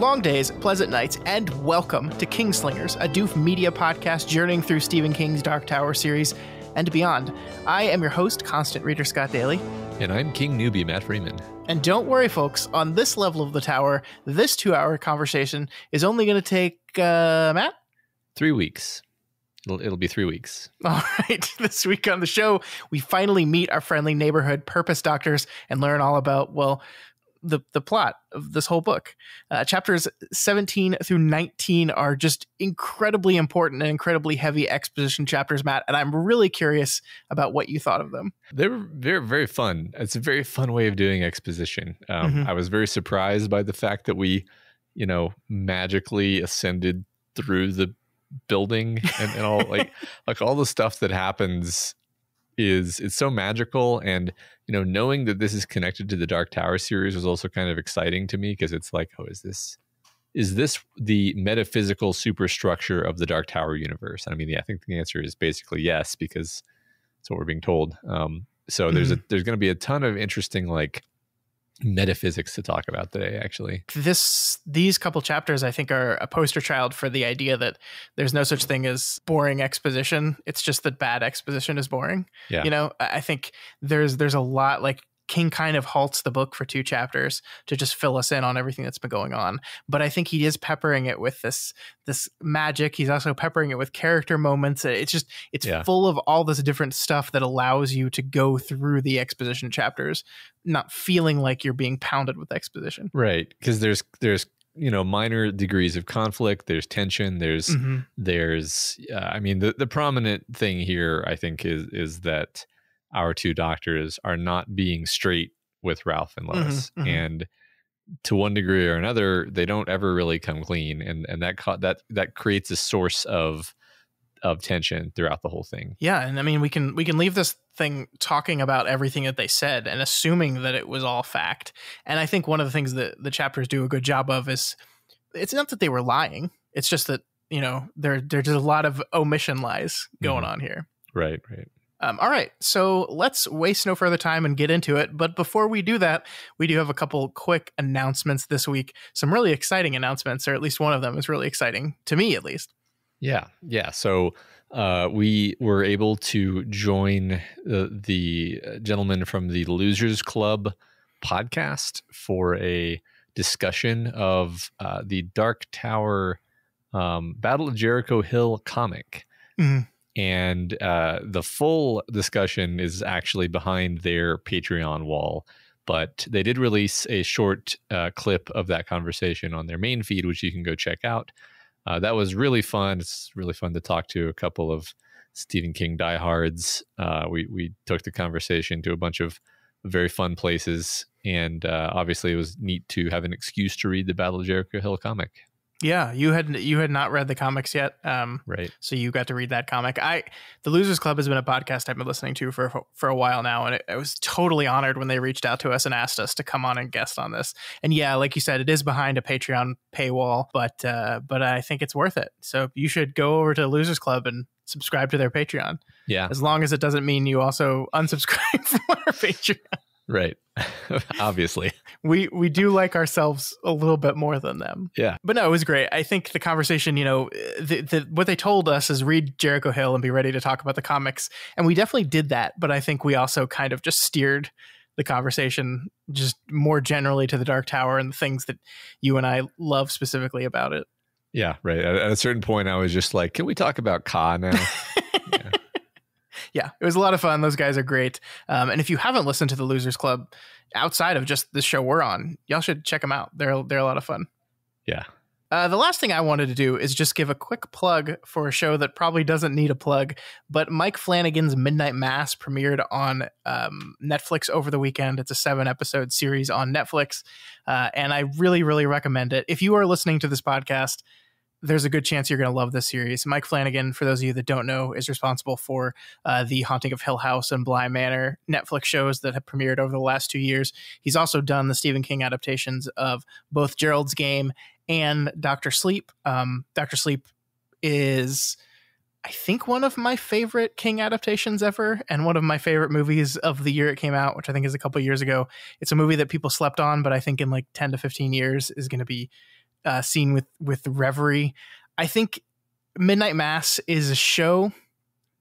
Long days, pleasant nights, and welcome to Kingslingers, a doof media podcast journeying through Stephen King's Dark Tower series and beyond. I am your host, constant reader Scott Daly. And I'm King Newbie Matt Freeman. And don't worry, folks, on this level of the tower, this 2-hour conversation is only going to take, Matt? 3 weeks. It'll be 3 weeks. All right. This week on the show, we finally meet our friendly neighborhood purpose doctors and learn all about, well, the plot of this whole book. Chapters 17 through 19 are just incredibly important and incredibly heavy exposition chapters, Matt, and I'm really curious about what you thought of them. They're very fun. It's a very fun way of doing exposition. I was very surprised by the fact that we, magically ascended through the building and all like all the stuff that happens it's so magical, and knowing that this is connected to the Dark Tower series was also kind of exciting to me, because it's like, oh, is this the metaphysical superstructure of the Dark Tower universe? I mean, I think the answer is basically yes, because that's what we're being told. So there's going to be a ton of interesting metaphysics to talk about today, actually. These couple chapters, I think, are a poster child for the idea that there's no such thing as boring exposition. It's just that bad exposition is boring. Yeah. I think there's a lot, King kind of halts the book for 2 chapters to just fill us in on everything that's been going on. But I think he is peppering it with this magic. He's also peppering it with character moments. It's full of all this different stuff that allows you to go through the exposition chapters, not feeling like you're being pounded with exposition. Right. Because there's minor degrees of conflict. There's tension. There's the prominent thing here, I think, is that our 2 doctors are not being straight with Ralph and Lois, and to one degree or another, they don't ever really come clean, and that creates a source of tension throughout the whole thing. Yeah, and I mean, we can leave this thing talking about everything that they said and assuming that it was all fact. And I think one of the things that the chapters do a good job of is, it's not that they were lying; it's just that there's just a lot of omission lies going on here. Right. All right, so let's waste no further time and get into it. But before we do that, we do have a couple quick announcements this week. Some really exciting announcements, or at least one of them is really exciting, to me at least. Yeah. So we were able to join the gentleman from the Losers Club podcast for a discussion of the Dark Tower Battle of Jericho Hill comic. And the full discussion is actually behind their Patreon wall, but they did release a short clip of that conversation on their main feed, which you can go check out. That was really fun. It's really fun to talk to a couple of Stephen King diehards. We took the conversation to a bunch of very fun places, and obviously it was neat to have an excuse to read the Battle of Jericho Hill comic. Yeah, you had not read the comics yet, right? So you got to read that comic. The Losers Club has been a podcast I've been listening to for a while now, and I was totally honored when they reached out to us and asked us to come on and guest on this. And yeah, like you said, it is behind a Patreon paywall, but I think it's worth it. So you should go over to the Losers Club and subscribe to their Patreon. Yeah, as long as it doesn't mean you also unsubscribe from our Patreon. Right. Obviously. We do like ourselves a little bit more than them. Yeah. But no, it was great. I think the conversation, what they told us is read Jericho Hill and be ready to talk about the comics. And we definitely did that. But I think we also kind of just steered the conversation just more generally to the Dark Tower and the things that you and I love specifically about it. Yeah, right. At a certain point, I was just like, can we talk about Ka now? Yeah, it was a lot of fun. Those guys are great. And if you haven't listened to the Losers Club outside of just the show we're on, y'all should check them out. They're a lot of fun. Yeah. The last thing I wanted to do is just give a quick plug for a show that probably doesn't need a plug, but Mike Flanagan's Midnight Mass premiered on Netflix over the weekend. It's a 7-episode series on Netflix, and I really, really recommend it. If you are listening to this podcast, there's a good chance you're going to love this series. Mike Flanagan, for those of you that don't know, is responsible for the Haunting of Hill House and Bly Manor Netflix shows that have premiered over the last 2 years. He's also done the Stephen King adaptations of both Gerald's Game and Dr. Sleep. Dr. Sleep is, I think, one of my favorite King adaptations ever, and one of my favorite movies of the year it came out, which I think is a couple years ago. It's a movie that people slept on, but I think in 10 to 15 years is going to be scene with Reverie. I think Midnight Mass is a show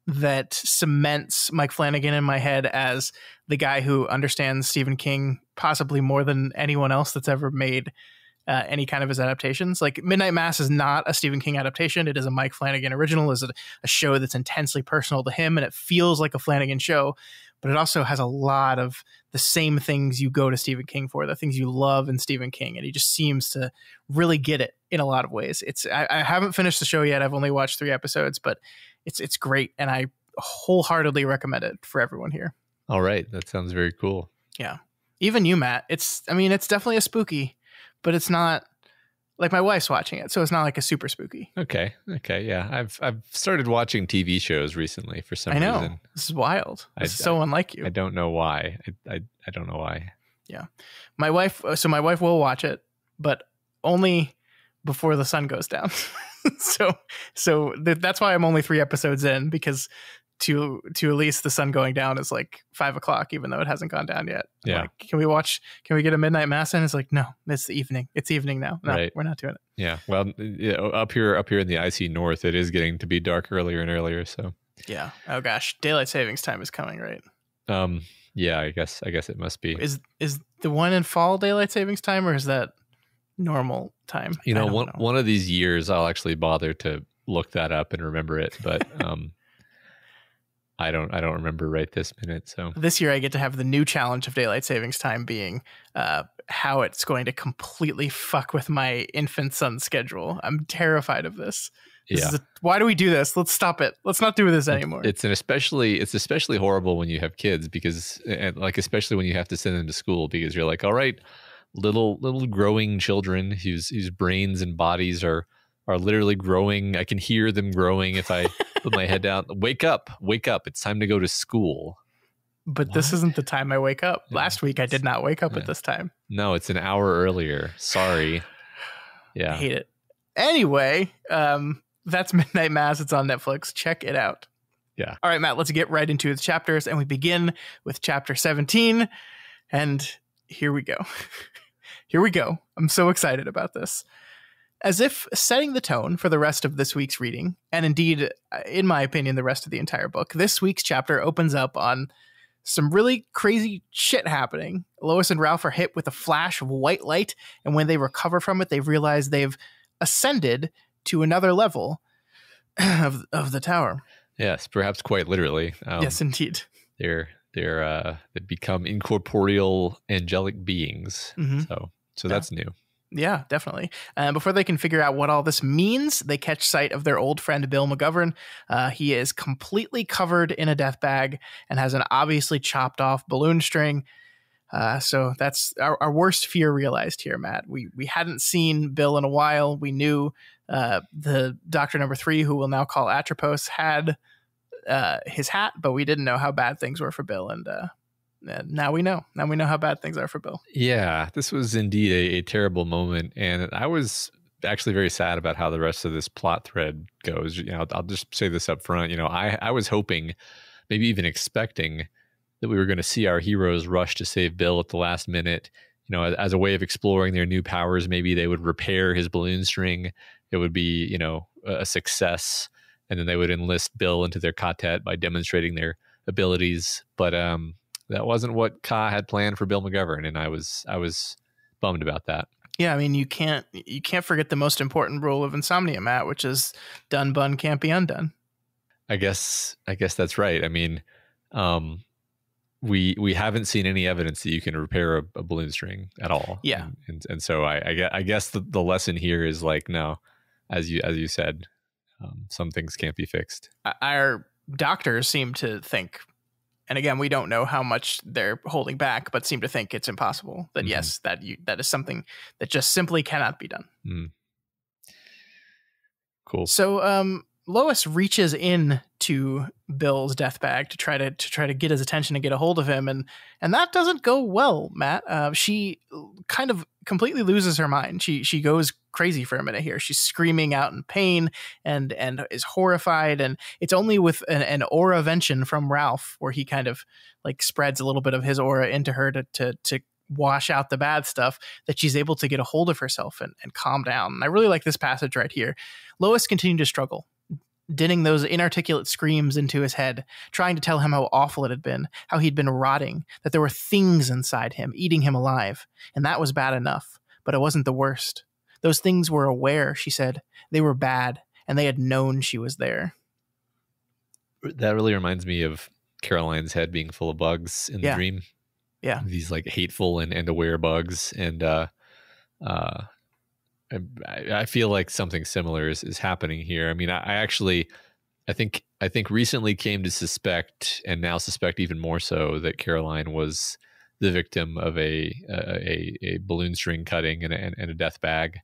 that cements Mike Flanagan in my head as the guy who understands Stephen King possibly more than anyone else that's ever made any kind of his adaptations. Like Midnight Mass is not a Stephen King adaptation. It is a Mike Flanagan original. It's a show that's intensely personal to him, and it feels like a Flanagan show, but it also has a lot of the same things you go to Stephen King for, the things you love in Stephen King, and he just seems to really get it in a lot of ways. I haven't finished the show yet. I've only watched 3 episodes, but it's great, and I wholeheartedly recommend it for everyone here. All right, that sounds very cool. Yeah, even you, Matt. It's definitely a spooky, but it's not like my wife's watching it, so it's not like a super spooky. Okay, yeah. I've started watching TV shows recently for some reason. I know. This is wild. This is so unlike you. I don't know why. I don't know why. Yeah. My wife will watch it, but only before the sun goes down. so that's why I'm only 3 episodes in, because to Elise, the sun going down is like 5 o'clock, even though it hasn't gone down yet. Yeah. Like, can we get a midnight mass in? It's like, no, it's the evening. It's evening now. No, right. We're not doing it. Yeah. Well, up here in the IC North, it is getting to be dark earlier and earlier. So yeah. Oh gosh. Daylight savings time is coming, right? Yeah, I guess it must be. Is the one in fall daylight savings time, or is that normal time? One of these years I'll actually bother to look that up and remember it, but I don't remember right this minute. So this year I get to have the new challenge of daylight savings time being how it's going to completely fuck with my infant son's schedule. I'm terrified of this. Why do we do this? Let's stop it. Let's not do this anymore. It's especially horrible when you have kids, because especially when you have to send them to school, because you're like, all right, little growing children whose brains and bodies are literally growing. I can hear them growing if I put my head down. Wake up. It's time to go to school. But what? This isn't the time I wake up. Last week I did not wake up at this time. No, it's an hour earlier. Sorry. Yeah. I hate it. Anyway, that's Midnight Mass. It's on Netflix. Check it out. Yeah. All right, Matt, let's get right into its chapters, and we begin with chapter 17. And here we go. Here we go. I'm so excited about this. As if setting the tone for the rest of this week's reading, and indeed, in my opinion, the rest of the entire book, this week's chapter opens up on some really crazy shit happening. Lois and Ralph are hit with a flash of white light, and when they recover from it, they realize they've ascended to another level of the tower. Yes, perhaps quite literally. Yes, indeed. They become incorporeal angelic beings. Mm-hmm. So that's new. Yeah, definitely. Before they can figure out what all this means, they catch sight of their old friend, Bill McGovern. He is completely covered in a death bag and has an obviously chopped off balloon string. So that's our worst fear realized here, Matt. We hadn't seen Bill in a while. We knew the Doctor Number 3, who we'll now call Atropos, had his hat, but we didn't know how bad things were for Bill. And now we know. Now we know how bad things are for Bill. Yeah, this was indeed a terrible moment, and I was actually very sad about how the rest of this plot thread goes. I'll just say this up front. I was hoping, maybe even expecting, that we were going to see our heroes rush to save Bill at the last minute. As a way of exploring their new powers, maybe they would repair his balloon string. It would be, a success, and then they would enlist Bill into their quartet by demonstrating their abilities. But that wasn't what Ka had planned for Bill McGovern, and I was bummed about that. Yeah, I mean, you can't forget the most important rule of Insomnia, Matt, which is done bun can't be undone. I guess that's right. I mean, we haven't seen any evidence that you can repair a balloon string at all. Yeah, and so I guess the lesson here is like, no, as you said, some things can't be fixed. Our doctors seem to think. And again, we don't know how much they're holding back, but seem to think it's impossible. That yes, that is something that just simply cannot be done. Mm. Cool. So Lois reaches in to Bill's death bag to try to get his attention and get a hold of him, and that doesn't go well, Matt. She kind of completely loses her mind. She goes crazy for a minute here. She's screaming out in pain and is horrified, and it's only with an aura-vention from Ralph where he kind of like spreads a little bit of his aura into her to wash out the bad stuff, that she's able to get a hold of herself and calm down. And I really like this passage right here. Lois continued to struggle, dinning those inarticulate screams into his head, trying to tell him how awful it had been, how he'd been rotting, that there were things inside him, eating him alive. And that was bad enough, but it wasn't the worst. Those things were aware, she said. They were bad, and they had known she was there. That really reminds me of Caroline's head being full of bugs in the dream. Yeah. These like hateful and aware bugs. And I feel like something similar is happening here. I mean, I think recently came to suspect, and now suspect even more so, that Caroline was the victim of a balloon string cutting and a death bag.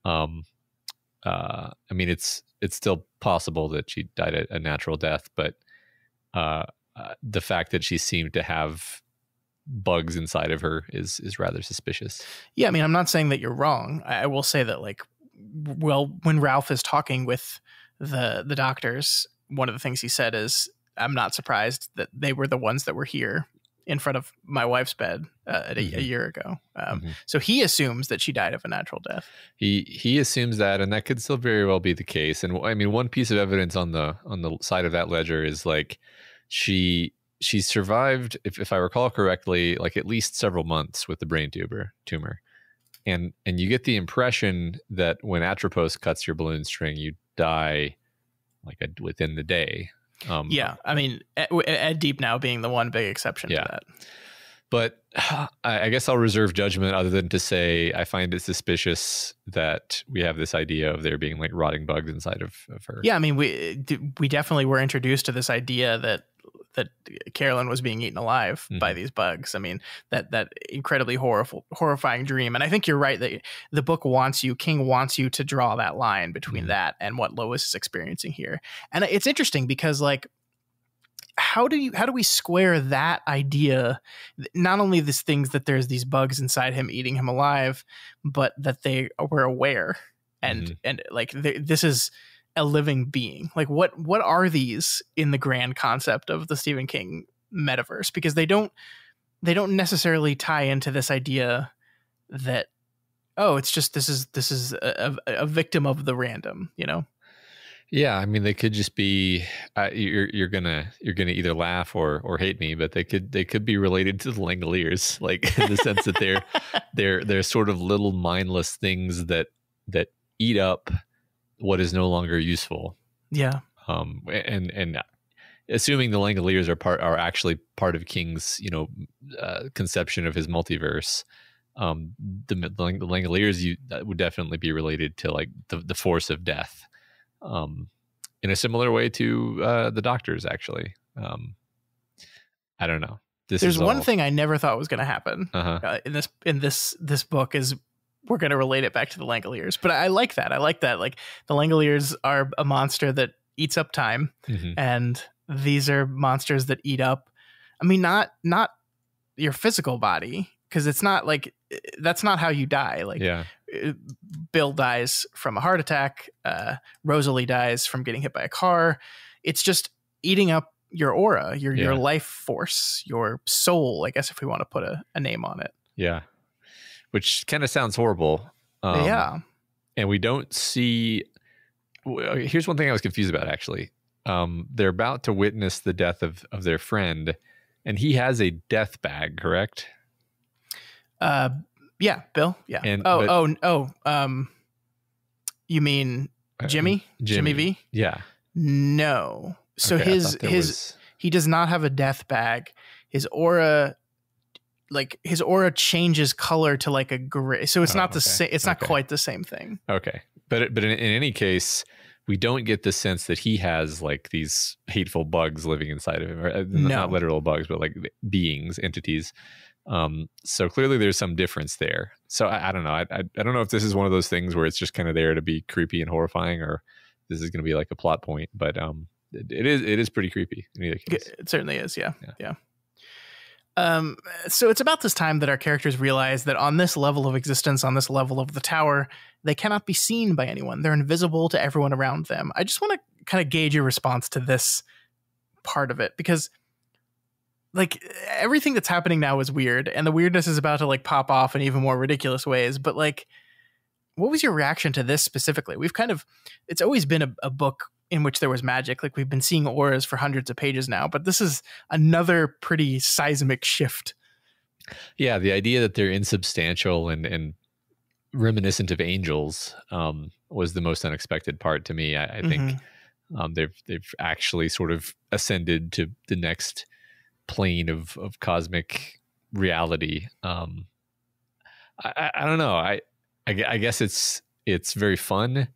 I mean, it's still possible that she died a natural death, but the fact that she seemed to have bugs inside of her is rather suspicious. Yeah, I mean, I'm not saying that you're wrong. I will say that, like, well, when Ralph is talking with the doctors, one of the things he said is, I'm not surprised that they were the ones that were here in front of my wife's bed a year ago. So he assumes that she died of a natural death. He assumes that, and that could still very well be the case. And I mean, one piece of evidence on the side of that ledger is like she survived, if I recall correctly, like at least several months with the brain tumor. And you get the impression that when Atropos cuts your balloon string, you die like within the day. Yeah, I mean, Ed Deep now being the one big exception to that. But I guess I'll reserve judgment, other than to say I find it suspicious that we have this idea of there being like rotting bugs inside of her. Yeah, I mean, we definitely were introduced to this idea that Carolyn was being eaten alive by these bugs. I mean, that incredibly horrifying dream. And I think you're right that the book King wants you to draw that line between that and what Lois is experiencing here. And it's interesting because, like, how do we square that idea? Not only these things that there's these bugs inside him eating him alive, but that they were aware and like this is a living being. Like, what are these in the grand concept of the Stephen King metaverse? Because they don't necessarily tie into this idea that, oh, it's just this is a victim of the random, you know? Yeah, I mean, they could just be you're gonna either laugh or hate me, but they could be related to the Langoliers, like in the sense that they're sort of little mindless things that eat up what is no longer useful. Yeah. And assuming the Langoliers are actually part of King's, conception of his multiverse, the Langoliers that would definitely be related to like the force of death, in a similar way to the Doctors, actually. I don't know. There's one thing I never thought was going to happen in this book is we're going to relate it back to the Langoliers. But I like that. Like the Langoliers are a monster that eats up time, and these are monsters that eat up. I mean, not your physical body, because it's not like that's not how you die. Like, Bill dies from a heart attack. Rosalie dies from getting hit by a car. It's just eating up your aura, your life force, your soul, I guess, if we want to put a name on it. Yeah. Which kind of sounds horrible. And we don't see... Here's one thing I was confused about, actually. They're about to witness the death of their friend, and he has a death bag, correct? Yeah, Bill. Yeah. And, you mean Jimmy? Jimmy V? Yeah. No. So okay, he does not have a death bag. His aura changes color to like a gray. So it's not the same. It's not quite the same thing. Okay. But in any case, we don't get the sense that he has like these hateful bugs living inside of him. Or, not literal bugs, but like beings, entities. So clearly there's some difference there. So I don't know. I don't know if this is one of those things where it's just kind of there to be creepy and horrifying, or this is going to be like a plot point, but it is pretty creepy in either case. It certainly is. Yeah. So it's about this time that our characters realize that on this level of existence, on this level of the tower, they cannot be seen by anyone. They're invisible to everyone around them. I just want to kind of gauge your response to this part of it, because like everything that's happening now is weird, and the weirdness is about to like pop off in even more ridiculous ways. But like, what was your reaction to this specifically? It's always been a book in which there was magic. Like we've been seeing auras for hundreds of pages now, but this is another pretty seismic shift. Yeah, the idea that they're insubstantial and reminiscent of angels was the most unexpected part to me. I think they've actually sort of ascended to the next plane of cosmic reality. I don't know. I guess it's very fun.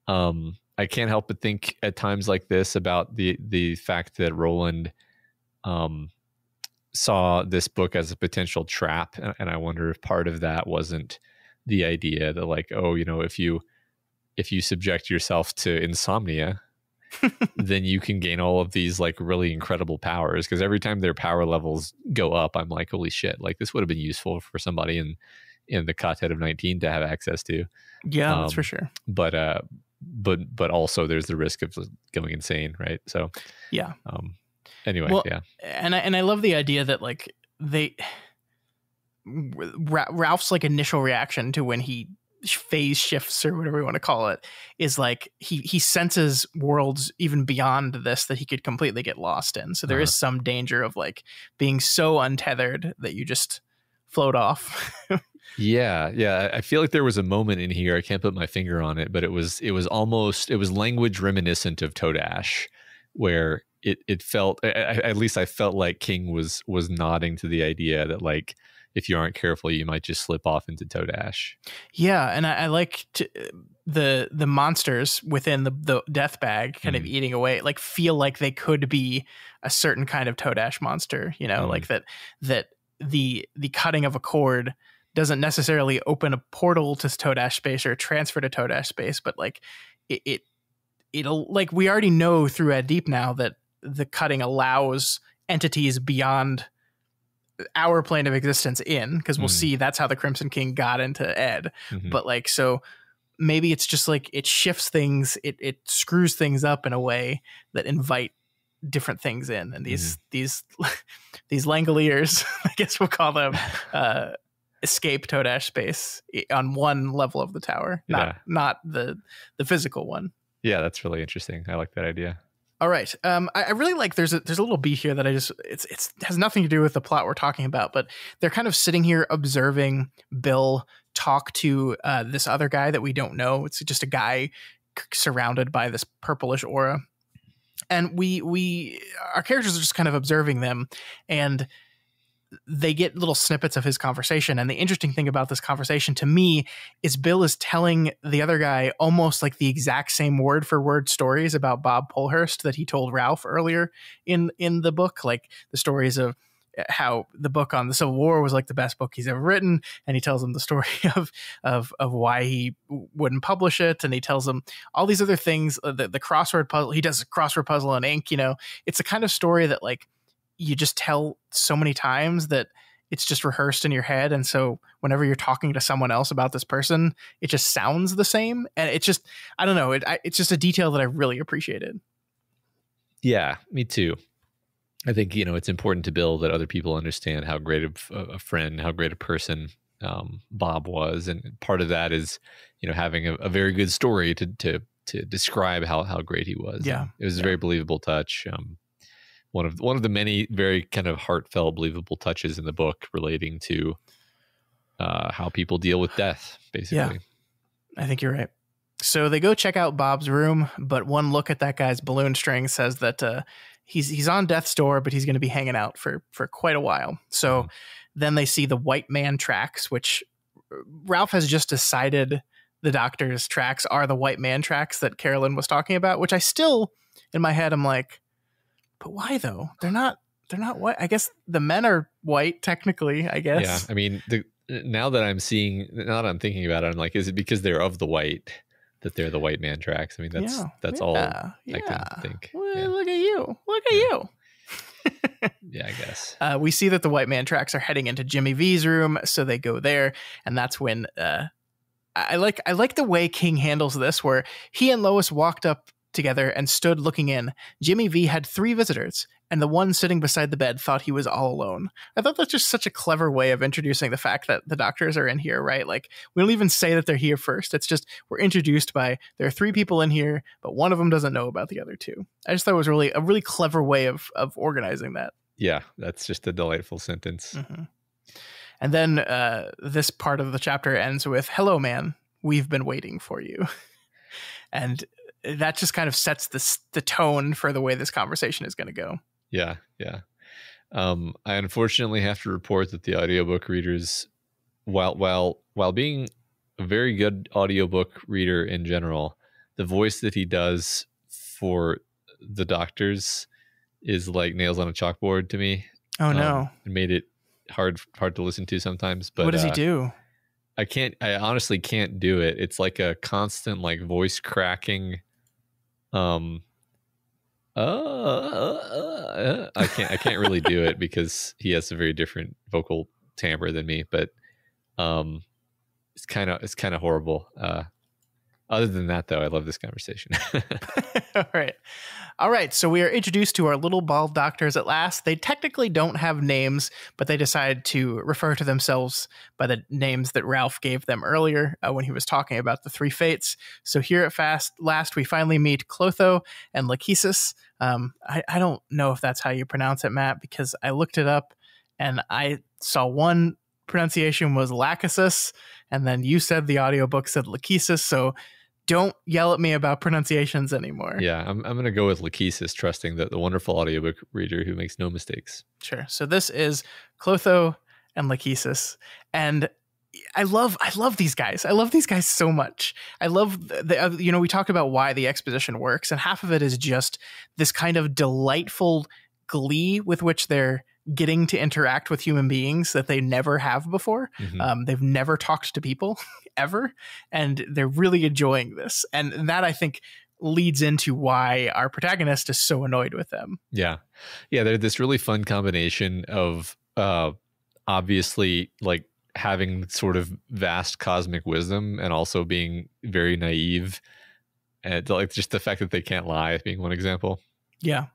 I can't help but think at times like this about the fact that Roland saw this book as a potential trap, and I wonder if part of that wasn't the idea that like, oh, you know, if you subject yourself to insomnia, then you can gain all of these like really incredible powers. Because every time their power levels go up, I'm like, holy shit! Like this would have been useful for somebody in the Quartet of 19 to have access to. Yeah, that's for sure. But also there's the risk of going insane, right? So yeah. Anyway, well, yeah. And I love the idea that like Ralph's like initial reaction to when he phase shifts or whatever you want to call it is like he senses worlds even beyond this that he could completely get lost in. So there is some danger of like being so untethered that you just float off. Yeah. I feel like there was a moment in here, I can't put my finger on it, but it was language reminiscent of Todash, where it felt, at least I felt like King was nodding to the idea that like, if you aren't careful, you might just slip off into Todash. Yeah, and I like the monsters within the death bag kind of eating away, like feel like they could be a certain kind of Todash monster, you know, like that the cutting of a cord doesn't necessarily open a portal to Todash space or transfer to Todash space, but like it'll like we already know through Ed Deep now that the cutting allows entities beyond our plane of existence in, because we'll see that's how the Crimson King got into Ed. But like, so maybe it's just like it shifts things, it screws things up in a way that invite different things in, and these Langoliers, I guess we'll call them, escape Todash space on one level of the tower, not the physical one. Yeah, that's really interesting. I like that idea. All right. I really like there's a little beat here that it has nothing to do with the plot we're talking about, but they're kind of sitting here observing Bill talk to this other guy that we don't know. It's just a guy surrounded by this purplish aura. And our characters are just kind of observing them, and they get little snippets of his conversation. And the interesting thing about this conversation to me is Bill is telling the other guy almost like the exact same word for word stories about Bob Polhurst that he told Ralph earlier in the book, like the stories of how the book on the Civil War was like the best book he's ever written. And he tells him the story of why he wouldn't publish it. And he tells him all these other things, the crossword puzzle. He does a crossword puzzle in ink, you know. It's the kind of story that like you just tell so many times that it's just rehearsed in your head. And so whenever you're talking to someone else about this person, it just sounds the same. And it's just, I don't know. It's just a detail that I really appreciated. Yeah, me too. I think, you know, it's important to Bill that other people understand how great of a friend, how great a person Bob was. And part of that is, you know, having a very good story to describe how great he was. Yeah. And it was a very believable touch. One of the many very kind of heartfelt, believable touches in the book relating to how people deal with death, basically. Yeah, I think you're right. So they go check out Bob's room, but one look at that guy's balloon string says that he's on death's door, but he's going to be hanging out for quite a while. So then they see the white man tracks, which Ralph has just decided the doctor's tracks are the white man tracks that Carolyn was talking about, which I still, in my head, I'm like, but why though? They're not white. I guess the men are white technically, I guess. Yeah. I mean, now that I'm thinking about it, I'm like, is it because they're of the white that they're the white man tracks? I mean, that's all I can think. Well, yeah. Look at you. Yeah, I guess. We see that the white man tracks are heading into Jimmy V's room. So they go there. And that's when I like the way King handles this, where he and Lois walked up together and stood looking in. Jimmy V had 3 visitors, and the one sitting beside the bed thought he was all alone. I thought that's just such a clever way of introducing the fact that the doctors are in here, right? Like, we don't even say that they're here first. It's just we're introduced by there are 3 people in here, but one of them doesn't know about the other 2. I just thought it was really a really clever way of organizing that. Yeah, that's just a delightful sentence. Mm-hmm. And then this part of the chapter ends with, "Hello, man. We've been waiting for you." And that just kind of sets the tone for the way this conversation is going to go. Yeah. I unfortunately have to report that the audiobook readers, while being a very good audiobook reader in general, the voice that he does for the doctors is like nails on a chalkboard to me. Oh no. It made it hard to listen to sometimes. But what does he do? I honestly can't do it. It's like a constant like voice cracking. I can't really do it because he has a very different vocal timbre than me, but it's kind of horrible. Other than that, though, I love this conversation. All right. So we are introduced to our little bald doctors at last. They technically don't have names, but they decide to refer to themselves by the names that Ralph gave them earlier when he was talking about the 3 fates. So here at last, we finally meet Clotho and Lachesis. I don't know if that's how you pronounce it, Matt, because I looked it up and I saw one pronunciation was Lachesis, and then you said the audiobook said Lachesis. So don't yell at me about pronunciations anymore. Yeah, I'm going to go with Lachesis, trusting the wonderful audiobook reader who makes no mistakes. Sure. So this is Clotho and Lachesis. And I love these guys. I love these guys so much. I love we talked about why the exposition works, and half of it is just this kind of delightful glee with which they're getting to interact with human beings that they never have before. Mm-hmm. They've never talked to people ever, and they're really enjoying this. And that, I think, leads into why our protagonist is so annoyed with them. Yeah. They're this really fun combination of obviously like having sort of vast cosmic wisdom and also being very naive, and like just the fact that they can't lie being one example. Yeah.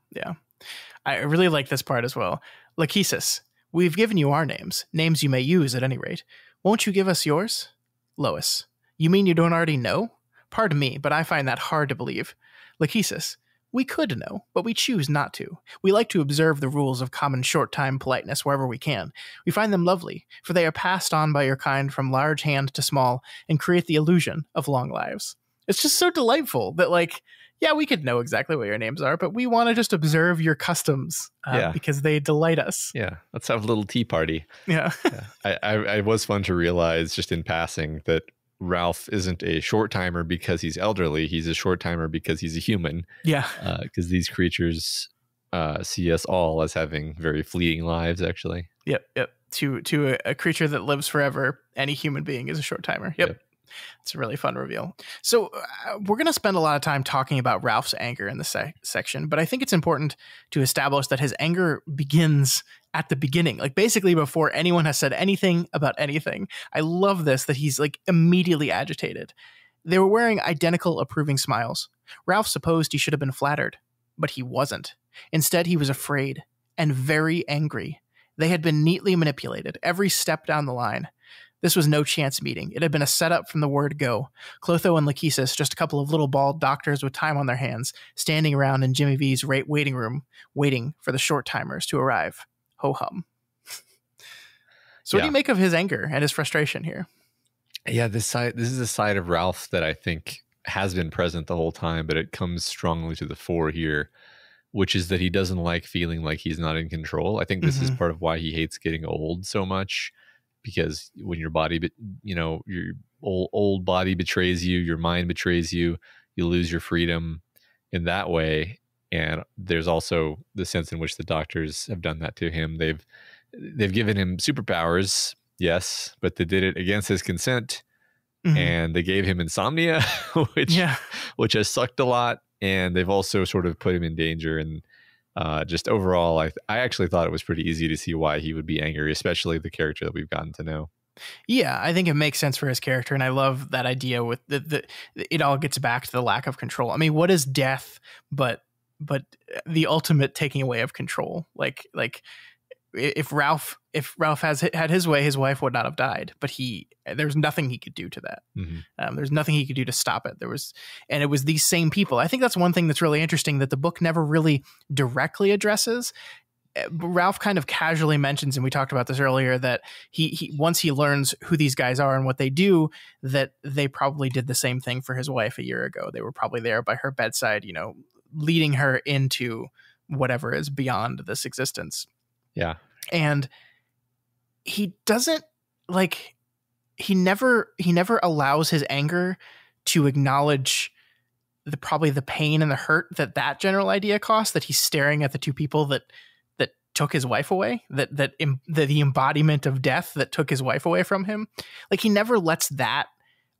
I really like this part as well. Lachesis, we've given you our names you may use at any rate. Won't you give us yours? Lois, you mean you don't already know? Pardon me, but I find that hard to believe. Lachesis, we could know, but we choose not to. We like to observe the rules of common short-time politeness wherever we can. We find them lovely, for they are passed on by your kind from large hand to small and create the illusion of long lives. It's just so delightful that, like, yeah, we could know exactly what your names are, but we want to just observe your customs because they delight us. Yeah, let's have a little tea party. Yeah. I was fun to realize just in passing that Ralph isn't a short timer because he's elderly. He's a short timer because he's a human. Yeah. Because these creatures see us all as having very fleeting lives, actually. Yep. To a creature that lives forever, any human being is a short timer. Yep. It's a really fun reveal. So we're going to spend a lot of time talking about Ralph's anger in this section, but I think it's important to establish that his anger begins at the beginning, like basically before anyone has said anything about anything. I love this, that he's like immediately agitated. They were wearing identical approving smiles. Ralph supposed he should have been flattered, but he wasn't. Instead, he was afraid and very angry. They had been neatly manipulated every step down the line. This was no chance meeting. It had been a setup from the word go. Clotho and Lachesis, just a couple of little bald doctors with time on their hands, standing around in Jimmy V's waiting room, waiting for the short timers to arrive. Ho-hum. So what do you make of his anger and his frustration here? Yeah, this is a side of Ralph that I think has been present the whole time, but it comes strongly to the fore here, which is that he doesn't like feeling like he's not in control. I think this is part of why he hates getting old so much. Because when your body, your old body betrays you, your mind betrays you, you lose your freedom in that way. And there's also the sense in which the doctors have done that to him. They've given him superpowers, yes, but they did it against his consent, and they gave him insomnia, which has sucked a lot. And they've also sort of put him in danger. And just overall, I actually thought it was pretty easy to see why he would be angry, especially the character that we've gotten to know. Yeah, I think it makes sense for his character, and I love that idea with it all gets back to the lack of control. I mean, what is death but the ultimate taking away of control. Like if Ralph has had his way, his wife would not have died, but there's nothing he could do to that. There's nothing he could do to stop it. And it was these same people. I think that's one thing that's really interesting that the book never really directly addresses. Ralph kind of casually mentions, and we talked about this earlier, that he once he learns who these guys are and what they do, that they probably did the same thing for his wife a year ago. They were probably there by her bedside, leading her into whatever is beyond this existence. Yeah. And he doesn't he never allows his anger to acknowledge probably the pain and the hurt that general idea costs, that he's staring at the two people that took his wife away, the embodiment of death that took his wife away from him. Like, he never lets that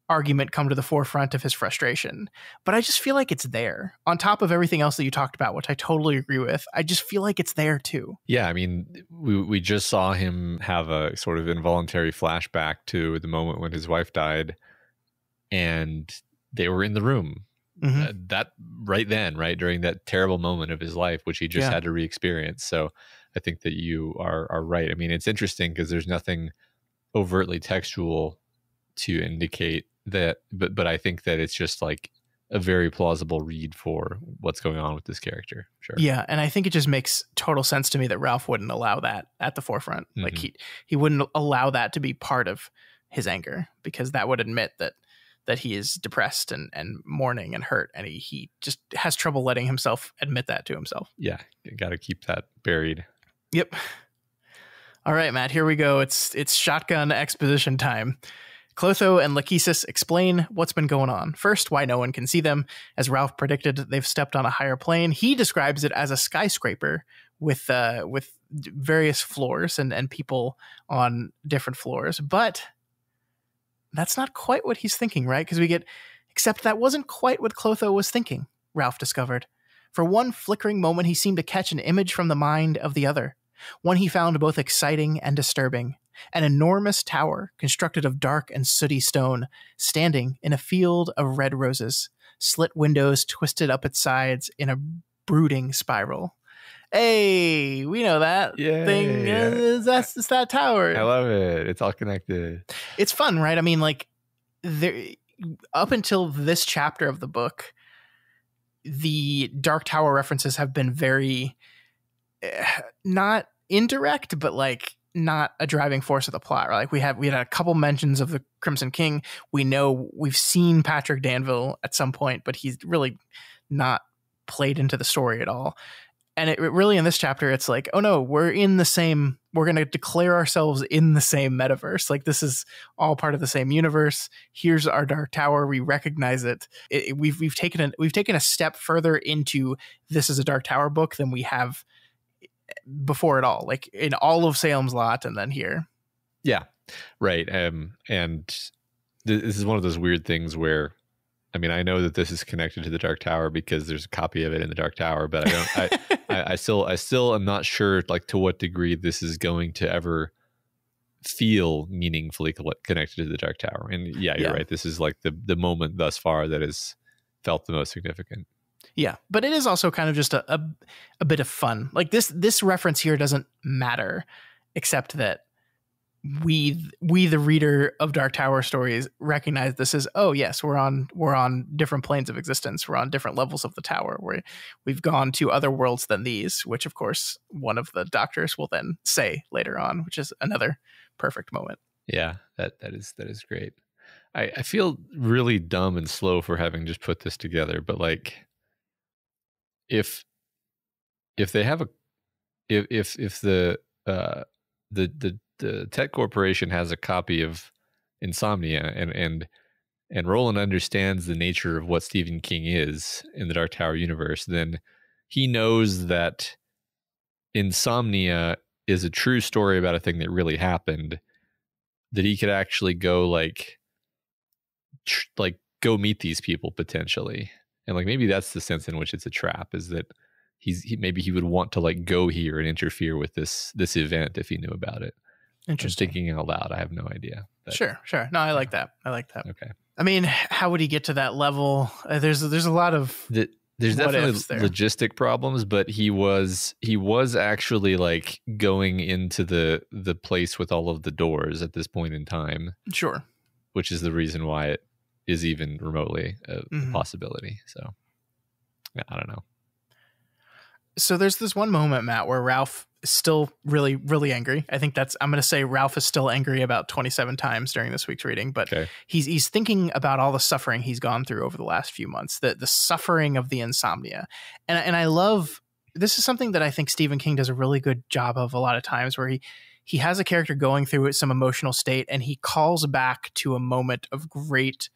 argument come to the forefront of his frustration. But I just feel like it's there on top of everything else that you talked about, which I totally agree with. I just feel like it's there too. Yeah. I mean, we just saw him have a sort of involuntary flashback to the moment when his wife died, and they were in the room. That right then, right during that terrible moment of his life, which he just had to re-experience. So I think that you are right. I mean, it's interesting because there's nothing overtly textual to indicate that, but I think that it's just like a very plausible read for what's going on with this character. Sure. Yeah, and I think it just makes total sense to me that Ralph wouldn't allow that at the forefront. Like he wouldn't allow that to be part of his anger, because that would admit that he is depressed and mourning and hurt, and he just has trouble letting himself admit that to himself. Yeah, you got to keep that buried. Yep. All right, Matt, here we go. It's shotgun exposition time. Clotho and Lachesis explain what's been going on. First, why no one can see them. As Ralph predicted, they've stepped on a higher plane. He describes it as a skyscraper with various floors and people on different floors. But that's not quite what he's thinking, right? Because except that wasn't quite what Clotho was thinking, Ralph discovered. For one flickering moment, he seemed to catch an image from the mind of the other, one he found both exciting and disturbing. An enormous tower constructed of dark and sooty stone, standing in a field of red roses, slit windows twisted up its sides in a brooding spiral. Hey, we know that thing. Yeah. It's that tower. I love it. It's all connected. It's fun, right? I mean, like, up until this chapter of the book, the Dark Tower references have been very not indirect, but like not a driving force of the plot. Right? Like we had a couple mentions of the Crimson King. We know we've seen Patrick Danville at some point, but he's really not played into the story at all. And it really, in this chapter, it's like, oh no, we're going to declare ourselves in the same metaverse. Like, this is all part of the same universe. Here's our Dark Tower. We recognize it. We've taken a step further into this is a Dark Tower book than we have before at all. Like in all of Salem's Lot, and then here. Yeah, right. And this is one of those weird things where, I mean, I know that this is connected to the Dark Tower because there's a copy of it in the Dark Tower, but I still am not sure, like, to what degree this is going to ever feel meaningfully connected to the Dark Tower. And you're right. This is like the moment thus far that has felt the most significant. Yeah, but it is also kind of just a bit of fun. Like this reference here doesn't matter, except that we the reader of Dark Tower stories recognize this as, oh yes, we're on different planes of existence. We're on different levels of the tower. We've gone to other worlds than these, which of course one of the doctors will then say later on, which is another perfect moment. Yeah, that is great. I feel really dumb and slow for having just put this together, but like if they have if the tech corporation has a copy of Insomnia and Roland understands the nature of what Stephen King is in the Dark Tower universe, then he knows that Insomnia is a true story about a thing that really happened, that he could actually go go meet these people potentially. And like, maybe that's the sense in which it's a trap, is that maybe he would want to like go here and interfere with this event if he knew about it. Interesting. I'm thinking out loud. I have no idea. But, Sure. No, I like that. Okay. I mean, how would he get to that level? There's a lot of There's what definitely ifs there. logistic problems, but he was actually like going into the place with all of the doors at this point in time. Sure. Which is the reason why it is even remotely a possibility. So yeah, I don't know. So there's this one moment, Matt, where Ralph is still really, really angry. I think I'm going to say Ralph is still angry about 27 times during this week's reading, but he's thinking about all the suffering he's gone through over the last few months, the suffering of the insomnia. And I love, this is something that I think Stephen King does a really good job of a lot of times, where he has a character going through some emotional state and he calls back to a moment of great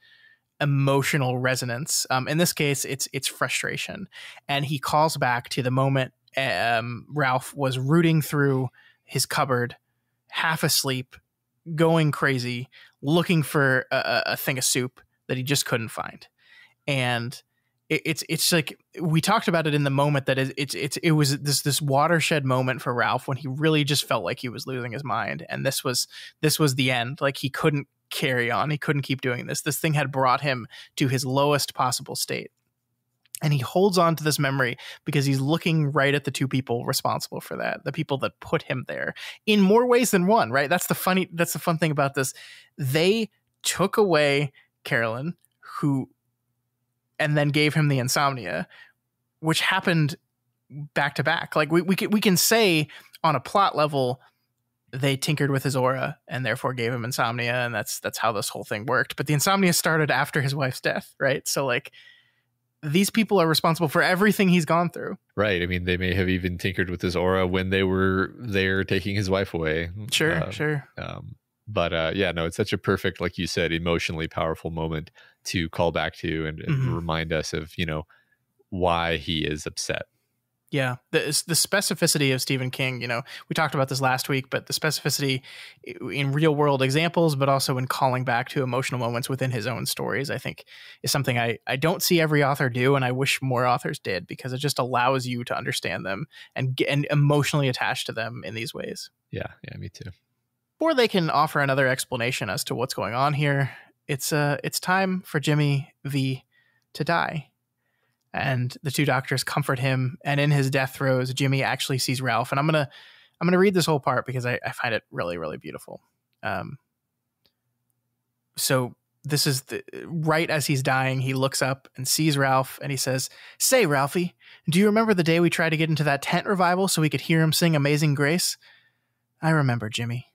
emotional resonance. In this case, it's frustration. And he calls back to the moment Ralph was rooting through his cupboard, half asleep, going crazy, looking for a thing of soup that he just couldn't find. And it's like, we talked about it in the moment, that it was this watershed moment for Ralph when he really just felt like he was losing his mind. And this was the end. Like, he couldn't carry on. He couldn't keep doing this. This thing had brought him to his lowest possible state. And he holds on to this memory because he's looking right at the two people responsible for that, the people that put him there, in more ways than one, right? That's the fun thing about this. They took away Carolyn, and then gave him the insomnia, which happened back to back. Like, we can say on a plot level, they tinkered with his aura and therefore gave him insomnia, and that's how this whole thing worked. But the insomnia started after his wife's death, right? So, like, these people are responsible for everything he's gone through. Right. I mean, they may have even tinkered with his aura when they were there taking his wife away. Sure. But yeah, no, it's such a perfect, like you said, emotionally powerful moment to call back to and remind us of, why he is upset. Yeah, the specificity of Stephen King, we talked about this last week, but the specificity in real world examples, but also in calling back to emotional moments within his own stories, I think is something I don't see every author do. And I wish more authors did, because it just allows you to understand them and emotionally attach to them in these ways. Yeah, me too. Or they can offer another explanation as to what's going on here. It's time for Jimmy V to die. And the two doctors comfort him, and in his death throes, Jimmy actually sees Ralph. And I'm gonna read this whole part because I find it really, really beautiful. So this is right as he's dying, he looks up and sees Ralph, and he says, "Say, Ralphie, do you remember the day we tried to get into that tent revival so we could hear him sing Amazing Grace?" "I remember, Jimmy."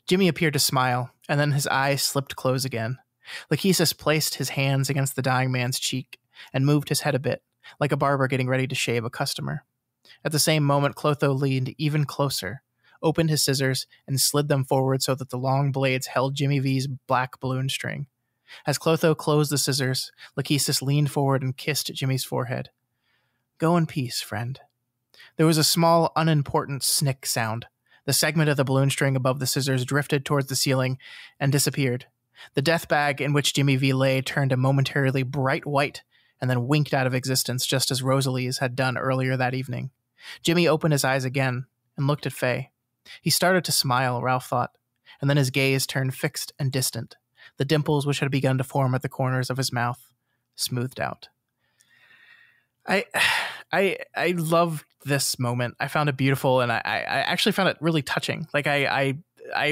Jimmy appeared to smile, and then his eyes slipped close again. Lachesis placed his hands against the dying man's cheek and moved his head a bit, like a barber getting ready to shave a customer. At the same moment, Clotho leaned even closer, opened his scissors, and slid them forward so that the long blades held Jimmy V's black balloon string. As Clotho closed the scissors, Lachesis leaned forward and kissed Jimmy's forehead. "Go in peace, friend." There was a small, unimportant snick sound. The segment of the balloon string above the scissors drifted towards the ceiling and disappeared. The death bag in which Jimmy V lay turned a momentarily bright white and then winked out of existence, just as Rosalie's had done earlier that evening. Jimmy opened his eyes again and looked at Faye. He started to smile, Ralph thought, and then his gaze turned fixed and distant. The dimples which had begun to form at the corners of his mouth smoothed out. I loved this moment. I found it beautiful, and I actually found it really touching. Like, I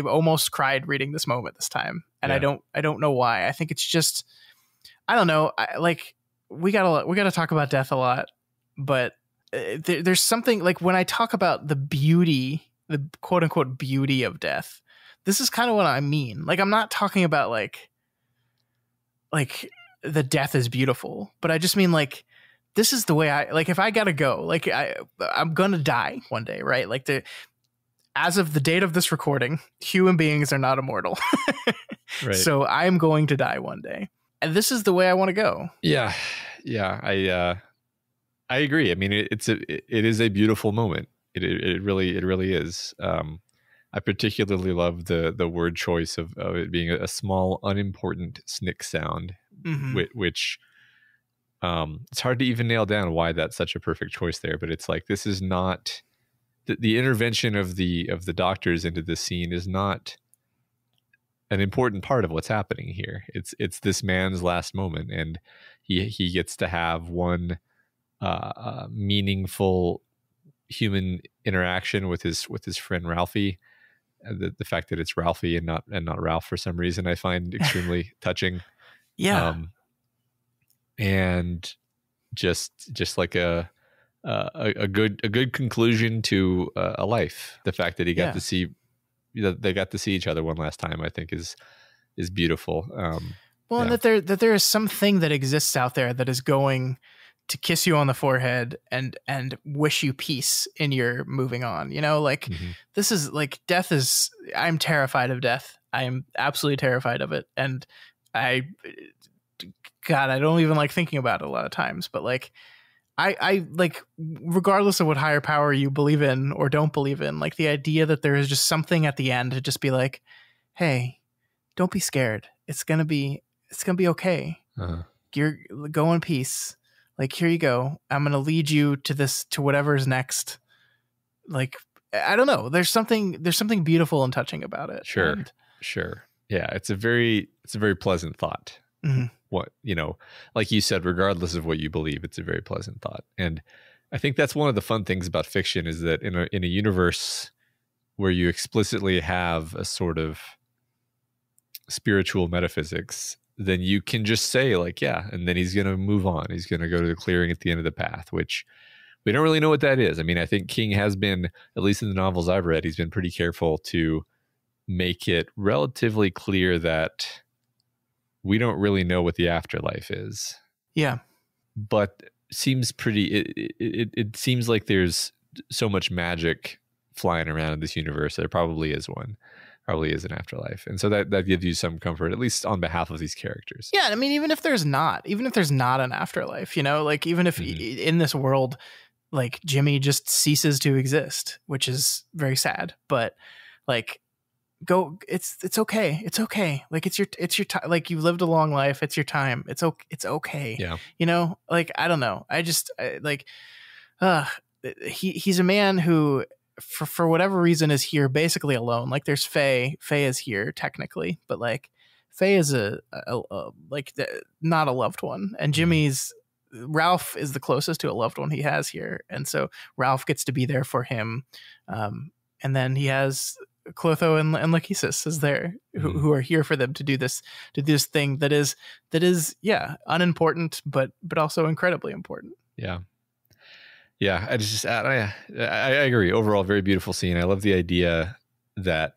almost cried reading this moment this time, and yeah. I don't know why. I think it's just, I don't know. We gotta talk about death a lot, but there's something, like, when I talk about the beauty, the quote unquote beauty of death, this is kind of what I mean. Like, I'm not talking about like the death is beautiful, but I just mean, like, this is the way if I gotta go, like, I'm gonna die one day, right? Like, as of the date of this recording, human beings are not immortal. Right. So I'm going to die one day. And this is the way I want to go. Yeah. I agree. I mean, it is a beautiful moment. It really is. I particularly love the word choice of it being a small, unimportant snick sound, which it's hard to even nail down why that's such a perfect choice there. But it's like, this is not the intervention of the doctors into this scene is not an important part of what's happening here. It's this man's last moment, and he gets to have one meaningful human interaction with his friend Ralphie. The fact that it's Ralphie and not Ralph for some reason I find extremely touching. Yeah. And just like a good conclusion to a life. The fact that he got to see that they got to see each other one last time, I think is beautiful. Well, and that there is something that exists out there that is going to kiss you on the forehead and wish you peace in your moving on. You know, like this is like death is. I'm terrified of death. I am absolutely terrified of it, and I don't even like thinking about it a lot of times. But like, I like, regardless of what higher power you believe in or don't believe in, like the idea that there is just something at the end to just be like, hey, don't be scared. It's gonna be okay. You're go in peace. Like, here you go. I'm going to lead you to whatever's next. Like, I don't know. There's something beautiful and touching about it. Sure. Yeah. It's a very pleasant thought. What, like you said, regardless of what you believe, it's a very pleasant thought. And I think that's one of the fun things about fiction is that in a universe where you explicitly have a sort of spiritual metaphysics, then you can just say like, yeah, and then he's going to move on. He's going to go to the clearing at the end of the path, which we don't really know what that is. I mean, I think King has been, at least in the novels I've read, he's been pretty careful to make it relatively clear that we don't really know what the afterlife is. Yeah. But seems it seems like there's so much magic flying around in this universe. There probably is one. Probably is an afterlife. And so that gives you some comfort, at least on behalf of these characters. Yeah. I mean, even if there's not an afterlife, like even if in this world, like Jimmy just ceases to exist, which is very sad, but like it's okay. It's okay. Like it's your time. Like you've lived a long life. It's your time. It's okay. Yeah. Like, I don't know. He's a man who, for whatever reason, is here basically alone. Like there's Faye. Faye is here technically, but like Faye is not a loved one, and Ralph is the closest to a loved one he has here, and so Ralph gets to be there for him. And then he has Clotho and Lachesis is there, who are here for them to do this thing that is unimportant, but also incredibly important. Yeah. Yeah, I agree. Overall, very beautiful scene. I love the idea that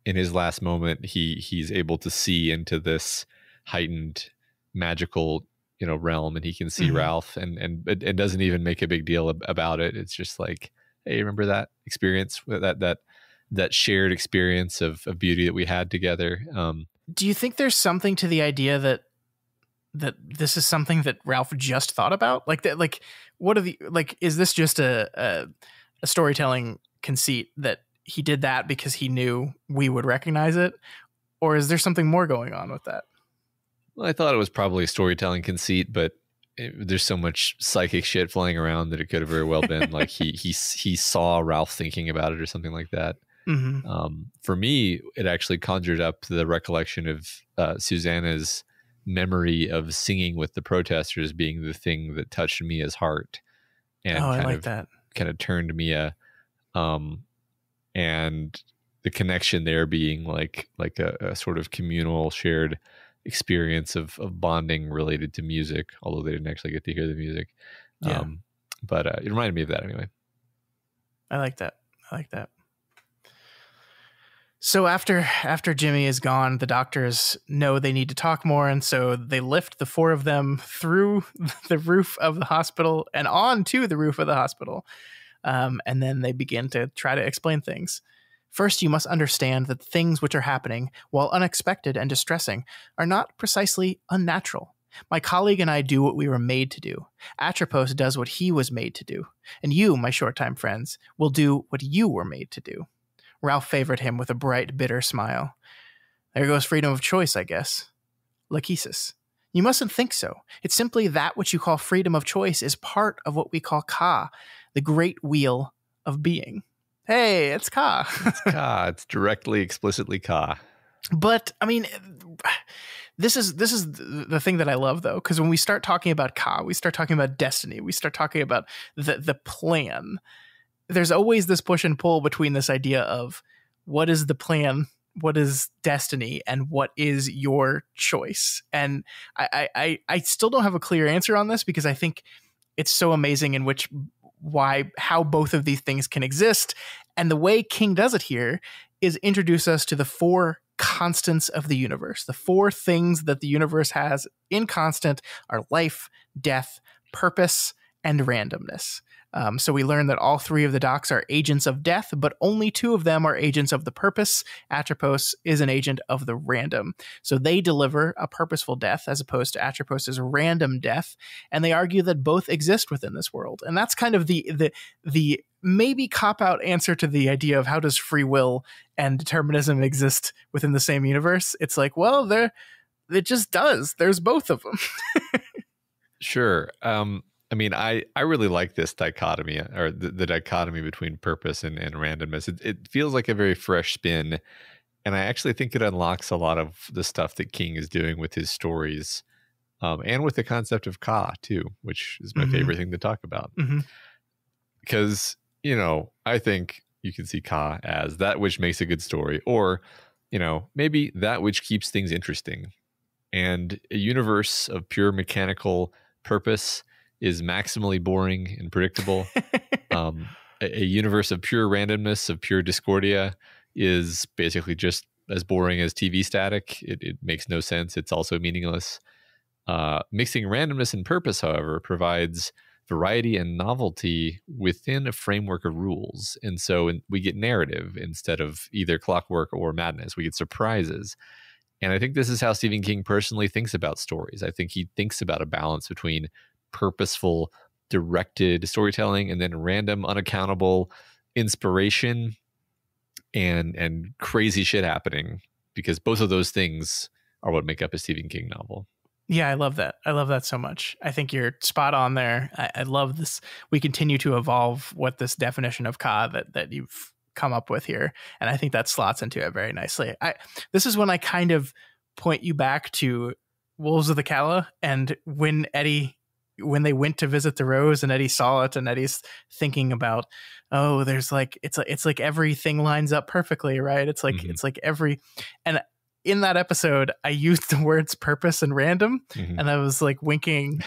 in his last moment, he's able to see into this heightened magical, realm, and he can see Ralph, and doesn't even make a big deal about it. It's just like, hey, remember that experience, that shared experience of beauty that we had together. Do you think there's something to the idea that this is something that Ralph just thought about? Like that, like is this just a storytelling conceit that he did that because he knew we would recognize it? Or is there something more going on with that? Well, I thought it was probably a storytelling conceit, but there's so much psychic shit flying around that it could have very well been like he saw Ralph thinking about it or something like that. For me, it actually conjured up the recollection of Susanna's memory of singing with the protesters being the thing that touched Mia's heart, and kind of turned Mia, and the connection there being like a sort of communal shared experience of bonding related to music, although they didn't actually get to hear the music. But it reminded me of that anyway. I like that. So after Jimmy is gone, the doctors know they need to talk more, and so they lift the four of them through the roof of the hospital and onto the roof of the hospital, and then they begin to try to explain things. First, you must understand that things which are happening, while unexpected and distressing, are not precisely unnatural. My colleague and I do what we were made to do. Atropos does what he was made to do. And you, my short-time friends, will do what you were made to do. Ralph favored him with a bright, bitter smile. There goes freedom of choice, I guess. Lachesis. You mustn't think so. It's simply that which you call freedom of choice is part of what we call Ka, the great wheel of being. Hey, it's Ka. It's Ka. It's directly, explicitly Ka. But, I mean, this is the thing that I love, though, because when we start talking about Ka, we start talking about destiny, we start talking about the plan. There's always this push and pull between this idea of what is the plan, what is destiny, and what is your choice. And I still don't have a clear answer on this, because I think it's so amazing in how both of these things can exist. And the way King does it here is introduce us to the 4 constants of the universe. The 4 things that the universe has in constant are life, death, purpose, and randomness. So we learn that all 3 of the docs are agents of death, but only 2 of them are agents of the purpose. Atropos is an agent of the random. So they deliver a purposeful death as opposed to Atropos's random death. And they argue that both exist within this world. And that's kind of the maybe cop-out answer to the idea of how does free will and determinism exist within the same universe. It's like, well, it just does. There's both of them. Sure. I mean, I really like this dichotomy, or the dichotomy between purpose and randomness. It feels like a very fresh spin. And I actually think it unlocks a lot of the stuff that King is doing with his stories, and with the concept of Ka, too, which is my favorite thing to talk about. Because, I think you can see Ka as that which makes a good story, or, maybe that which keeps things interesting. And a universe of pure mechanical purpose is maximally boring and predictable. A universe of pure randomness, of pure discordia, is basically just as boring as TV static. It makes no sense. It's also meaningless. Mixing randomness and purpose, however, provides variety and novelty within a framework of rules. And so we get narrative instead of either clockwork or madness. We get surprises. And I think this is how Stephen King personally thinks about stories. I think he thinks about a balance between purposeful, directed storytelling and then random, unaccountable inspiration and crazy shit happening, because both of those things are what make up a Stephen King novel. Yeah, I love that. I love that so much. I think you're spot on there. I love this. We continue to evolve what this definition of Ka that you've come up with here. And I think that slots into it very nicely. This is when I kind of point you back to Wolves of the Calla, and when they went to visit the rose and Eddie saw it, and Eddie's thinking about, oh, there's like, it's like everything lines up perfectly, right? It's like, it's like and in that episode, I used the words purpose and random, and I was winking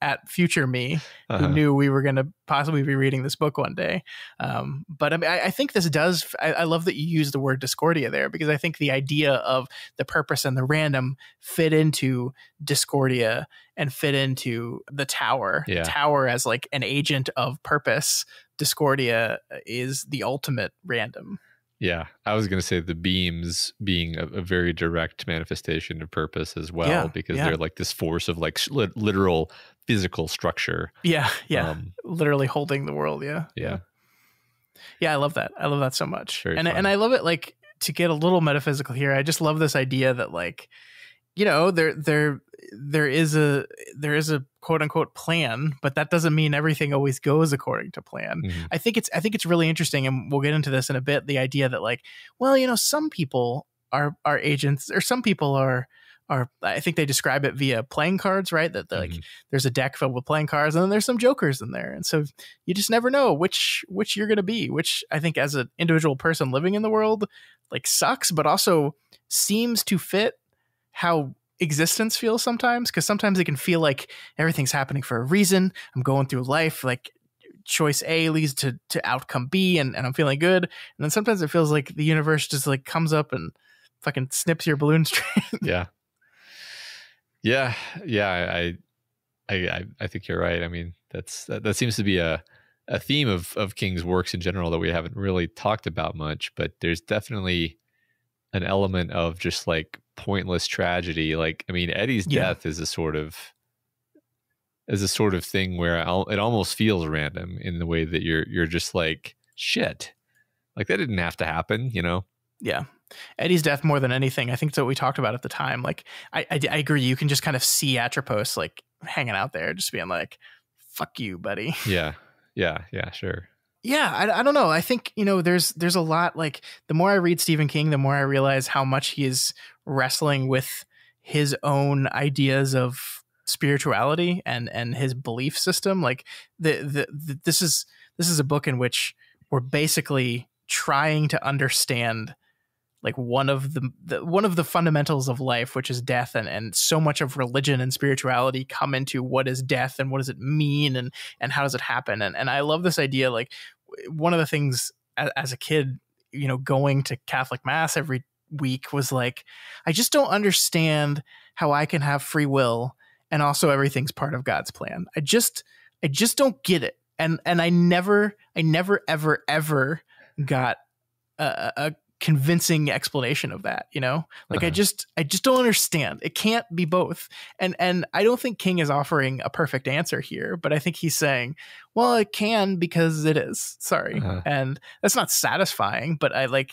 at future me, who knew we were going to possibly be reading this book one day. But I mean, I think this does, I love that you use the word discordia there, because I think the idea of the purpose and the random fit into discordia and fit into the tower. Yeah. The tower as like an agent of purpose. Discordia is the ultimate random. Yeah, I was going to say the beams being a very direct manifestation of purpose as well, because they're like this force of like literal physical structure. Yeah, literally holding the world. Yeah, I love that. I love that so much. And I love it, like, to get a little metaphysical here. I just love this idea that, like, there is a quote unquote plan, but that doesn't mean everything always goes according to plan. I think it's really interesting, and we'll get into this in a bit. The idea that, like, well, some people are agents, or some people are I think they describe it via playing cards, right? That like there's a deck filled with playing cards, and then there's some jokers in there, and so you just never know which you're going to be. Which I think, as an individual person living in the world, like, sucks, but also seems to fit how existence feels sometimes, because sometimes it can feel like everything's happening for a reason. I'm going through life, like, choice A leads to outcome B, and I'm feeling good. And then sometimes it feels like the universe just like comes up and fucking snips your balloon string. Yeah. I think you're right. I mean, that seems to be a theme of King's works in general that we haven't really talked about much, but there's definitely an element of just like pointless tragedy. Like, I mean, Eddie's death is a sort of thing where it almost feels random in the way that you're just like, shit, like, that didn't have to happen, Yeah. Eddie's death, more than anything, I think it's what we talked about at the time. Like, I agree. You can just kind of see Atropos like hanging out there, just being like, fuck you, buddy. Yeah, sure. Yeah, I don't know. I think, there's a lot, like, the more I read Stephen King, the more I realize how much he is wrestling with his own ideas of spirituality and his belief system. Like this is a book in which we're basically trying to understand like one of the fundamentals of life, which is death, and so much of religion and spirituality come into what is death and what does it mean and how does it happen. And I love this idea. Like one of the things as a kid, going to Catholic Mass every week was like, I just don't understand how I can have free will and also everything's part of God's plan. I just don't get it. And I never ever got a convincing explanation of that, like I just don't understand. It can't be both. And I don't think King is offering a perfect answer here, but I think he's saying, well, it can because it is. Sorry. And that's not satisfying, but I think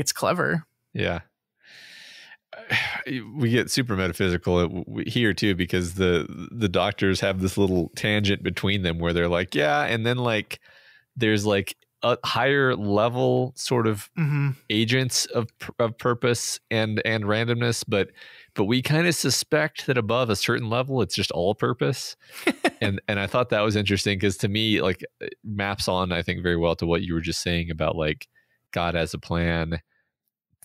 it's clever. Yeah. We get super metaphysical here too, because the doctors have this little tangent between them where they're like, yeah, and then like there's like a higher level sort of agents of purpose and randomness, but we kind of suspect that above a certain level it's just all purpose. and I thought that was interesting because to me, like, it maps on, I think, very well to what you were just saying about like God has a plan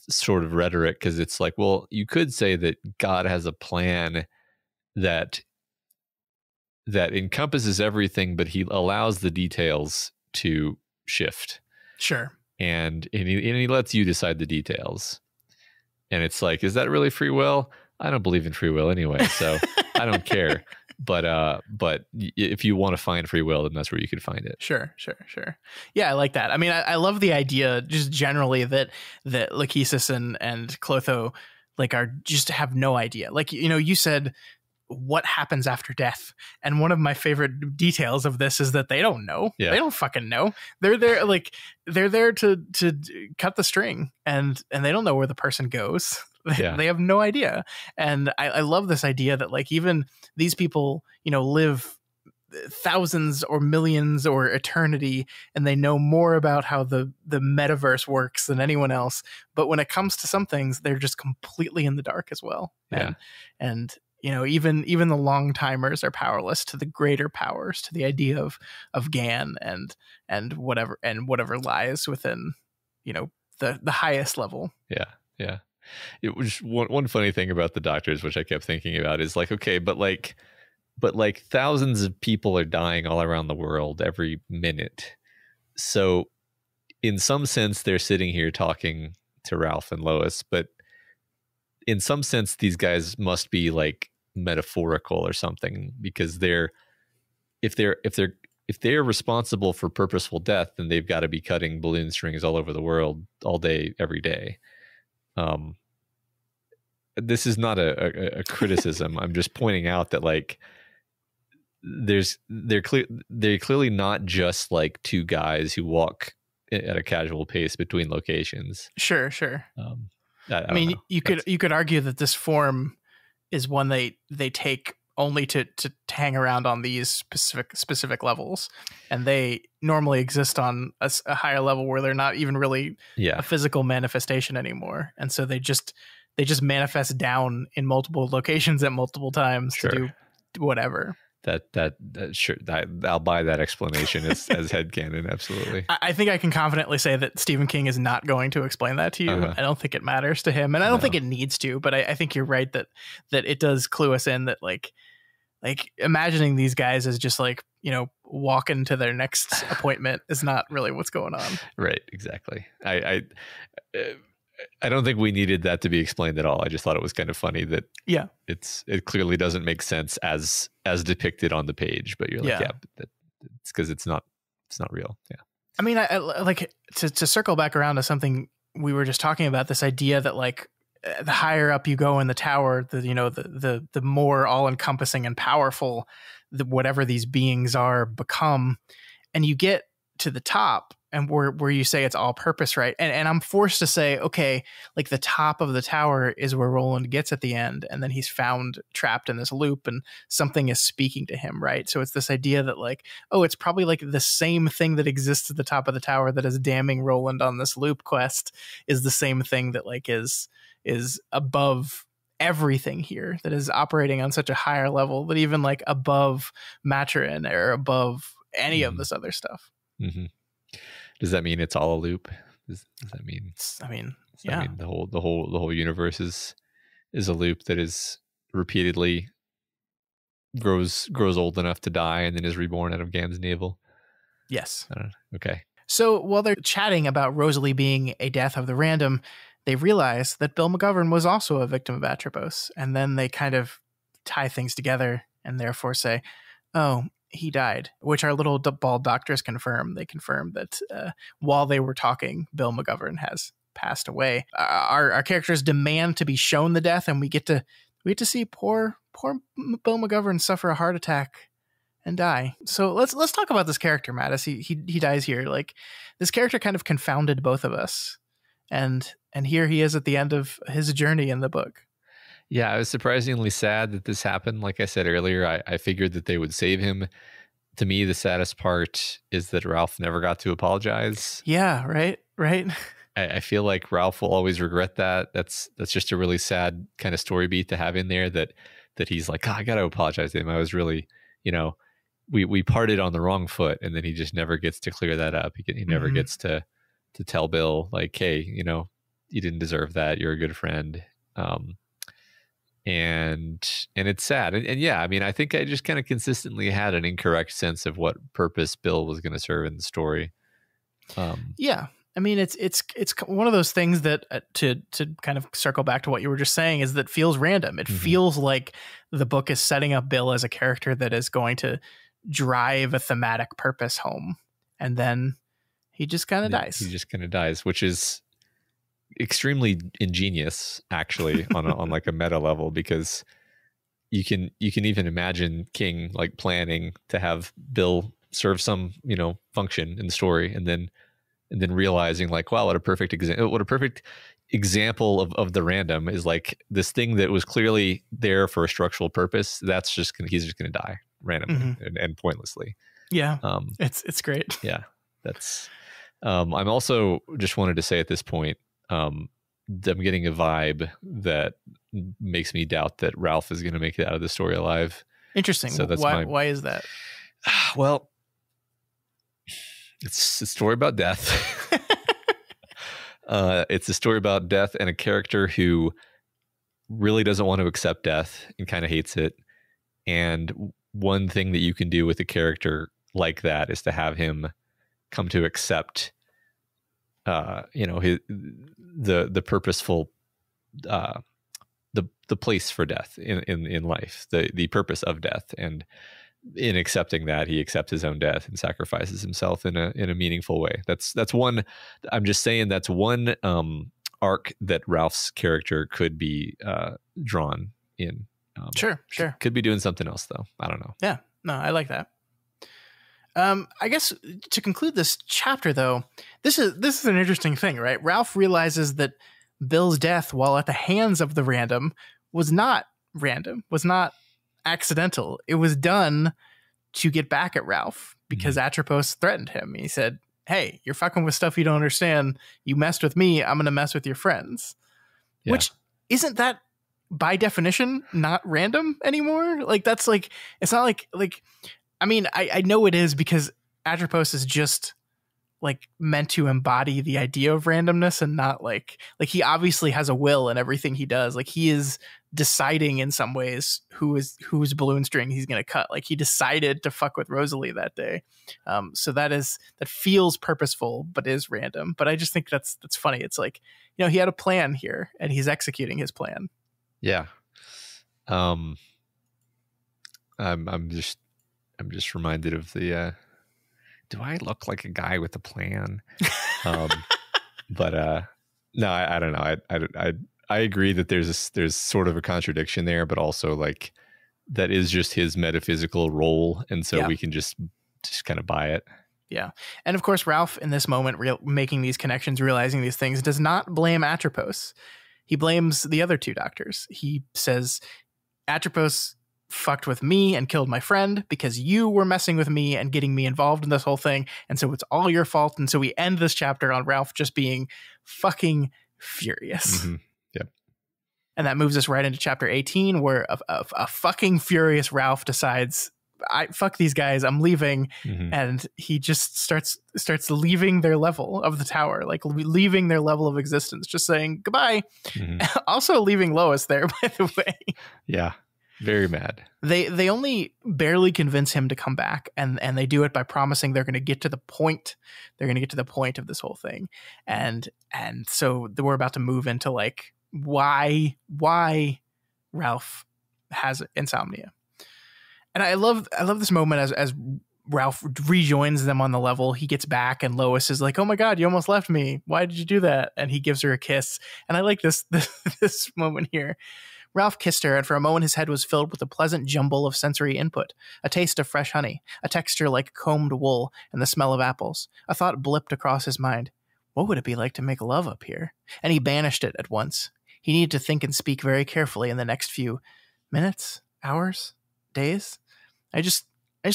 sort of rhetoric, because it's like, well, you could say that God has a plan that encompasses everything, but he allows the details to shift. Sure. And he lets you decide the details. And it's like, is that really free will? I don't believe in free will anyway, so I don't care. But if you want to find free will, then that's where you could find it. Sure. Yeah, I like that. I mean, I love the idea just generally that Lachesis and Clotho like are just have no idea. Like, you said, what happens after death, and one of my favorite details of this is that they don't know. They don't fucking know. They're there to cut the string, and they don't know where the person goes. They have no idea. And I love this idea that like even these people live thousands or millions or eternity, and they know more about how the metaverse works than anyone else, but when it comes to some things, they're just completely in the dark as well. And even the long timers are powerless to the greater powers, to the idea of Gan and whatever lies within, the highest level. Yeah. It was one funny thing about the doctors, which I kept thinking about, is like, okay, but thousands of people are dying all around the world every minute. So in some sense, they're sitting here talking to Ralph and Lois, but in some sense, these guys must be like metaphorical or something, because if they're responsible for purposeful death, then they've got to be cutting balloon strings all over the world all day, every day. This is not a criticism. I'm just pointing out that like they're clearly not just like two guys who walk at a casual pace between locations. Sure. I mean, you could argue that this form is one they take only to hang around on these specific levels, and they normally exist on a higher level where they're not even really a physical manifestation anymore, and so they just manifest down in multiple locations at multiple times to do whatever. That sure, I'll buy that explanation as headcanon. Absolutely. I think I can confidently say that Stephen King is not going to explain that to you. I don't think it matters to him, and I don't think it needs to, but I think you're right that it does clue us in that like imagining these guys as just like, walking to their next appointment is not really what's going on. Right. Exactly. I don't think we needed that to be explained at all. I just thought it was kind of funny that it clearly doesn't make sense as depicted on the page, but you're like, it's because it's not real. Yeah. I mean, I like to circle back around to something we were just talking about, this idea that like the higher up you go in the tower, the more all encompassing and powerful whatever these beings are become, and you get to the top and where you say it's all purpose, right? And I'm forced to say, okay, like the top of the tower is where Roland gets at the end, and then he's found trapped in this loop and something is speaking to him, right? So it's this idea that like, oh, it's probably like the same thing that exists at the top of the tower that is damning Roland on this loop quest is the same thing that like is above everything here that is operating on such a higher level, but even like above Maturin or above any of this other stuff. Mm-hmm. Does that mean it's all a loop? Does that mean? Yeah. The whole universe is a loop that is repeatedly grows old enough to die and then is reborn out of Gan's navel. Yes. Okay. So while they're chatting about Rosalie being a death of the random, they realize that Bill McGovern was also a victim of Atropos, and then they kind of tie things together and therefore say, "Oh, he died," which our little bald doctors confirm. They confirm that while they were talking, Bill McGovern has passed away. Our characters demand to be shown the death, and we get to see poor Bill McGovern suffer a heart attack and die. So let's talk about this character, Matt, as he dies here. Like, this character kind of confounded both of us, and here he is at the end of his journey in the book. Yeah, I was surprisingly sad that this happened. Like I said earlier, I figured that they would save him. To me, the saddest part is that Ralph never got to apologize. Yeah, right. I feel like Ralph will always regret that. That's just a really sad kind of story beat to have in there, that he's like, I got to apologize to him. I was really, we parted on the wrong foot, and then he just never gets to clear that up. He never gets to tell Bill, like, hey, you didn't deserve that. You're a good friend. And it's sad. And yeah, I mean, I think I just kind of consistently had an incorrect sense of what purpose Bill was going to serve in the story. Yeah. I mean, it's one of those things that to kind of circle back to what you were just saying, is that feels random. It feels like the book is setting up Bill as a character that is going to drive a thematic purpose home, and then he just kind of dies. He just kind of dies, which is extremely ingenious, actually, on like a meta level, because you can even imagine King like planning to have Bill serve some function in the story, and then realizing, like, wow, what a perfect example of the random is, like, this thing that was clearly there for a structural purpose. He's just gonna die randomly and pointlessly. Yeah. It's great. Yeah. That's I'm also just wanted to say at this point, I'm getting a vibe that makes me doubt that Ralph is going to make it out of the story alive. Interesting. So that's why is that? Well, it's a story about death. It's a story about death and a character who really doesn't want to accept death and kind of hates it. And one thing that you can do with a character like that is to have him come to accept, the purposeful, the place for death in life, the purpose of death, and in accepting that, he accepts his own death and sacrifices himself in a meaningful way. That's one. I'm just saying that's one arc that Ralph's character could be drawn in. Sure. Could be doing something else though. I don't know. Yeah, no, I like that. I guess to conclude this chapter, though, this is an interesting thing, right? Ralph realizes that Bill's death, while at the hands of the random, was not random, was not accidental. It was done to get back at Ralph because Atropos threatened him. He said, "Hey, you're fucking with stuff you don't understand. You messed with me. I'm going to mess with your friends." Yeah. Which isn't that by definition not random anymore? Like, that's like, it's not like. I mean, I know it is, because Atropos is just like meant to embody the idea of randomness, and not like he obviously has a will in everything he does. Like, he is deciding in some ways whose balloon string he's going to cut. Like, he decided to fuck with Rosalie that day. So that feels purposeful, but is random. But I just think that's funny. It's like, he had a plan here and he's executing his plan. Yeah. I'm just reminded of the do I look like a guy with a plan? But no, I don't know. I agree that there's sort of a contradiction there, but also, like, that is just his metaphysical role, and so we can just kind of buy it. Yeah. And of course, Ralph in this moment, making these connections, realizing these things, does not blame Atropos. He blames the other two doctors. He says, Atropos fucked with me and killed my friend because you were messing with me and getting me involved in this whole thing, and so it's all your fault. And so we end this chapter on Ralph just being fucking furious. Yep. And that moves us right into chapter 18, where a fucking furious Ralph decides, fuck these guys, I'm leaving. And he just starts leaving their level of the tower, like leaving their level of existence, just saying goodbye. Also leaving Lois there, by the way. Yeah, very mad. They only barely convince him to come back, and they do it by promising they're going to get to the point. They're going to get to the point of this whole thing. And so we're about to move into like why Ralph has insomnia. And I love this moment as Ralph rejoins them on the level. He gets back and Lois is like, "Oh my God, you almost left me. Why did you do that?" And he gives her a kiss. And I like this moment here. Ralph kissed her, and for a moment his head was filled with a pleasant jumble of sensory input, a taste of fresh honey, a texture like combed wool, and the smell of apples. A thought blipped across his mind. What would it be like to make love up here? And he banished it at once. He needed to think and speak very carefully in the next few minutes, hours, days. I just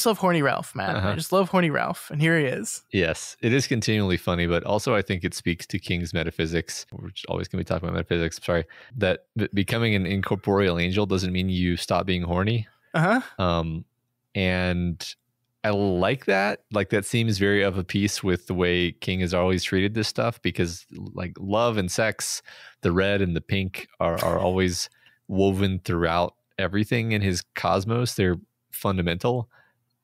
love horny Ralph, man. I just love horny Ralph, and here he is. Yes, it is continually funny, but also I think it speaks to King's metaphysics. We're always going to be talking about metaphysics. Sorry, that becoming an incorporeal angel doesn't mean you stop being horny. And I like that. Like, that seems very of a piece with the way King has always treated this stuff, because like love and sex, the red and the pink are always woven throughout everything in his cosmos. They're fundamental.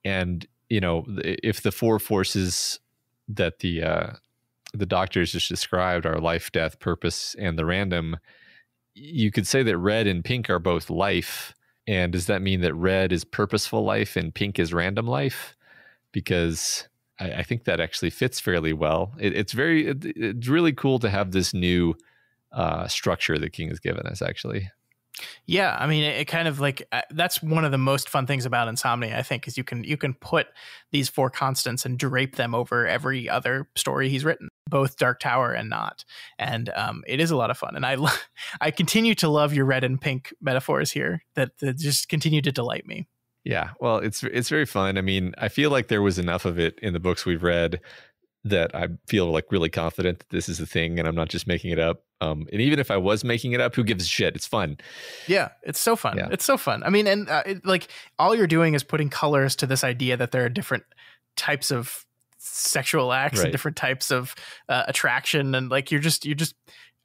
And, you know, if the four forces that the doctors just described are life, death, purpose, and the random, you could say that red and pink are both life. And does that mean that red is purposeful life and pink is random life? Because I think that actually fits fairly well. It's really cool to have this new structure that King has given us, actually. Yeah, I mean, it kind of like that's one of the most fun things about Insomnia, I think, is you can put these four constants and drape them over every other story he's written, both Dark Tower and not. And it is a lot of fun. And I continue to love your red and pink metaphors here that just continue to delight me. Yeah, well, it's very fun. I mean, I feel like there was enough of it in the books we've read that I feel like really confident that this is a thing and I'm not just making it up. And even if I was making it up, who gives a shit? It's fun. Yeah, it's so fun. Yeah. It's so fun. I mean, and like all you're doing is putting colors to this idea that there are different types of sexual acts and different types of attraction, and like you're just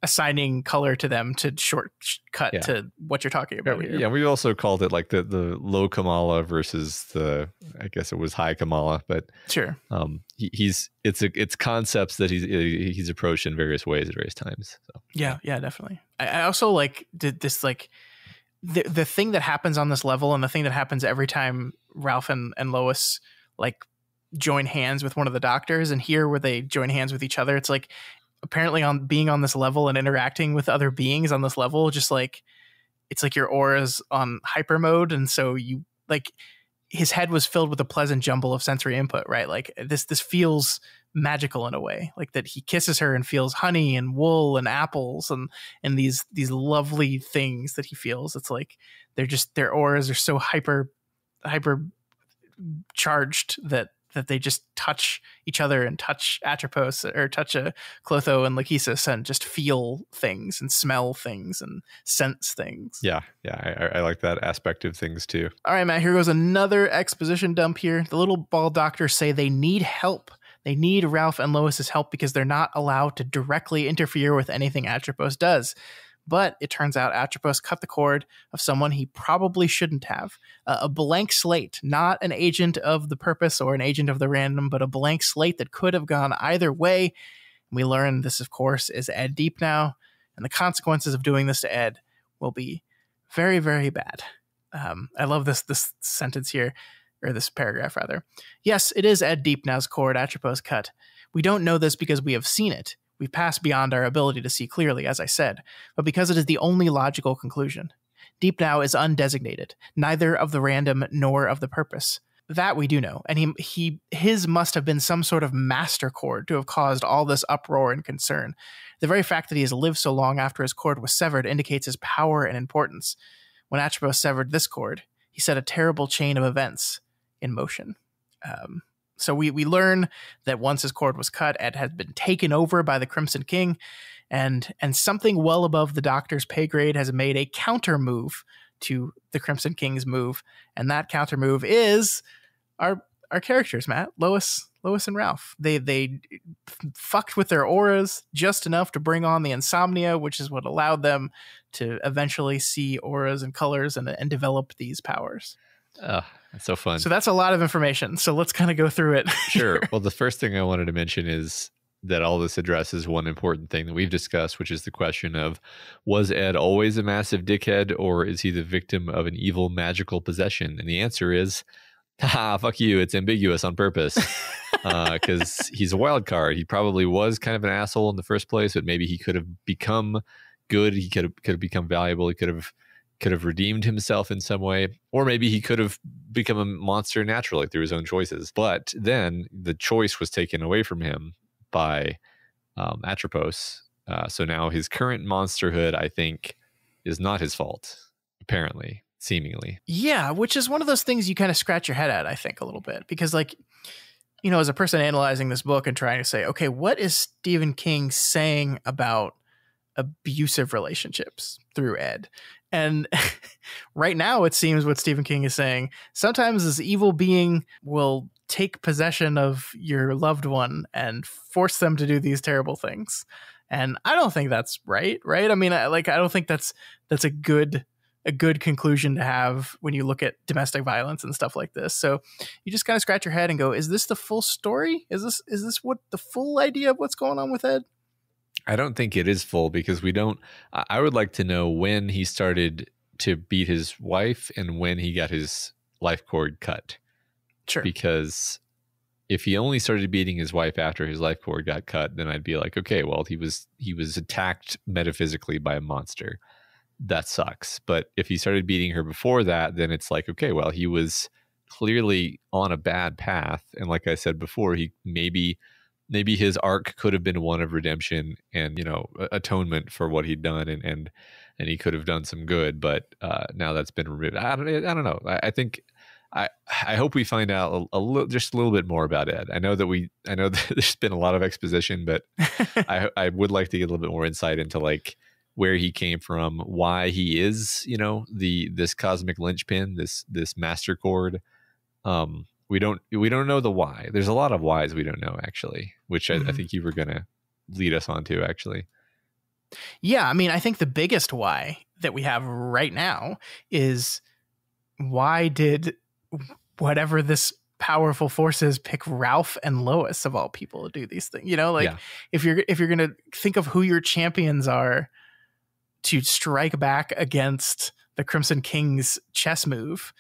assigning color to them to shortcut to what you're talking about here. Yeah, we also called it like the low Kamala versus the, I guess it was high Kamala, but sure. It's concepts that he's approached in various ways at various times. So yeah, definitely. I also like did this like the thing that happens on this level and the thing that happens every time Ralph and Lois like join hands with one of the doctors, and here where they join hands with each other, it's like apparently on being on this level and interacting with other beings on this level, just like it's like your aura's on hyper mode, and so you like his head was filled with a pleasant jumble of sensory input, right? Like this feels magical in a way, like that he kisses her and feels honey and wool and apples and these lovely things that he feels. It's like their auras are so hyper charged that they just touch each other and touch Atropos or touch a Clotho and Lachesis and just feel things and smell things and sense things. Yeah. I like that aspect of things too. All right, Matt, here goes another exposition dump here. The little ball doctors say they need help. They need Ralph and Lois's help because they're not allowed to directly interfere with anything Atropos does. But it turns out Atropos cut the cord of someone he probably shouldn't have. A blank slate, not an agent of the purpose or an agent of the random, but a blank slate that could have gone either way. We learn this, of course, is Ed Deep now, and the consequences of doing this to Ed will be very, very bad. I love this sentence here, or this paragraph, rather. Yes, it is Ed Deep now's cord Atropos cut. We don't know this because we have seen it. We've passed beyond our ability to see clearly, as I said, but because it is the only logical conclusion. Deep Now is undesignated, neither of the random nor of the purpose. That we do know, and his must have been some sort of master cord to have caused all this uproar and concern. The very fact that he has lived so long after his cord was severed indicates his power and importance. When Atropos severed this cord, he set a terrible chain of events in motion. So we learn that once his cord was cut, Ed had been taken over by the Crimson King, and something well above the Doctor's pay grade has made a counter move to the Crimson King's move, and that counter move is our characters, Matt, Lois and Ralph. They fucked with their auras just enough to bring on the insomnia, which is what allowed them to eventually see auras and colors and develop these powers. That's so fun. So that's a lot of information. So let's kind of go through it. Sure. Well, the first thing I wanted to mention is that all this addresses one important thing that we've discussed, which is the question of, was Ed always a massive dickhead, or is he the victim of an evil magical possession? And the answer is, fuck you. It's ambiguous on purpose, because he's a wild card. He probably was kind of an asshole in the first place, but maybe he could have become good. He could have become valuable. He could have redeemed himself in some way, or maybe he could have become a monster naturally through his own choices. But then the choice was taken away from him by Atropos. So now his current monsterhood, I think, is not his fault, apparently. Seemingly. Yeah, which is one of those things you kind of scratch your head at, I think, a little bit. Because, like, you know, as a person analyzing this book and trying to say, okay, what is Stephen King saying about abusive relationships through Ed? And right now, it seems what Stephen King is saying, sometimes this evil being will take possession of your loved one and force them to do these terrible things. And I don't think that's right? I mean, I don't think that's a good conclusion to have when you look at domestic violence and stuff like this. So you just kind of scratch your head and go, is this the full story? Is this what the full idea of what's going on with Ed? I don't think it is full, because I would like to know when he started to beat his wife and when he got his life cord cut. Sure. Because if he only started beating his wife after his life cord got cut, then I'd be like, okay, well, he was attacked metaphysically by a monster. That sucks. But if he started beating her before that, then it's like, okay, well, he was clearly on a bad path. And like I said before, he maybe his arc could have been one of redemption and, you know, atonement for what he'd done, and he could have done some good. But now that's been removed. I don't know. I think I hope we find out just a little bit more about Ed. I know that there's been a lot of exposition, but I would like to get a little bit more insight into, like, where he came from, why he is, you know, this cosmic linchpin, this master cord. We don't know the why. There's a lot of whys we don't know, actually, which I think you were going to lead us on to, actually. Yeah, I mean, I think the biggest why that we have right now is, why did whatever this powerful force is pick Ralph and Lois of all people to do these things? You know, like, if you're going to think of who your champions are to strike back against the Crimson King's chess move,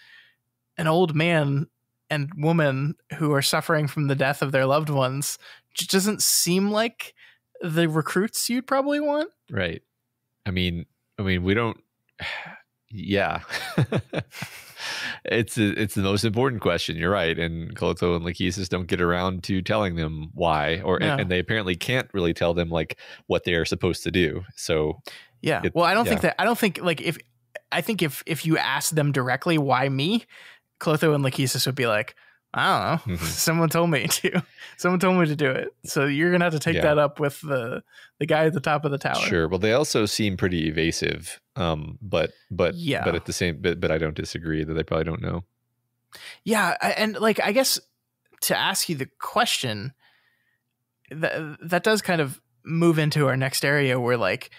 an old man and woman who are suffering from the death of their loved ones just doesn't seem like the recruits you'd probably want. Right. I mean, we don't. Yeah. It's the most important question. You're right. And Clotho and Lachesis don't get around to telling them why, and they apparently can't really tell them, like, what they are supposed to do. So yeah. Well, I don't think like, if you ask them directly, why me, Clotho and Lachesis would be like, I don't know. Someone told me to do it. So you're going to have to take that up with the guy at the top of the tower. Sure. Well, they also seem pretty evasive. But at the same, but I don't disagree that they probably don't know. Yeah. And, like, I guess to ask you the question, that does kind of move into our next area where, like,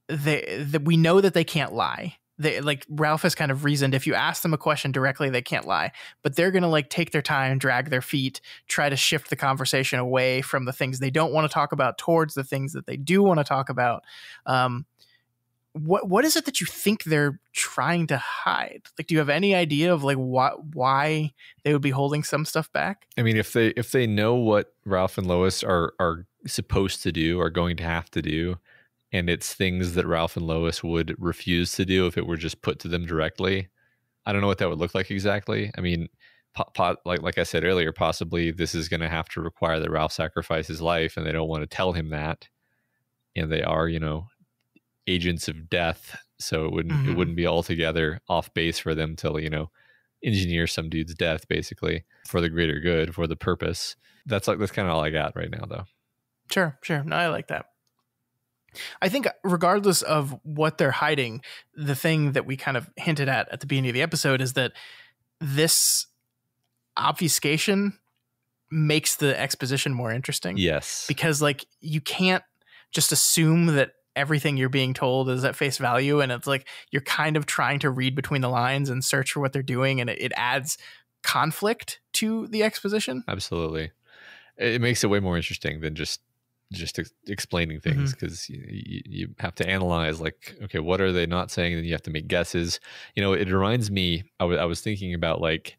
we know that they can't lie. They, like, Ralph has kind of reasoned, if you ask them a question directly, they can't lie, but they're going to, like, take their time, drag their feet, try to shift the conversation away from the things they don't want to talk about towards the things that they do want to talk about. What is it that you think they're trying to hide? Like, do you have any idea of, like, why they would be holding some stuff back? I mean, if they know what Ralph and Lois are supposed to do, are going to have to do, and it's things that Ralph and Lois would refuse to do if it were just put to them directly, I don't know what that would look like exactly. I mean, like I said earlier, possibly this is going to have to require that Ralph sacrifice his life, and they don't want to tell him that. And they are, you know, agents of death, so it wouldn't be altogether off base for them to, you know, engineer some dude's death, basically, for the greater good, for the purpose. That's kind of all I got right now, though. Sure. No, I like that. I think regardless of what they're hiding, the thing that we kind of hinted at the beginning of the episode is that this obfuscation makes the exposition more interesting. Yes. Because like you can't just assume that everything you're being told is at face value, and it's like you're kind of trying to read between the lines and search for what they're doing, and it adds conflict to the exposition. Absolutely. It makes it way more interesting than just explaining things, because you have to analyze, like, okay, what are they not saying? And then you have to make guesses. It reminds me, I was thinking about, like,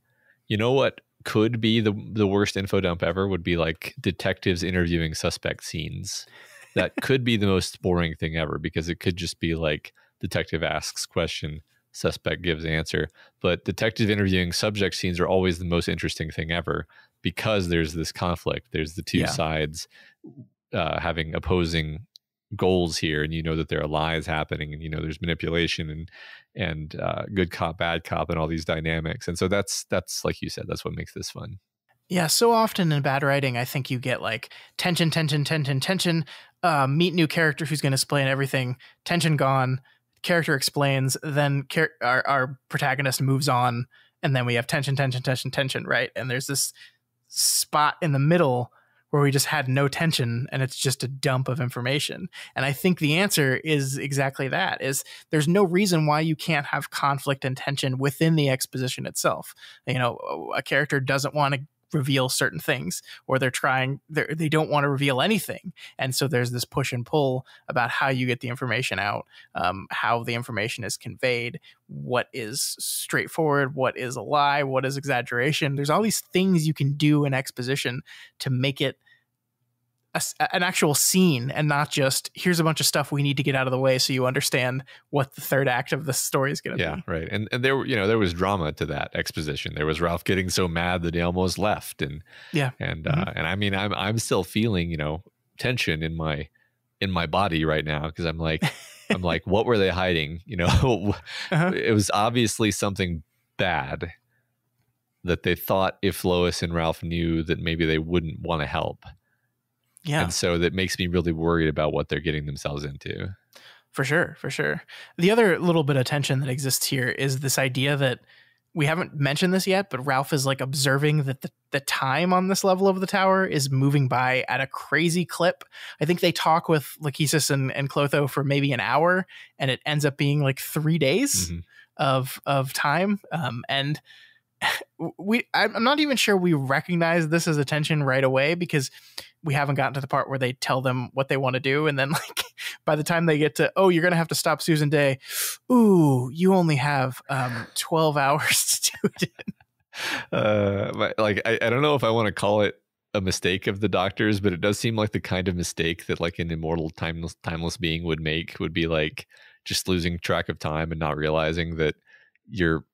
what could be the worst info dump ever would be like detectives interviewing suspect scenes. That could be the most boring thing ever, because it could just be like detective asks question, suspect gives answer. But detective interviewing subject scenes are always the most interesting thing ever, because there's this conflict. There's the two sides having opposing goals here, and that there are lies happening, and there's manipulation and good cop, bad cop, and all these dynamics. And so that's like you said, that's what makes this fun. Yeah, so often in bad writing, I think you get like tension, meet new character who's going to explain everything, tension gone, character explains, then our protagonist moves on, and then we have tension, right? And there's this spot in the middle where we just had no tension, and it's just a dump of information. And I think the answer is exactly that, is there's no reason why you can't have conflict and tension within the exposition itself. A character doesn't want to reveal certain things, or they don't want to reveal anything. And so there's this push and pull about how you get the information out, how the information is conveyed, what is straightforward, what is a lie, what is exaggeration. There's all these things you can do in exposition to make it an actual scene, and not just here's a bunch of stuff we need to get out of the way so you understand what the third act of the story is going to be. Yeah, right. And there was drama to that exposition. There was Ralph getting so mad that he almost left, and I mean, I'm still feeling tension in my body right now, because I'm like what were they hiding? It was obviously something bad that they thought if Lois and Ralph knew, that maybe they wouldn't want to help. Yeah. And so that makes me really worried about what they're getting themselves into. For sure. The other little bit of tension that exists here is this idea that we haven't mentioned this yet, but Ralph is like observing that the time on this level of the tower is moving by at a crazy clip. I think they talk with Lachesis and Clotho for maybe an hour, and it ends up being like 3 days of time. And I'm not even sure we recognize this as a tension right away, because we haven't gotten to the part where they tell them what they want to do, and then like by the time they get to, you're gonna have to stop Susan Day, you only have 12 hours to do it in. I don't know if I want to call it a mistake of the doctors, but it does seem like the kind of mistake that like an immortal timeless being would make, would be like just losing track of time and not realizing that you're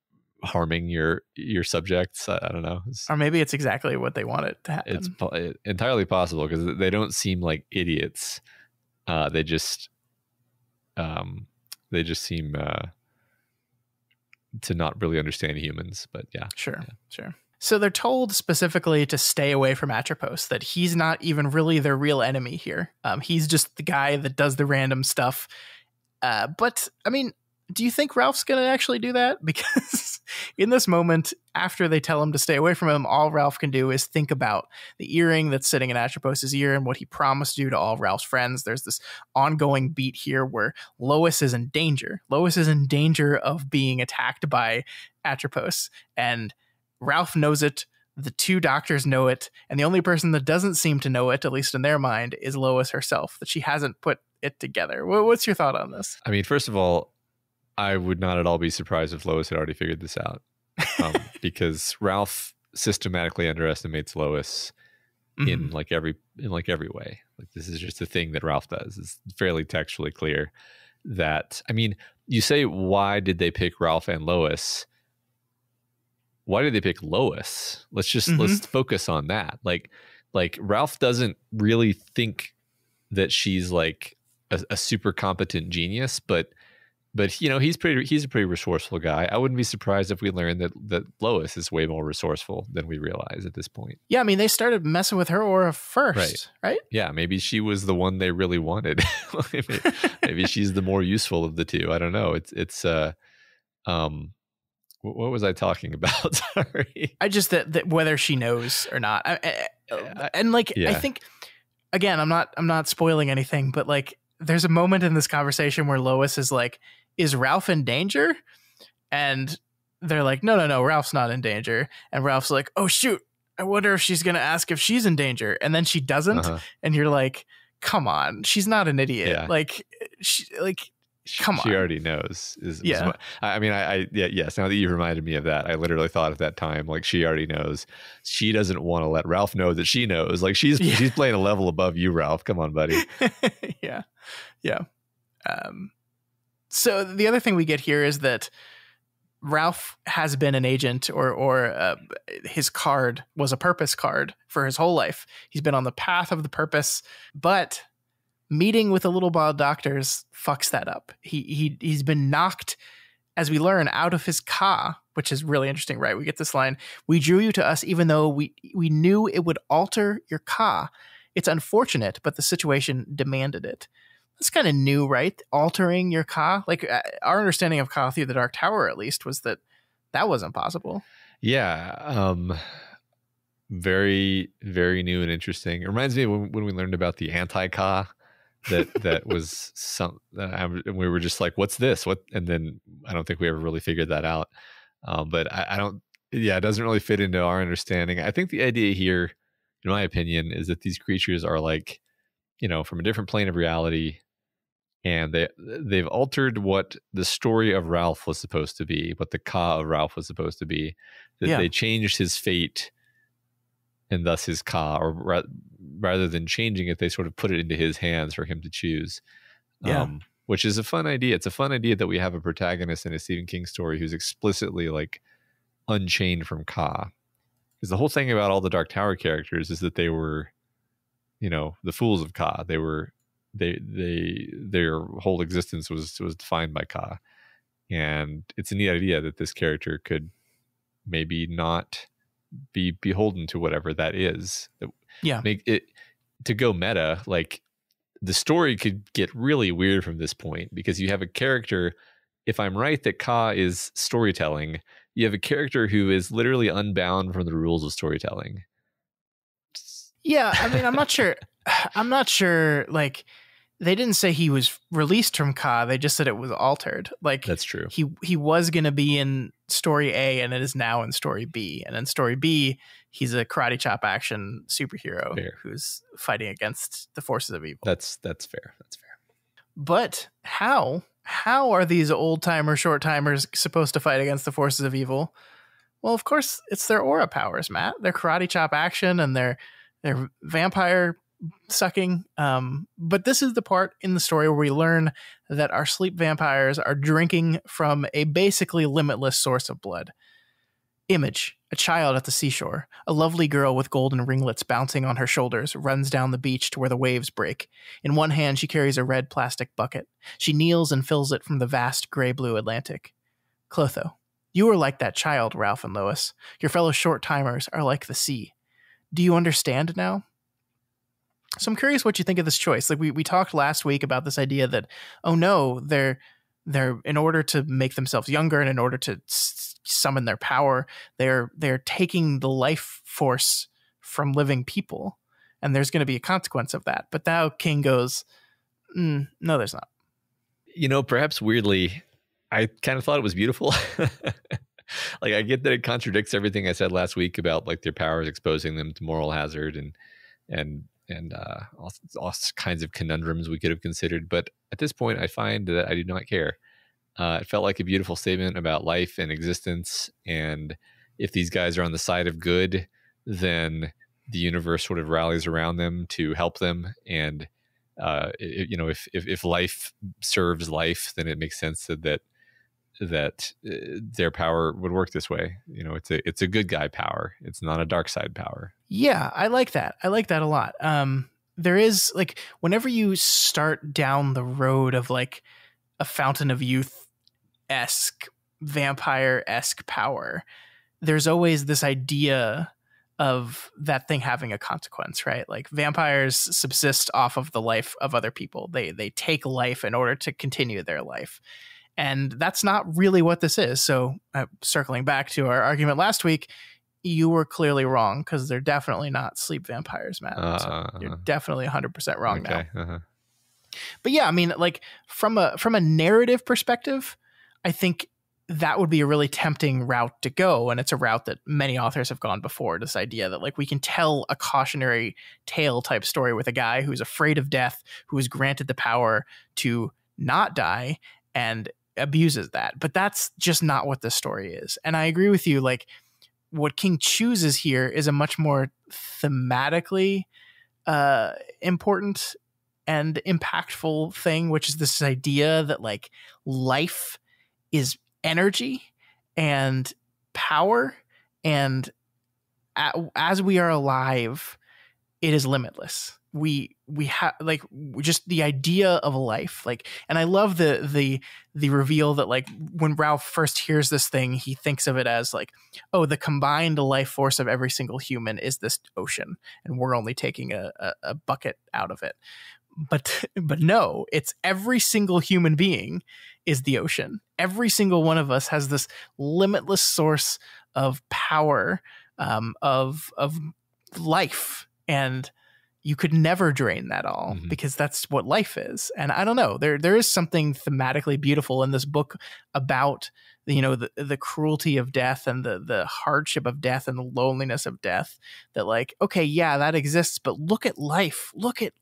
harming your subjects. I don't know. Or maybe it's exactly what they want it to happen. It's entirely possible, because they don't seem like idiots. They just seem to not really understand humans. But yeah. Sure. So they're told specifically to stay away from Atropos, that he's not even really their real enemy here. He's just the guy that does the random stuff. But I mean, do you think Ralph's going to actually do that? Because in this moment, after they tell him to stay away from him, all Ralph can do is think about the earring that's sitting in Atropos' ear and what he promised to do to all of Ralph's friends. There's this ongoing beat here where Lois is in danger. Lois is in danger of being attacked by Atropos, and Ralph knows it. The two doctors know it. And the only person that doesn't seem to know it, at least in their mind, is Lois herself, that she hasn't put it together. What's your thought on this? I mean, first of all, I would not at all be surprised if Lois had already figured this out, because Ralph systematically underestimates Lois in every way. Like, this is just a thing that Ralph does. It's fairly textually clear that, I mean, you say, why did they pick Ralph and Lois? Why did they pick Lois? Let's focus on that. Like Ralph doesn't really think that she's like a super competent genius, but but he's a pretty resourceful guy. I wouldn't be surprised if we learned that Lois is way more resourceful than we realize at this point. Yeah, I mean, they started messing with her aura first, right? Yeah, maybe she was the one they really wanted. maybe she's the more useful of the two. I don't know. It's what was I talking about? Sorry. I just that whether she knows or not. I think, again, I'm not spoiling anything, but like there's a moment in this conversation where Lois is like, "Is Ralph in danger?" And they're like, no, Ralph's not in danger. And Ralph's like, "Oh shoot, I wonder if she's gonna ask if she's in danger." And then she doesn't, and you're like, "Come on, she's not an idiot." Yeah. Come on. She already knows. Yes. Now that you reminded me of that, I literally thought at that time, like, she already knows. She doesn't want to let Ralph know that she knows. Like, she's playing a level above you, Ralph. Come on, buddy. Yeah. So the other thing we get here is that Ralph has been an agent, or his card was a purpose card for his whole life. He's been on the path of the purpose, but meeting with the little bald doctors fucks that up. He's been knocked, as we learn, out of his ka, which is really interesting, right? We get this line: "We drew you to us even though we knew it would alter your ka. It's unfortunate, but the situation demanded it." That's kind of new, right? Altering your ka. Like, our understanding of ka through the Dark Tower, at least, was that wasn't possible. Yeah. Very, very new and interesting. It reminds me of when we learned about the anti-ka. that was and we were just like, "What's this?" And then I don't think we ever really figured that out. But I don't. Yeah, it doesn't really fit into our understanding. I think the idea here, in my opinion, is that these creatures are like, from a different plane of reality, and they've altered what the story of Ralph was supposed to be, what the ka of Ralph was supposed to be. That they changed his fate, and thus his ka, or rather than changing it, they sort of put it into his hands for him to choose. Which is a fun idea. It's a fun idea that we have a protagonist in a Stephen King story who's explicitly like unchained from ka. Because the whole thing about all the Dark Tower characters is that they were, the fools of ka. They were, their whole existence was defined by ka. And it's a neat idea that this character could maybe not be beholden to whatever that is. Make it, to go meta, like, the story could get really weird from this point, because you have a character, if I'm right that ka is storytelling, you have a character who is literally unbound from the rules of storytelling. Yeah, I mean, I'm not sure, like, they didn't say he was released from ka, they just said it was altered. Like, that's true. He was going to be in story A, and it is now in story B. And in story B, he's a karate chop action superhero who's fighting against the forces of evil. That's fair. But how are these old timer, short timers supposed to fight against the forces of evil? Well, of course, it's their aura powers, Matt. Their karate chop action and their vampire sucking. But this is the part in the story where we learn that our sleep vampires are drinking from a basically limitless source of blood. Image, a child at the seashore. A lovely girl with golden ringlets bouncing on her shoulders runs down the beach to where the waves break. In one hand, she carries a red plastic bucket. She kneels and fills it from the vast gray-blue Atlantic. Clotho, you are like that child, Ralph and Lois. Your fellow short-timers are like the sea. Do you understand now? So I'm curious what you think of this choice. Like, we talked last week about this idea that, oh no, they're in order to make themselves younger and in order to summon their power, they're taking the life force from living people, and there's going to be a consequence of that. But now King goes, no, there's not. Perhaps weirdly, I kind of thought it was beautiful. Like, I get that it contradicts everything I said last week about, like, their powers exposing them to moral hazard and all kinds of conundrums we could have considered. But at this point, I find that I do not care. It felt like a beautiful statement about life and existence. And if these guys are on the side of good, then the universe sort of rallies around them to help them. And, if life serves life, then it makes sense that their power would work this way. It's a good guy power. It's not a dark side power. Yeah, I like that. I like that a lot. There is, like, whenever you start down the road of, like, a Fountain of Youth-esque, vampire-esque power, there's always this idea of that thing having a consequence, right? Like vampires subsist off of the life of other people. They take life in order to continue their life. And that's not really what this is. So circling back to our argument last week, you were clearly wrong, because they're definitely not sleep vampires, Matt. So you're definitely 100% wrong now. But yeah, I mean, like from a narrative perspective, I think that would be a really tempting route to go. And it's a route that many authors have gone before, this idea that like we can tell a cautionary tale type story with a guy who's afraid of death, who is granted the power to not die and abuses that. But that's just not what this story is. And I agree with you. Like what King chooses here is a much more thematically important and impactful thing, which is this idea that like life is energy and power, and as we are alive, it is limitless. We have like just the idea of life, like, and I love the reveal that like when Ralph first hears this thing, he thinks of it as like, oh, the combined life force of every single human is this ocean, and we're only taking a bucket out of it. But no, it's every single human being is the ocean. Every single one of us has this limitless source of power, of life, and you could never drain that all, because that's what life is. And I don't know, there is something thematically beautiful in this book about the cruelty of death and the hardship of death and the loneliness of death, that like, okay, yeah, that exists, but look at life. Look at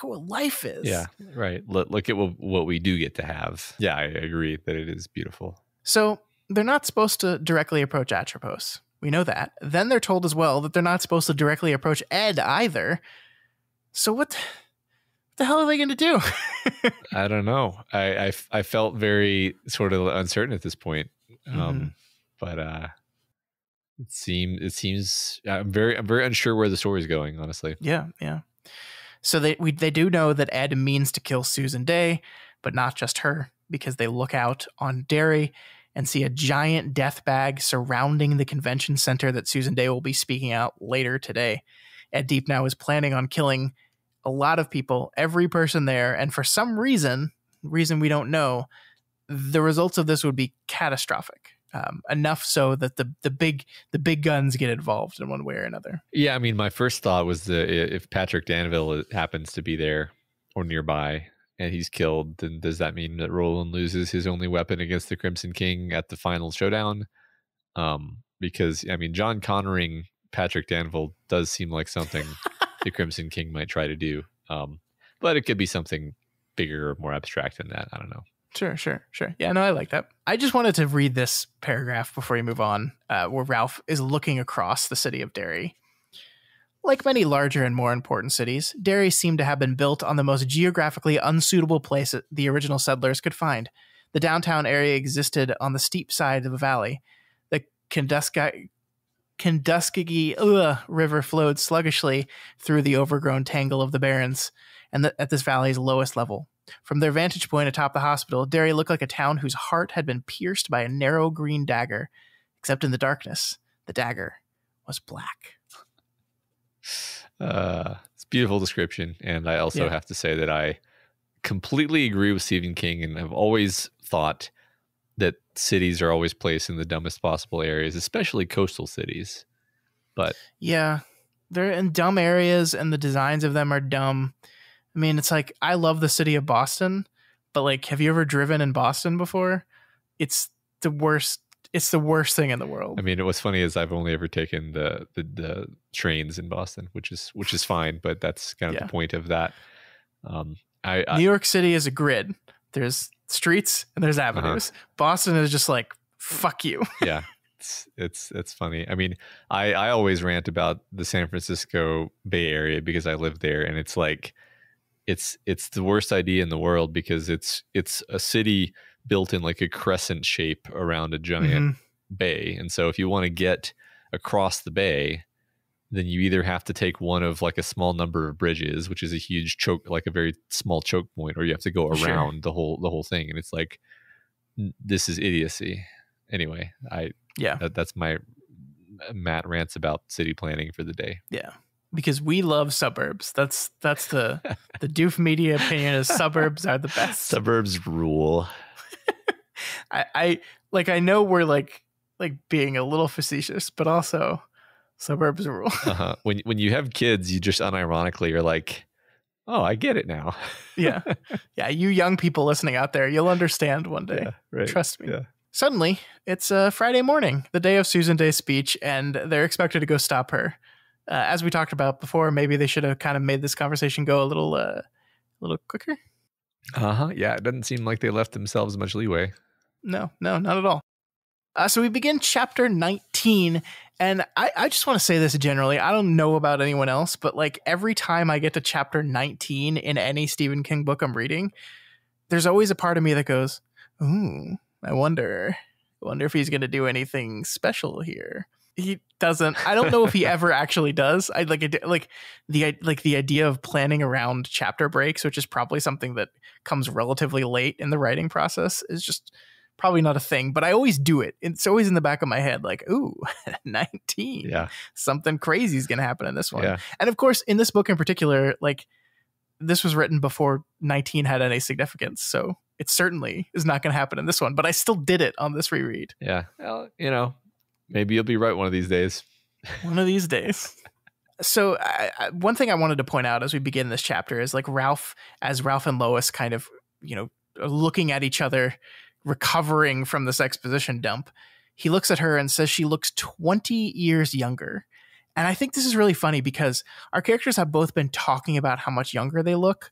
what life is. Yeah, right. Look at what we do get to have. Yeah, I agree that it is beautiful. So they're not supposed to directly approach Atropos. We know that. Then they're told as well that they're not supposed to directly approach Ed either. So what the hell are they going to do? I don't know. I felt very sort of uncertain at this point. But it seems I'm very unsure where the story is going, honestly. Yeah. So they do know that Ed means to kill Susan Day, but not just her, because they look out on Derry and see a giant death bag surrounding the convention center that Susan Day will be speaking out later today. Ed Deep now is planning on killing a lot of people, every person there, and for some reason we don't know, the results of this would be catastrophic. Enough so that the big guns get involved in one way or another. Yeah, I mean, my first thought was if Patrick Danville happens to be there or nearby and he's killed, then does that mean that Roland loses his only weapon against the Crimson King at the final showdown? Because I mean, John Connoring Patrick Danville does seem like something the Crimson King might try to do, but it could be something bigger or more abstract than that. I don't know. Sure. Yeah, no, I like that. I just wanted to read this paragraph before you move on, where Ralph is looking across the city of Derry. Like many larger and more important cities, Derry seemed to have been built on the most geographically unsuitable place the original settlers could find. The downtown area existed on the steep side of a valley. The Kentuskegee River flowed sluggishly through the overgrown tangle of the barrens, and at this valley's lowest level. From their vantage point atop the hospital, Derry looked like a town whose heart had been pierced by a narrow green dagger, except in the darkness, the dagger was black. It's a beautiful description, and I also have to say that I completely agree with Stephen King, and I've always thought that cities are always placed in the dumbest possible areas, especially coastal cities. But yeah, they're in dumb areas, and the designs of them are dumb. I mean, it's like, I love the city of Boston, but like, have you ever driven in Boston before? It's the worst. It's the worst thing in the world. I mean, what's funny is I've only ever taken the trains in Boston, which is fine, but that's kind of the point of that. New York City is a grid. There's streets and there's avenues. Boston is just like, fuck you. Yeah. It's funny. I mean, I always rant about the San Francisco Bay Area because I live there, and it's like, it's the worst idea in the world because it's a city built in like a crescent shape around a giant bay. And so if you want to get across the bay, then you either have to take one of like a small number of bridges, which is a huge choke, like a very small choke point, or you have to go around the whole thing. And it's like, this is idiocy. Anyway, that's my Matt rants about city planning for the day. Yeah. Because we love suburbs. That's the Doof Media opinion is suburbs are the best. Suburbs rule. I know we're like being a little facetious, but also suburbs rule. When you have kids, you just unironically are like, oh, I get it now. Yeah. You young people listening out there, you'll understand one day. Yeah, right. Trust me. Yeah. Suddenly, it's Friday morning, the day of Susan Day's speech, and they're expected to go stop her. As we talked about before, maybe they should have kind of made this conversation go a little quicker. Yeah, it doesn't seem like they left themselves much leeway. No, not at all. So we begin chapter 19, and I just want to say this generally. I don't know about anyone else, but like every time I get to chapter 19 in any Stephen King book I'm reading, there's always a part of me that goes, ooh, I wonder if he's going to do anything special here. He doesn't. I don't know if he ever actually does. I like the idea of planning around chapter breaks, which is probably something that comes relatively late in the writing process, is just probably not a thing. But I always do it. It's always in the back of my head, like, ooh, 19. Yeah, something crazy is going to happen in this one. Yeah. And of course, in this book in particular, like this was written before 19 had any significance, so it certainly is not going to happen in this one. But I still did it on this reread. Yeah, well, maybe you'll be right one of these days. One of these days. So one thing I wanted to point out as we begin this chapter is like Ralph and Lois kind of, looking at each other, recovering from this exposition dump. He looks at her and says she looks 20 years younger. And I think this is really funny because our characters have both been talking about how much younger they look,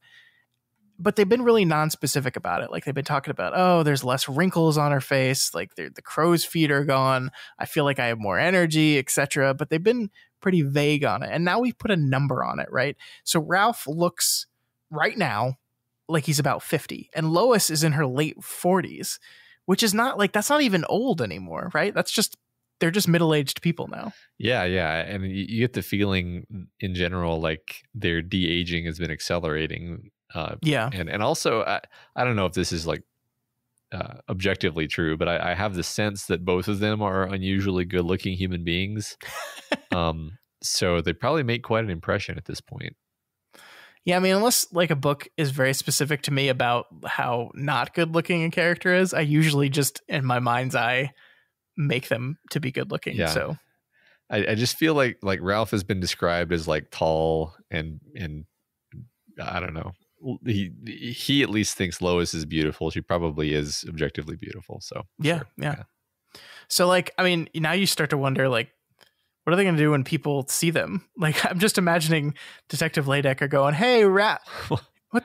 but they've been really non-specific about it. Like they've been talking about, oh, there's less wrinkles on her face. Like the crow's feet are gone. I feel like I have more energy, etc. But they've been pretty vague on it. And now we've put a number on it, right? So Ralph looks right now like he's about 50 and Lois is in her late 40s, which is not like, that's not even old anymore, right? They're just middle-aged people now. Yeah. And you get the feeling in general, like their de-aging has been accelerating. And also, I don't know if this is like objectively true, but I have the sense that both of them are unusually good-looking human beings. So they probably make quite an impression at this point. Yeah, I mean, unless like a book is very specific to me about how not good-looking a character is, I usually just in my mind's eye make them to be good-looking. Yeah. So I just feel like Ralph has been described as like tall and I don't know. He at least thinks Lois is beautiful. She probably is objectively beautiful. So yeah. So like, I mean, now you start to wonder, like, what are they going to do when people see them? Like, I'm just imagining Detective Ladecker going, "Hey, what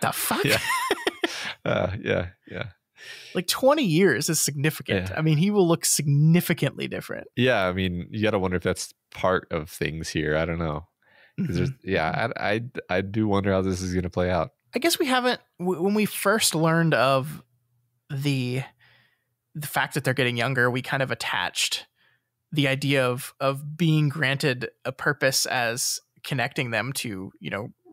the fuck?" Yeah. Like 20 years is significant. Yeah. I mean, he will look significantly different. Yeah, I mean, you got to wonder if that's part of things here. I don't know. I do wonder how this is going to play out. I guess we haven't, when we first learned of the fact that they're getting younger, we kind of attached the idea of being granted a purpose as connecting them to,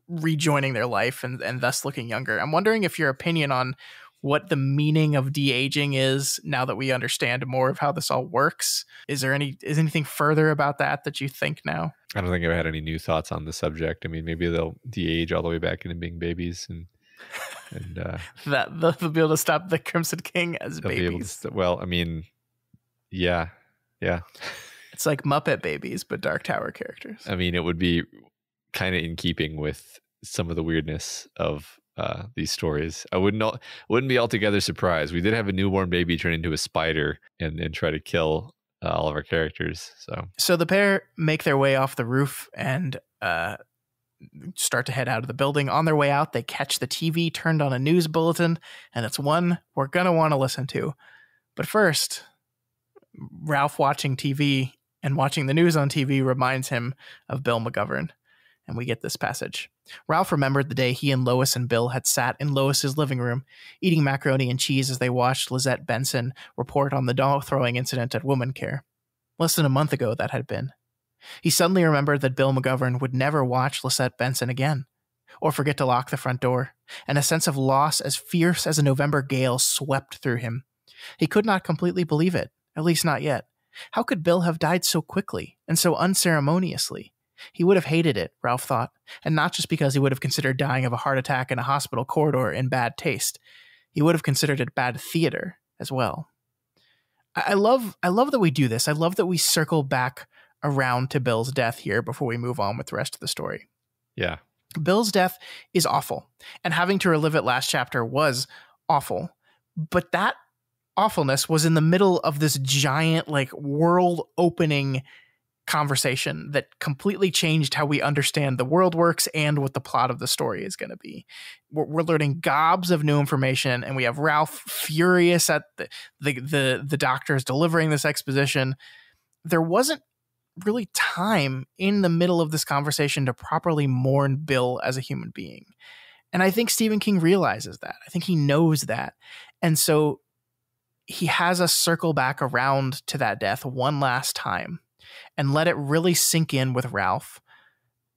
rejoining their life and thus looking younger. I'm wondering if your opinion on what the meaning of de-aging is now that we understand more of how this all works. Is anything further about that you think now? I don't think I've had any new thoughts on the subject. I mean, maybe they'll de-age all the way back into being babies and that they'll be able to stop the Crimson King as babies. Well, I mean, yeah. It's like Muppet Babies, but Dark Tower characters. I mean, it would be kind of in keeping with some of the weirdness of these stories. I wouldn't be altogether surprised. We did have a newborn baby turn into a spider and try to kill all of our characters. So the pair make their way off the roof and start to head out of the building. On their way out, they catch the TV turned on a news bulletin, and it's one we're going to want to listen to. But first, Ralph watching TV and watching the news on TV reminds him of Bill McGovern. And we get this passage. Ralph remembered the day he and Lois and Bill had sat in Lois's living room, eating macaroni and cheese as they watched Lizette Benson report on the doll throwing incident at Woman Care. Less than a month ago, that had been. He suddenly remembered that Bill McGovern would never watch Lisette Benson again, or forget to lock the front door, and a sense of loss as fierce as a November gale swept through him. He could not completely believe it, at least not yet. How could Bill have died so quickly and so unceremoniously? He would have hated it, Ralph thought, and not just because he would have considered dying of a heart attack in a hospital corridor in bad taste. He would have considered it bad theater as well. I love that we do this. I love that we circle back around to Bill's death here before we move on with the rest of the story. Yeah. Bill's death is awful, and having to relive it last chapter was awful. But that awfulness was in the middle of this giant, like, world-opening conversation that completely changed how we understand the world works and what the plot of the story is going to be. We're learning gobs of new information, and we have Ralph furious at the doctors delivering this exposition. There wasn't really time in the middle of this conversation to properly mourn Bill as a human being. And I think Stephen King realizes that. I think he knows that. And so he has us circle back around to that death one last time and let it really sink in with Ralph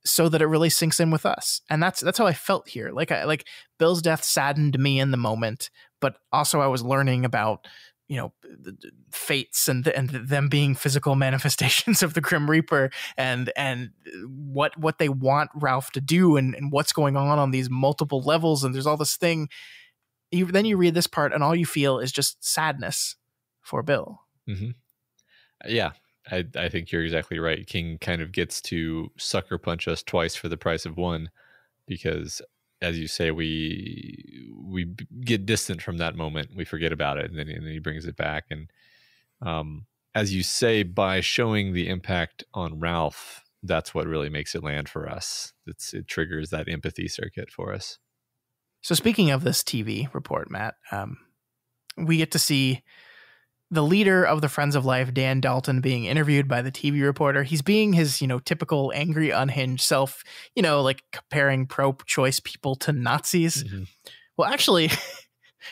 so that it really sinks in with us. And that's how I felt here. Like Bill's death saddened me in the moment, but also I was learning about, you know, the fates and them being physical manifestations of the Grim Reaper and what they want Ralph to do and what's going on these multiple levels. And there's all this thing. Then you read this part and all you feel is just sadness for Bill. Mm-hmm. Yeah, I think you're exactly right. King kind of gets to sucker punch us twice for the price of one, because as you say, we get distant from that moment. We forget about it, and then he brings it back. And as you say, by showing the impact on Ralph, that's what really makes it land for us. It triggers that empathy circuit for us. So speaking of this TV report, Matt, we get to see the leader of the Friends of Life, Dan Dalton, being interviewed by the TV reporter. He's being his, typical angry, unhinged self, like comparing pro-choice people to Nazis. Mm-hmm. Well, actually,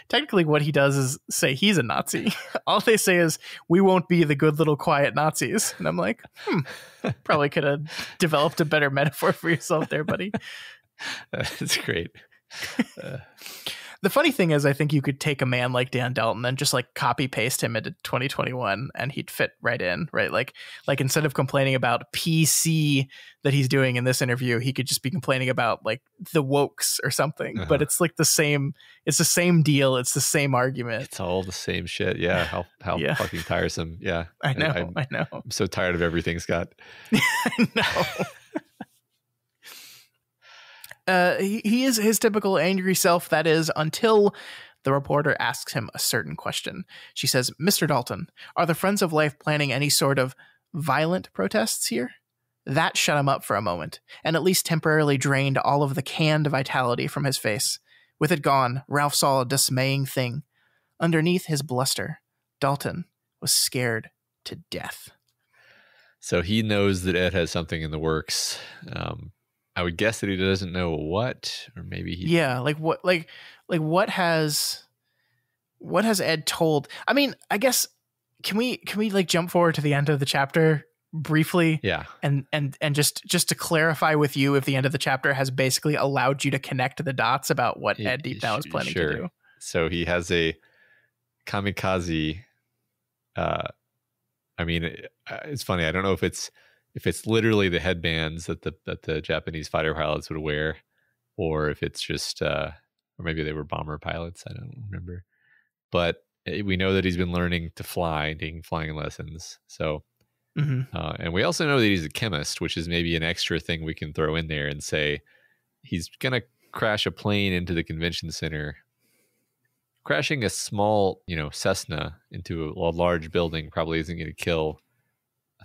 technically what he does is say he's a Nazi. All they say is, we won't be the good little quiet Nazis. And I'm like, probably could have developed a better metaphor for yourself there, buddy. That's great. The funny thing is, I think you could take a man like Dan Dalton and just like copy paste him into 2021 and he'd fit right in, right? Like instead of complaining about PC that he's doing in this interview, he could just be complaining about like the wokes or something. Uh-huh. But it's like it's the same deal. It's the same argument. It's all the same shit. Yeah. How yeah. Fucking tiresome. Yeah. I know. I'm so tired of everything, Scott. I know. He is his typical angry self, that is, until the reporter asks him a certain question. She says, Mr. Dalton, are the Friends of Life planning any sort of violent protests here? That shut him up for a moment, and at least temporarily drained all of the canned vitality from his face. With it gone, Ralph saw a dismaying thing. Underneath his bluster, Dalton was scared to death. So he knows that Ed has something in the works. I would guess that he doesn't know what, or maybe he. Yeah, what has Ed told? I mean, I guess can we like jump forward to the end of the chapter briefly? Yeah, and just to clarify with you, if the end of the chapter has basically allowed you to connect the dots about what Ed deep down is planning to do. So he has a kamikaze. I mean, it's funny. I don't know if it's literally the headbands that the Japanese fighter pilots would wear, or if it's just, or maybe they were bomber pilots. I don't remember. But we know that he's been learning to fly, taking flying lessons. So, and we also know that he's a chemist, which is maybe an extra thing we can throw in there and say he's going to crash a plane into the convention center. Crashing a small, Cessna into a large building probably isn't going to kill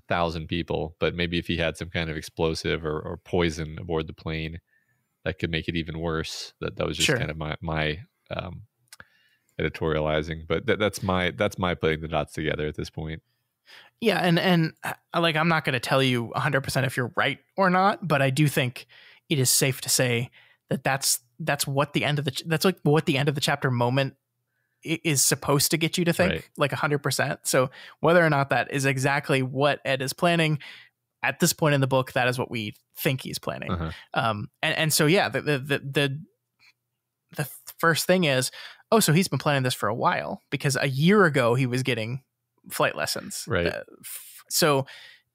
1,000 people, but maybe if he had some kind of explosive or poison aboard the plane, that could make it even worse. That was just sure. Kind of my editorializing, but that's my putting the dots together at this point. Yeah, and like I'm not going to tell you 100% if you're right or not, but I do think it is safe to say that that's what the end of the chapter moment is supposed to get you to think, right. Like 100%. So whether or not that is exactly what Ed is planning, at this point in the book, that is what we think he's planning. And so, yeah, the first thing is, oh, so he's been planning this for a while, because a year ago he was getting flight lessons. Right. So,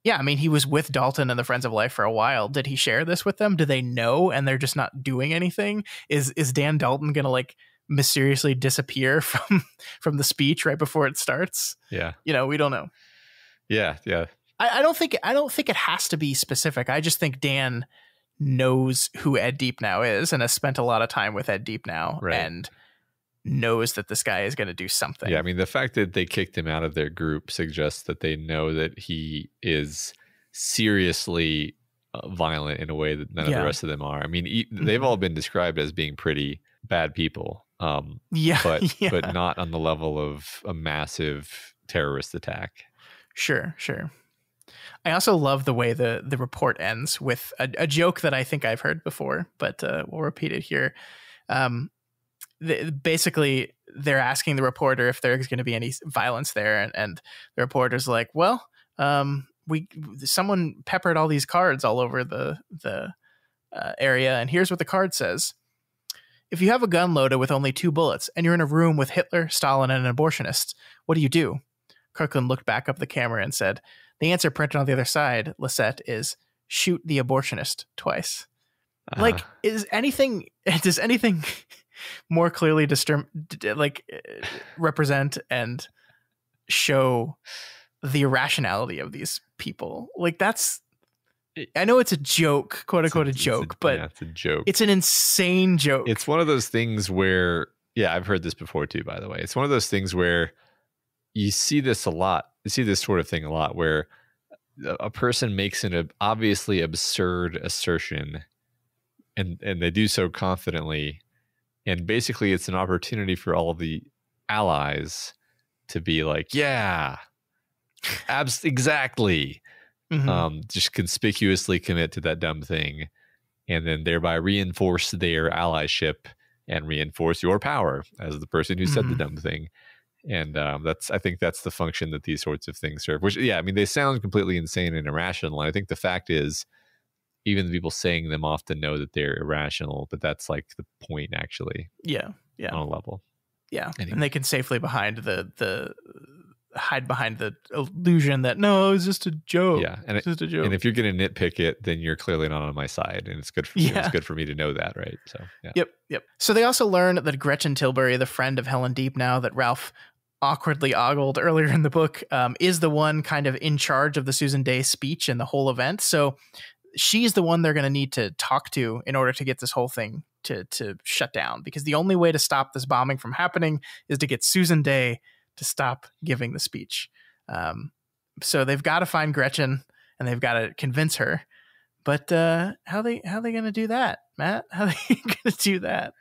yeah, I mean, he was with Dalton and the Friends of Life for a while. Did he share this with them? Do they know and they're just not doing anything? Is Dan Dalton going to like mysteriously disappear from the speech right before it starts? Yeah. We don't know. Yeah. I don't think it has to be specific. I just think Dan knows who Ed Deepnow is and has spent a lot of time with Ed Deepnow and knows that this guy is going to do something. Yeah, I mean, the fact that they kicked him out of their group suggests that they know that he is seriously violent in a way that none of the rest of them are. I mean, they've all been described as being pretty bad people, but not on the level of a massive terrorist attack. Sure. I also love the way the report ends with a joke that I think I've heard before, but we'll repeat it here. Basically, they're asking the reporter if there's going to be any violence there, and the reporter's like, "Well, someone peppered all these cards all over the area, and here's what the card says: if you have a gun loaded with only 2 bullets, and you're in a room with Hitler, Stalin, and an abortionist, what do?" Kirkland looked back up the camera and said, "The answer printed on the other side, Lisette, is shoot the abortionist twice." Like, does anything more clearly represent and show the irrationality of these people? Like, I know it's a joke, quote unquote, a joke, but it's a joke. It's an insane joke. It's one of those things where, I've heard this before too, by the way. It's one of those things where you see this a lot. You see this sort of thing a lot where a person makes an obviously absurd assertion and they do so confidently. And basically it's an opportunity for all of the allies to be like, yeah, exactly. Just conspicuously commit to that dumb thing and then thereby reinforce their allyship and reinforce your power as the person who said the dumb thing. And I think that's the function that these sorts of things serve, which, I mean, they sound completely insane and irrational. And I think the fact is, even the people saying them often know that they're irrational, but that's like the point, actually. Yeah. On a level. Yeah. Anyway. And they can safely hide behind the illusion that, no, it's just a joke. Yeah. And it's just a joke. And if you're going to nitpick it, then you're clearly not on my side. And it's good for it's good for me to know that, right? So, yeah. Yep. So they also learn that Gretchen Tilbury, the friend of Helen Deepnow that Ralph awkwardly ogled earlier in the book, is the one kind of in charge of the Susan Day speech and the whole event. So she's the one they're going to need to talk to in order to get this whole thing to shut down, because the only way to stop this bombing from happening is to get Susan Day to stop giving the speech. So they've got to find Gretchen and they've got to convince her. But how they going to do that, Matt? How they going to do that?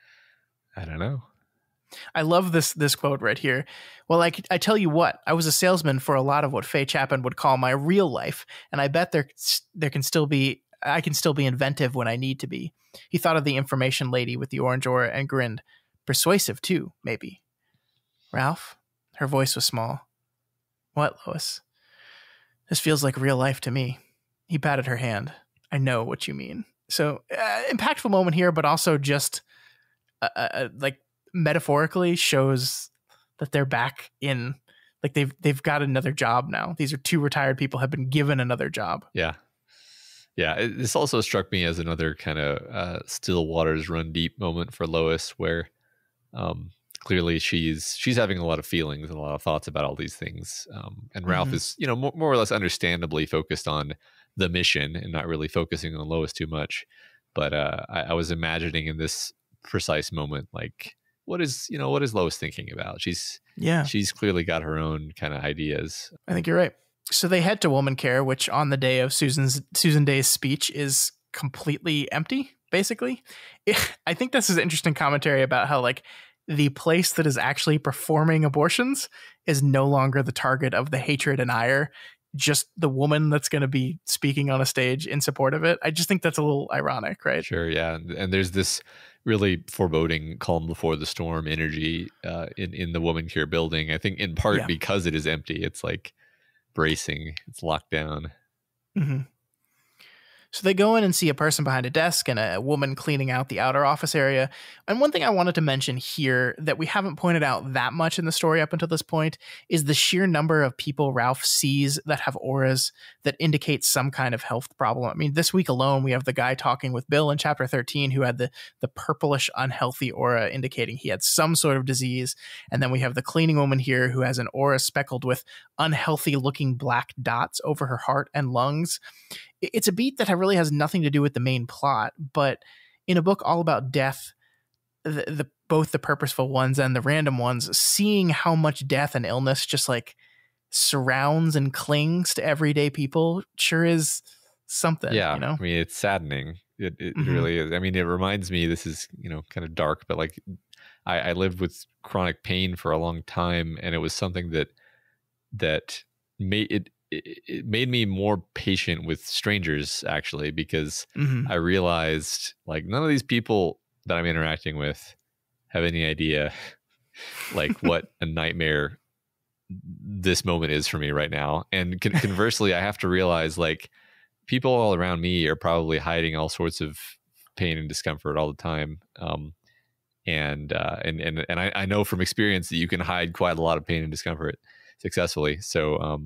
I don't know. I love this quote right here. Well, I tell you what, I was a salesman for a lot of what Faye Chapman would call my real life, and I bet I can still be inventive when I need to be. He thought of the information lady with the orange aura and grinned. Persuasive too, maybe. Ralph? Her voice was small. What, Lois? This feels like real life to me. He patted her hand. I know what you mean. So, impactful moment here, but also just like metaphorically shows that they're back in, like they've got another job now. These are 2 retired people have been given another job. Yeah. This also struck me as another kind of still waters run deep moment for Lois, where clearly she's having a lot of feelings and a lot of thoughts about all these things. And Ralph is, more or less understandably focused on the mission and not really focusing on Lois too much. But I was imagining in this precise moment, like, what is Lois thinking about? She's clearly got her own kind of ideas. I think you're right. So they head to Woman Care, which on the day of Susan Day's speech is completely empty, basically. I think this is interesting commentary about how, like, the place that is actually performing abortions is no longer the target of the hatred and ire, just the woman that's going to be speaking on a stage in support of it. I just think that's a little ironic, right? Sure, yeah. And there's this really foreboding calm before the storm energy in the Woman Care building, I think in part because it is empty. It's like bracing, it's locked down. So they go in and see a person behind a desk and a woman cleaning out the outer office area. And one thing I wanted to mention here that we haven't pointed out that much in the story up until this point is the sheer number of people Ralph sees that have auras that indicate some kind of health problem. I mean, this week alone, we have the guy talking with Bill in chapter 13 who had the purplish unhealthy aura indicating he had some sort of disease. And then we have the cleaning woman here who has an aura speckled with unhealthy looking black dots over her heart and lungs. It's a beat that really has nothing to do with the main plot, but in a book all about death, both the purposeful ones and the random ones, seeing how much death and illness just like surrounds and clings to everyday people sure is something. Yeah, you know? I mean, it's saddening. It really is. I mean, it reminds me, this is, kind of dark, but like I lived with chronic pain for a long time, and it was something that made me more patient with strangers, actually, because I realized like none of these people that I'm interacting with have any idea like what a nightmare this moment is for me right now. And conversely, I have to realize like people all around me are probably hiding all sorts of pain and discomfort all the time. And I know from experience that you can hide quite a lot of pain and discomfort successfully. So,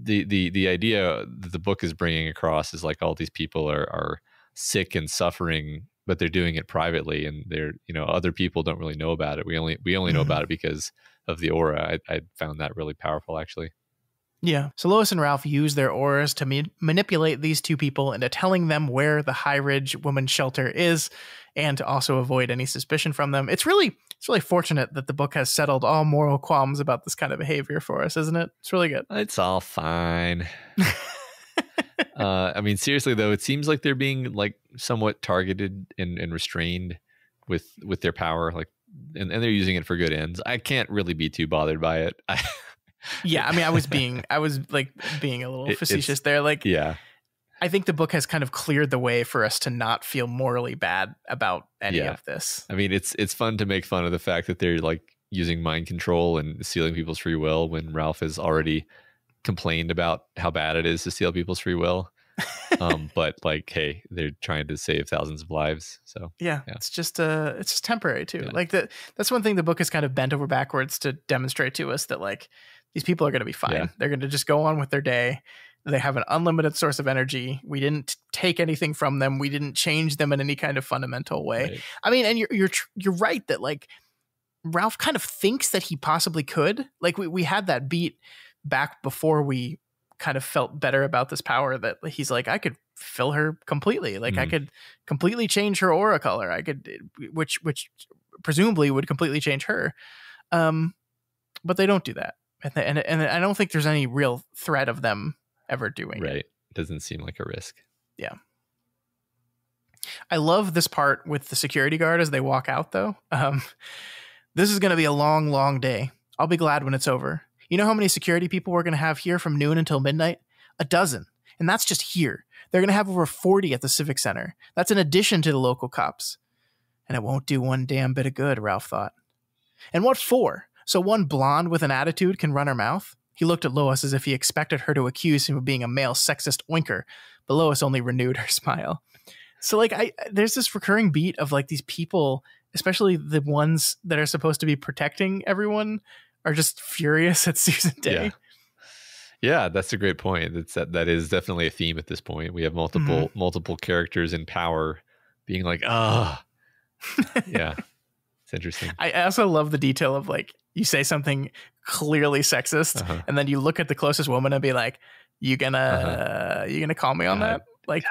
the idea that the book is bringing across is like all these people are sick and suffering, but they're doing it privately, and they're, other people don't really know about it. We only know about it because of the aura. I found that really powerful, actually. Yeah. So Lois and Ralph use their auras to manipulate these two people into telling them where the High Ridge Women's Shelter is, and to also avoid any suspicion from them. It's really fortunate that the book has settled all moral qualms about this kind of behavior for us, isn't it? It's really good. It's all fine. I mean, seriously though, it seems like they're being like somewhat targeted and restrained with their power, like, and they're using it for good ends. I can't really be too bothered by it. Yeah, I mean, I was being a little facetious there. Like, yeah, I think the book has kind of cleared the way for us to not feel morally bad about any of this. I mean, it's fun to make fun of the fact that they're like using mind control and stealing people's free will when Ralph has already complained about how bad it is to steal people's free will. But like, hey, they're trying to save thousands of lives. So yeah. It's just temporary too. Yeah. Like that's one thing the book has kind of bent over backwards to demonstrate to us, that like these people are going to be fine. Yeah. They're going to just go on with their day. They have an unlimited source of energy. We didn't take anything from them. We didn't change them in any kind of fundamental way. Right. I mean, and you're right that like Ralph kind of thinks that he possibly could. Like we had that beat back before we kind of felt better about this power, that he's like, I could fill her completely. Like I could completely change her aura color. I could, which presumably would completely change her. But they don't do that. And I don't think there's any real threat of them ever doing it. Right. Doesn't seem like a risk. Yeah. I love this part with the security guard as they walk out, though. This is going to be a long, long day. I'll be glad when it's over. You know how many security people we're going to have here from noon until midnight? 12. And that's just here. They're going to have over 40 at the Civic Center. That's in addition to the local cops. And it won't do one damn bit of good, Ralph thought. And what for? So one blonde with an attitude can run her mouth? He looked at Lois as if he expected her to accuse him of being a male sexist oinker, but Lois only renewed her smile. So like there's this recurring beat of like these people, especially the ones that are supposed to be protecting everyone, are just furious at Susan Day. Yeah, that's a great point. That is definitely a theme at this point. We have multiple characters in power being like, yeah, it's interesting. I also love the detail of like, you say something clearly sexist, and then you look at the closest woman and be like, you gonna call me on that? Like,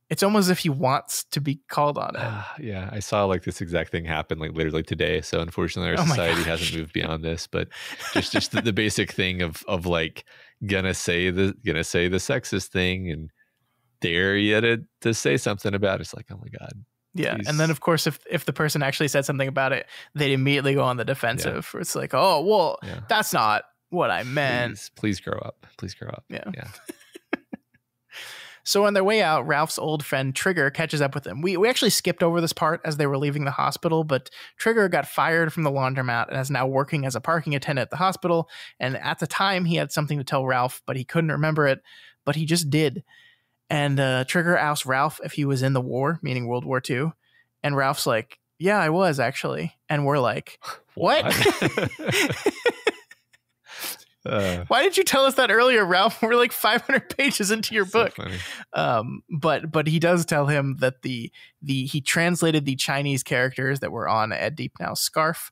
it's almost as if he wants to be called on it. Yeah, I saw like this exact thing happen like literally today. So unfortunately, our society hasn't moved beyond this. But just the basic thing of like gonna say the sexist thing and dare you to say something about it. It's like, oh my god. Yeah, Please. And then of course, if the person actually said something about it, they'd immediately go on the defensive. It's like, oh well, that's not what I meant. Please grow up. Please grow up. Yeah. So on their way out, Ralph's old friend Trigger catches up with them. We actually skipped over this part as they were leaving the hospital, but Trigger got fired from the laundromat and is now working as a parking attendant at the hospital. And at the time, he had something to tell Ralph, but he couldn't remember it. but he just did. And Trigger asks Ralph if he was in the war, meaning World War II. And Ralph's like, yeah, I was actually. And we're like, what? Why didn't you tell us that earlier, Ralph? We're like 500 pages into your book. But he does tell him that he translated the Chinese characters that were on Ed Deepnow's scarf.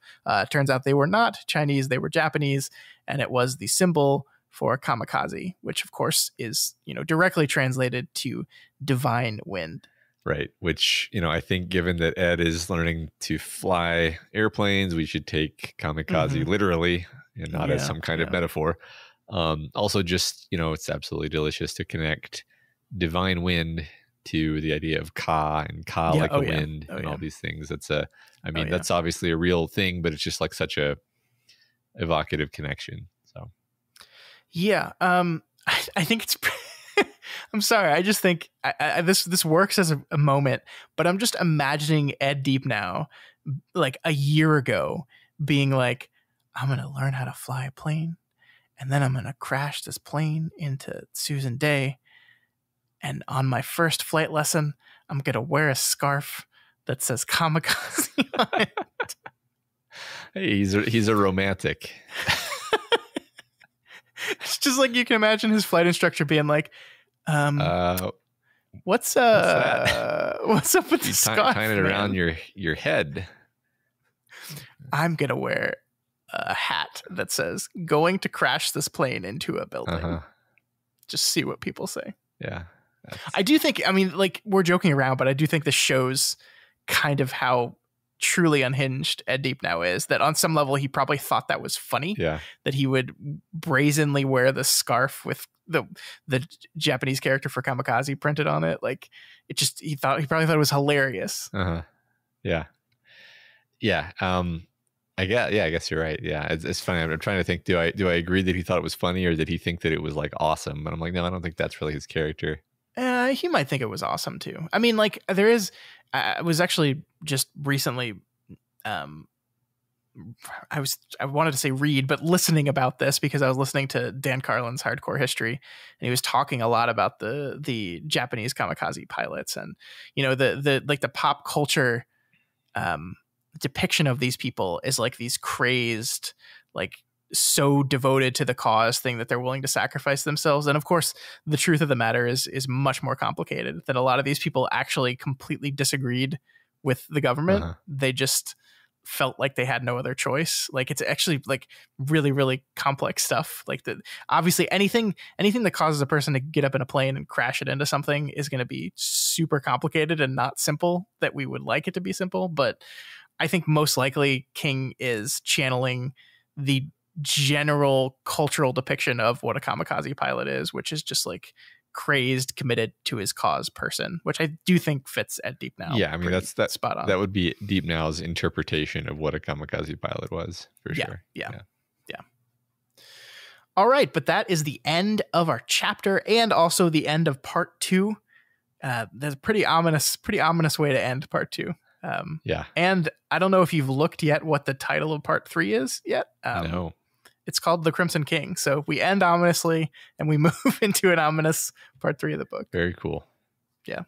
Turns out they were not Chinese, they were Japanese, and it was the symbol for kamikaze, which of course is, directly translated to divine wind. Right. Which, I think given that Ed is learning to fly airplanes, we should take kamikaze literally and not as some kind of metaphor. Also just, it's absolutely delicious to connect divine wind to the idea of ka and ka like a wind and all these things. That's that's obviously a real thing, but it's just like such a evocative connection. So. Yeah. I think it's, I'm sorry. I just think this works as a moment, but I'm just imagining Ed Deepnow like a year ago being like, I'm going to learn how to fly a plane, and then I'm going to crash this plane into Susan Day. And on my first flight lesson, I'm going to wear a scarf that says kamikaze on it. Hey, he's a romantic. It's just like you can imagine his flight instructor being like, what's up with the scarf? Tying it around your head. I'm going to wear a hat that says going to crash this plane into a building. Just see what people say. Yeah. I do think, we're joking around, but I do think this shows kind of how truly unhinged Ed Deepnow is, that on some level he probably thought that was funny. Yeah. That he would brazenly wear the scarf with the Japanese character for kamikaze printed on it. Like he probably thought it was hilarious. Yeah. I guess you're right. Yeah, it's funny. I'm trying to think. Do I agree that he thought it was funny, or did he think that it was like awesome? But I'm like, no, I don't think that's really his character. He might think it was awesome too. There is. I was actually just recently. I wanted to say read, but listening about this because I was listening to Dan Carlin's Hardcore History, and he was talking a lot about the Japanese kamikaze pilots, and the pop culture. Depiction of these people is like these crazed, like so devoted to the cause thing that they're willing to sacrifice themselves. And of course, the truth of the matter is much more complicated, that a lot of these people actually completely disagreed with the government. They just felt like they had no other choice. Like it's actually like really, really complex stuff. Like obviously anything that causes a person to get up in a plane and crash it into something is going to be super complicated and not simple that we would like it to be simple. But I think most likely King is channeling the general cultural depiction of what a kamikaze pilot is, which is just like crazed, committed to his cause person, which I do think fits Ed Deepnow. Yeah, that's spot on. That would be Deepnow's interpretation of what a kamikaze pilot was, for sure. Yeah. All right, but that is the end of our chapter and also the end of part 2. There's a pretty ominous way to end part 2. And I don't know if you've looked yet what the title of part 3 is yet. No. It's called The Crimson King. So we end ominously and we move into an ominous part 3 of the book. Very cool. Yeah.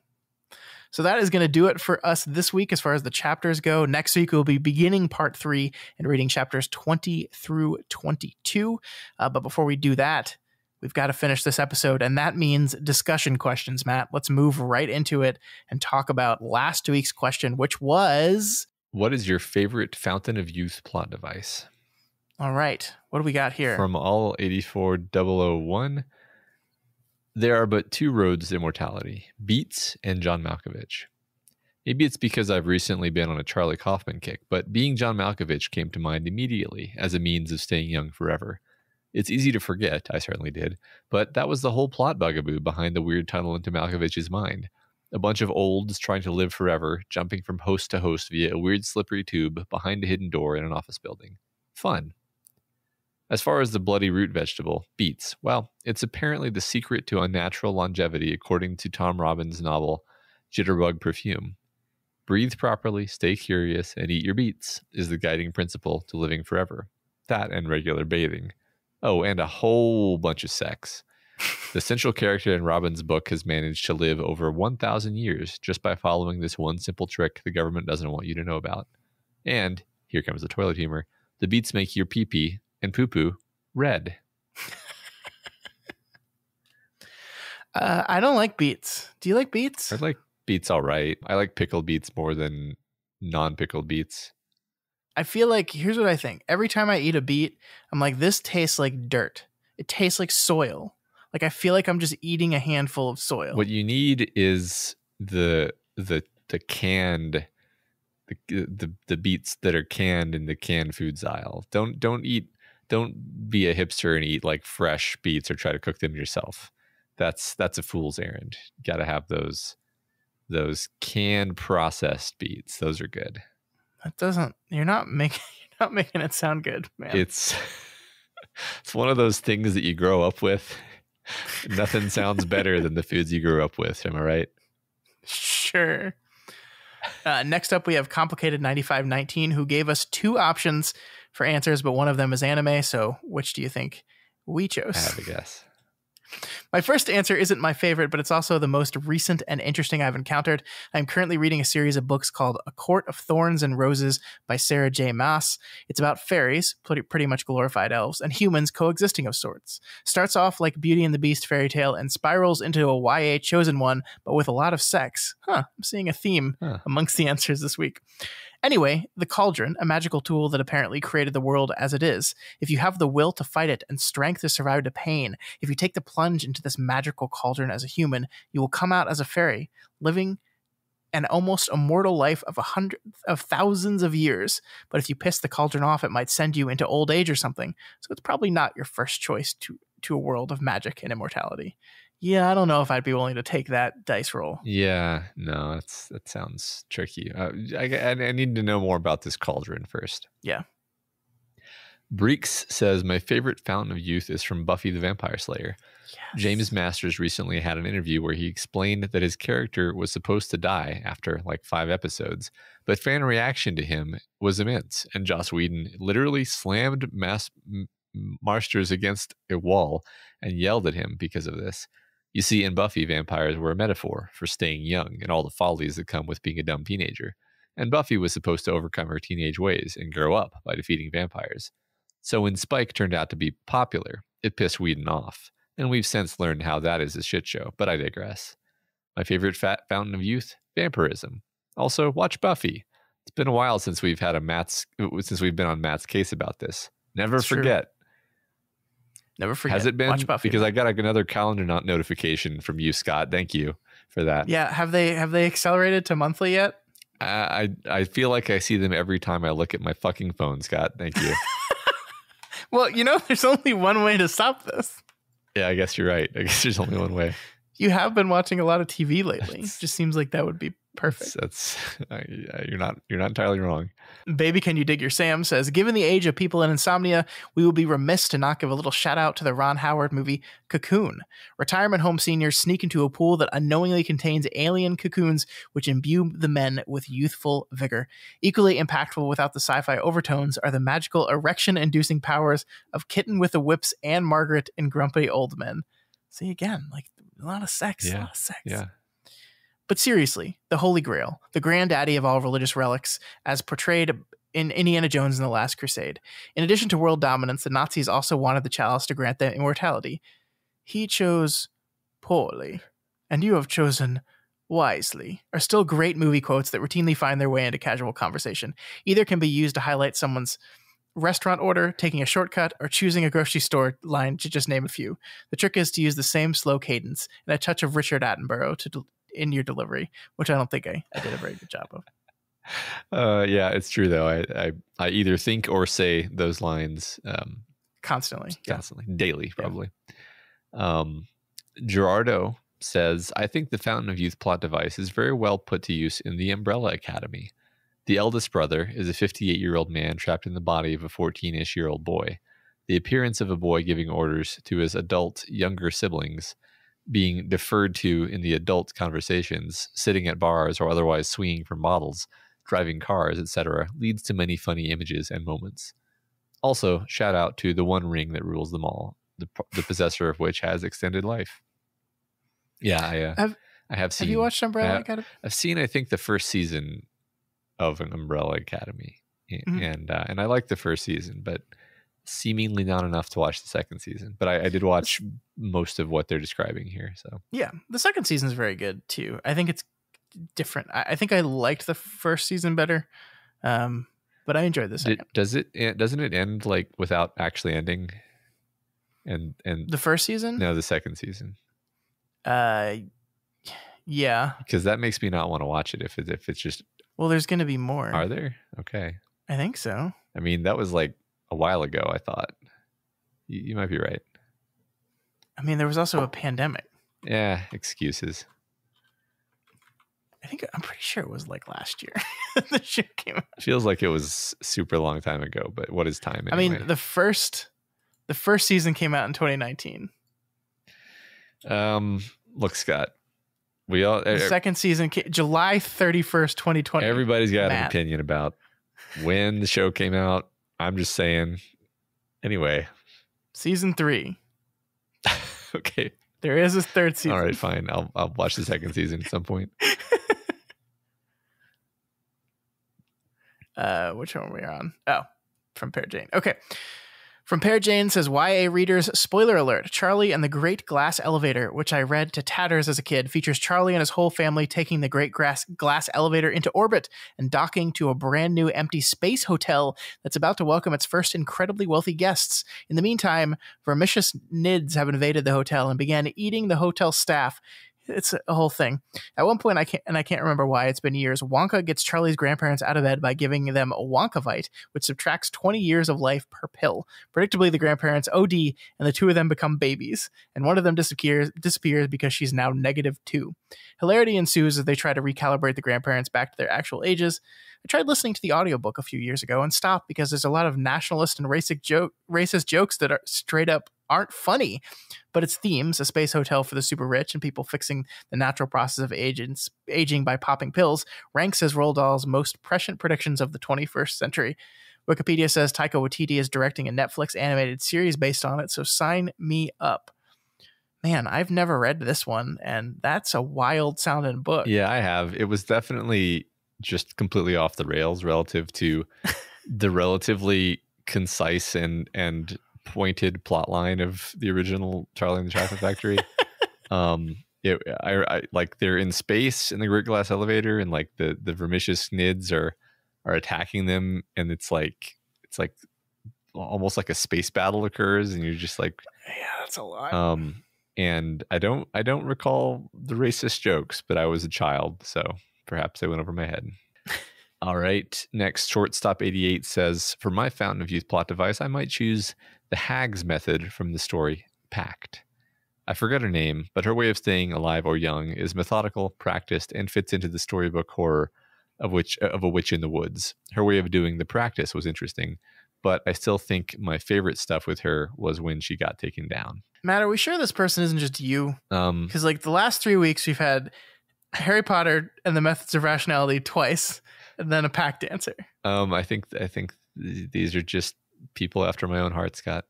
So that is going to do it for us this week as far as the chapters go. Next week, we'll be beginning part 3 and reading chapters 20 through 22. But before we do that, we've got to finish this episode, and that means discussion questions, Matt. Let's move right into it and talk about last week's question, which was... What is your favorite Fountain of Youth plot device? All right. What do we got here? From all 84001, there are but 2 roads to immortality, Beats and John Malkovich. Maybe it's because I've recently been on a Charlie Kaufman kick, but being John Malkovich came to mind immediately as a means of staying young forever. It's easy to forget, I certainly did, but that was the whole plot bugaboo behind the weird tunnel into Malkovich's mind. A bunch of olds trying to live forever, jumping from host to host via a weird slippery tube behind a hidden door in an office building. Fun. As far as the bloody root vegetable, beets, well, it's apparently the secret to unnatural longevity according to Tom Robbins' novel, Jitterbug Perfume. Breathe properly, stay curious, and eat your beets is the guiding principle to living forever. That and regular bathing. Oh, and a whole bunch of sex. The central character in Robin's book has managed to live over 1,000 years just by following this one simple trick the government doesn't want you to know about. And, here comes the toilet humor, the beets make your pee-pee and poo-poo red. I don't like beets. Do you like beets? I like beets all right. I like pickled beets more than non-pickled beets. I feel like, here's what I think. Every time I eat a beet, I'm like, this tastes like dirt. It tastes like soil. Like, I feel like I'm just eating a handful of soil. What you need is the canned the beets that are canned in the canned foods aisle. Don't be a hipster and eat like fresh beets or try to cook them yourself. That's a fool's errand. You got to have those canned processed beets. Those are good. That doesn't. You're not making it sound good, man. It's one of those things that you grow up with. Nothing sounds better than the foods you grew up with. Am I right? Sure. Next up, we have Complicated 9519, who gave us two options for answers, but one of them is anime. So which do you think we chose? I have a guess. My first answer isn't my favorite, but it's also the most recent and interesting I've encountered. I'm currently reading a series of books called A Court of Thorns and Roses by Sarah J. Maas. It's about fairies, pretty much glorified elves, and humans coexisting of sorts. Starts off like Beauty and the Beast fairy tale and spirals into a YA chosen one, but with a lot of sex. I'm seeing a theme amongst the answers this week. Anyway, the Cauldron, a magical tool that apparently created the world as it is. If you have the will to fight it and strength to survive the pain, if you take the plunge into this magical cauldron as a human, you will come out as a fairy, living an almost immortal life of thousands of years. But if you piss the cauldron off, it might send you into old age or something. So it's probably not your first choice to a world of magic and immortality. Yeah, I don't know if I'd be willing to take that dice roll. Yeah, no, that sounds tricky. I need to know more about this cauldron first. Yeah. Breeks says, my favorite fountain of youth is from Buffy the Vampire Slayer. Yes. James Masters recently had an interview where he explained that his character was supposed to die after like 5 episodes, but fan reaction to him was immense, and Joss Whedon literally slammed Masters against a wall and yelled at him because of this. You see, in Buffy, vampires were a metaphor for staying young and all the follies that come with being a dumb teenager. And Buffy was supposed to overcome her teenage ways and grow up by defeating vampires. So when Spike turned out to be popular, it pissed Whedon off. And we've since learned how that is a shit show, but I digress. My favorite fountain of youth? Vampirism. Also, watch Buffy. It's been a while since we've been on Matt's case about this. Never forget. True. Never forget. Has it been? Watch Buffy. Because I got another calendar notification from you, Scott. Thank you for that. Yeah. Have they accelerated to monthly yet? I feel like I see them every time I look at my fucking phone, Scott. Thank you. Well, there's only one way to stop this. Yeah, I guess you're right. I guess there's only one way. You have been watching a lot of TV lately. It just seems like that would be perfect. You're not entirely wrong. Baby, Can You Dig Your Sam says, given the age of people in Insomnia, we will be remiss to not give a little shout out to the Ron Howard movie Cocoon. Retirement home seniors sneak into a pool that unknowingly contains alien cocoons which imbue the men with youthful vigor. Equally impactful without the sci-fi overtones are the magical erection-inducing powers of Kitten with the Whips and Margaret in Grumpy Old Men. See, again, like a lot of sex. Yeah. A lot of sex. Yeah. But seriously, the Holy Grail, the granddaddy of all religious relics, as portrayed in Indiana Jones and the Last Crusade. In addition to world dominance, the Nazis also wanted the chalice to grant them immortality. He chose poorly, and you have chosen wisely, are still great movie quotes that routinely find their way into casual conversation. Either can be used to highlight someone's restaurant order, taking a shortcut, or choosing a grocery store line, to just name a few. The trick is to use the same slow cadence and a touch of Richard Attenborough in your delivery, which I don't think I did a very good job of. Yeah, it's true though. I either think or say those lines constantly, daily, probably. Yeah. Gerardo says, I think the Fountain of Youth plot device is very well put to use in the Umbrella Academy. The eldest brother is a 58-year-old man trapped in the body of a 14-ish-year-old boy. The appearance of a boy giving orders to his adult younger siblings, being deferred to in the adult conversations, sitting at bars or otherwise swinging from bottles, driving cars, etc., leads to many funny images and moments. Also, shout out to the one ring that rules them all. the possessor of which has extended life. Yeah, I have seen. Have you watched Umbrella Academy? I've seen, I think, the first season of an Umbrella Academy, and I like the first season, but seemingly not enough to watch the second season. But I did watch most of what they're describing here. So yeah, the second season is very good too. I think it's different. I think I liked the first season better, but I enjoyed the second. Doesn't it end like without actually ending? And the first season? No, the second season. Yeah, because that makes me not want to watch it if it's just. Well, there's going to be more. Are there? Okay. I think so. I mean, that was like a while ago, I thought. You might be right. I mean, there was also a pandemic. Yeah, excuses. I'm pretty sure it was like last year the show came out. Feels like it was super long time ago, but what is time anyway? I mean, the first season came out in 2019. Look, Scott. The second season, July 31st, 2020. Everybody's got an opinion about when the show came out. I'm just saying. Anyway. Season 3. Okay. There is a third season. All right, fine. I'll watch the second season at some point. Which one are we on? Oh, from Pear Jane. Okay. From Pear Jane says, YA readers, spoiler alert, Charlie and the Great Glass Elevator, which I read to tatters as a kid, features Charlie and his whole family taking the Great Glass Elevator into orbit and docking to a brand new empty space hotel that's about to welcome its first incredibly wealthy guests. In the meantime, vermicious nids have invaded the hotel and began eating the hotel staff. It's a whole thing. At one point, I can't remember why, it's been years, Wonka gets Charlie's grandparents out of bed by giving them a Wonkavite, which subtracts 20 years of life per pill. Predictably, the grandparents OD, and the two of them become babies, and one of them disappears because she's now -2. Hilarity ensues as they try to recalibrate the grandparents back to their actual ages. I tried listening to the audiobook a few years ago and stopped because there's a lot of nationalist and racist jokes that are straight up aren't funny, but its themes, a space hotel for the super rich and people fixing the natural process of aging by popping pills, ranks as Roald Dahl's most prescient predictions of the 21st century. Wikipedia says Taika Waititi is directing a Netflix animated series based on it, so sign me up. Man, I've never read this one, and that's a wild sounding book. Yeah, I have. It was definitely just completely off the rails relative to the relatively concise and pointed plot line of the original Charlie and the Chocolate Factory. I like they're in space in the Great Glass Elevator, and like the vermicious nids are attacking them, and it's like almost like a space battle occurs, and you're just like, yeah, that's a lot. And I don't recall the racist jokes, but I was a child, so perhaps they went over my head. All right. Next, Shortstop 88 says, for my Fountain of Youth plot device, I might choose the Hag's method from the story Pact. I forgot her name, but her way of staying alive or young is methodical, practiced, and fits into the storybook horror of a witch in the woods. Her way of doing the practice was interesting, but I still think my favorite stuff with her was when she got taken down. Matt, are we sure this person isn't just you? Because like the last 3 weeks we've had Harry Potter and the Methods of Rationality twice, and then a Pact answer. I think these are just people after my own heart, Scott.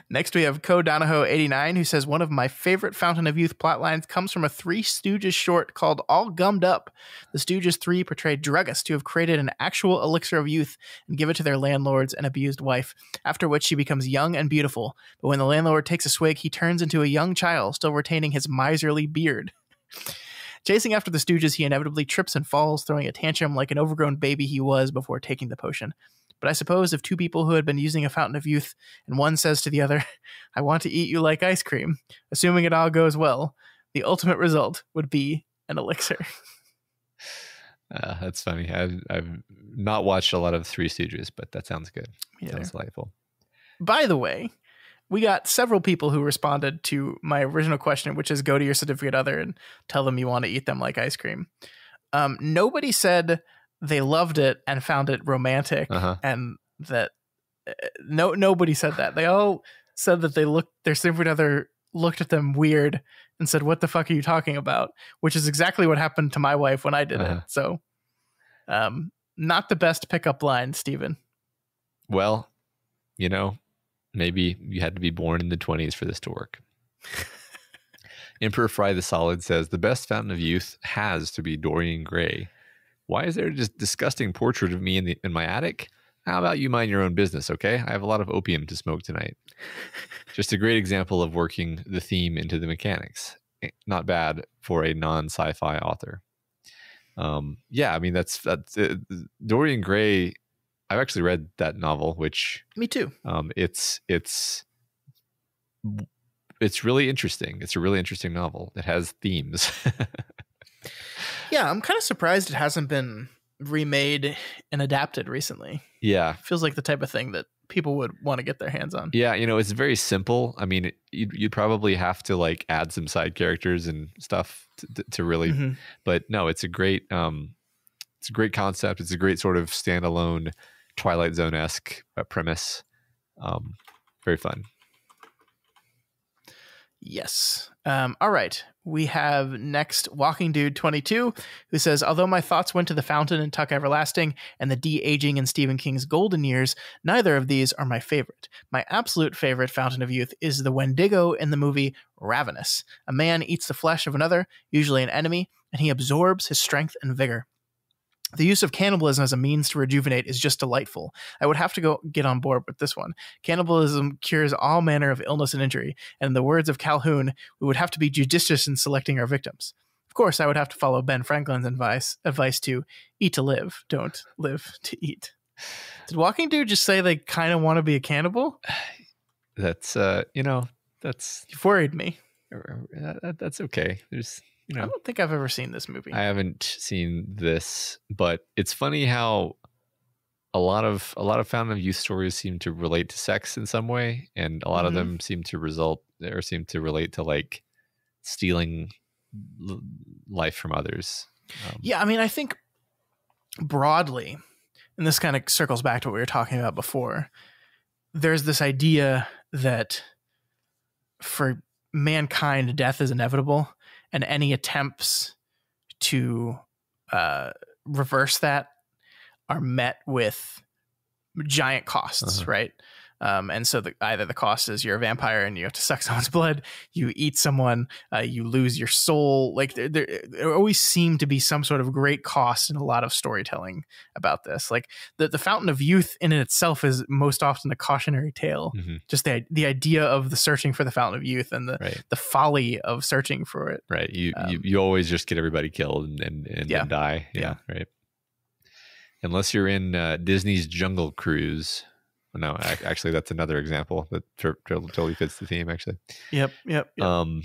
Next, we have Co-Donahoe89, who says, one of my favorite Fountain of Youth plotlines comes from a Three Stooges short called All Gummed Up. The Stooges 3 portray druggists who have created an actual elixir of youth and give it to their landlord's and abused wife, after which she becomes young and beautiful. But when the landlord takes a swig, he turns into a young child, still retaining his miserly beard. Chasing after the Stooges, he inevitably trips and falls, throwing a tantrum like an overgrown baby he was before taking the potion. But I suppose if two people who had been using a Fountain of Youth, and one says to the other, I want to eat you like ice cream, assuming it all goes well, the ultimate result would be an elixir. That's funny. I've not watched a lot of Three Stooges, but that sounds good. Yeah. Sounds delightful. By the way, we got several people who responded to my original question, which is go to your significant other and tell them you want to eat them like ice cream. Nobody said they loved it and found it romantic, and that nobody said that. They all said that their significant other looked at them weird and said, what the fuck are you talking about? Which is exactly what happened to my wife when I did it. So not the best pickup line, Stephen. Well, you know, Maybe you had to be born in the 20s for this to work. Emperor Fry the Solid says, the best fountain of youth has to be Dorian Gray. Why is there just disgusting portrait of me in my attic? How about you mind your own business, okay? I have a lot of opium to smoke tonight. Just a great example of working the theme into the mechanics. Not bad for a non-sci-fi author. Yeah, I mean, that's Dorian Gray. I've actually read that novel, which me too. It's really interesting. It's a really interesting novel. It has themes. Yeah, I'm kind of surprised it hasn't been remade and adapted recently. Yeah. Feels like the type of thing that people would want to get their hands on. Yeah, it's very simple. I mean, you'd probably have to like add some side characters and stuff to really, but no, it's a great concept. It's a great sort of standalone Twilight Zone-esque premise. Very fun. Yes. All right. We have next Walking Dude 22, who says, although my thoughts went to The Fountain and Tuck Everlasting and the de-aging in Stephen King's golden years, neither of these are my favorite. My absolute favorite fountain of youth is the Wendigo in the movie Ravenous. A man eats the flesh of another, usually an enemy, and he absorbs his strength and vigor. The use of cannibalism as a means to rejuvenate is just delightful. I would have to get on board with this one. Cannibalism cures all manner of illness and injury, and in the words of Calhoun, we would have to be judicious in selecting our victims. Of course, I would have to follow Ben Franklin's advice to eat to live, don't live to eat. Did Walking Dude just say they kind of want to be a cannibal? That's, that's... You've worried me. That's okay. There's... I don't think I've ever seen this movie. I haven't seen this, but it's funny how a lot of fountain of youth stories seem to relate to sex in some way, and a lot of them seem to relate to like stealing life from others. Yeah, I mean, I think broadly, and this kind of circles back to what we were talking about before, there's this idea that for mankind, death is inevitable. And any attempts to reverse that are met with giant costs, right? And so either the cost is you're a vampire and you have to suck someone's blood, you eat someone, you lose your soul. Like there always seem to be some sort of great cost in a lot of storytelling about this. Like the Fountain of Youth in itself is most often a cautionary tale. Just the idea of the searching for the Fountain of Youth and the folly of searching for it. Right. You always just get everybody killed and die. Yeah. Right. Unless you're in Disney's Jungle Cruise. No, actually, that's another example that totally fits the theme, actually. Yep. All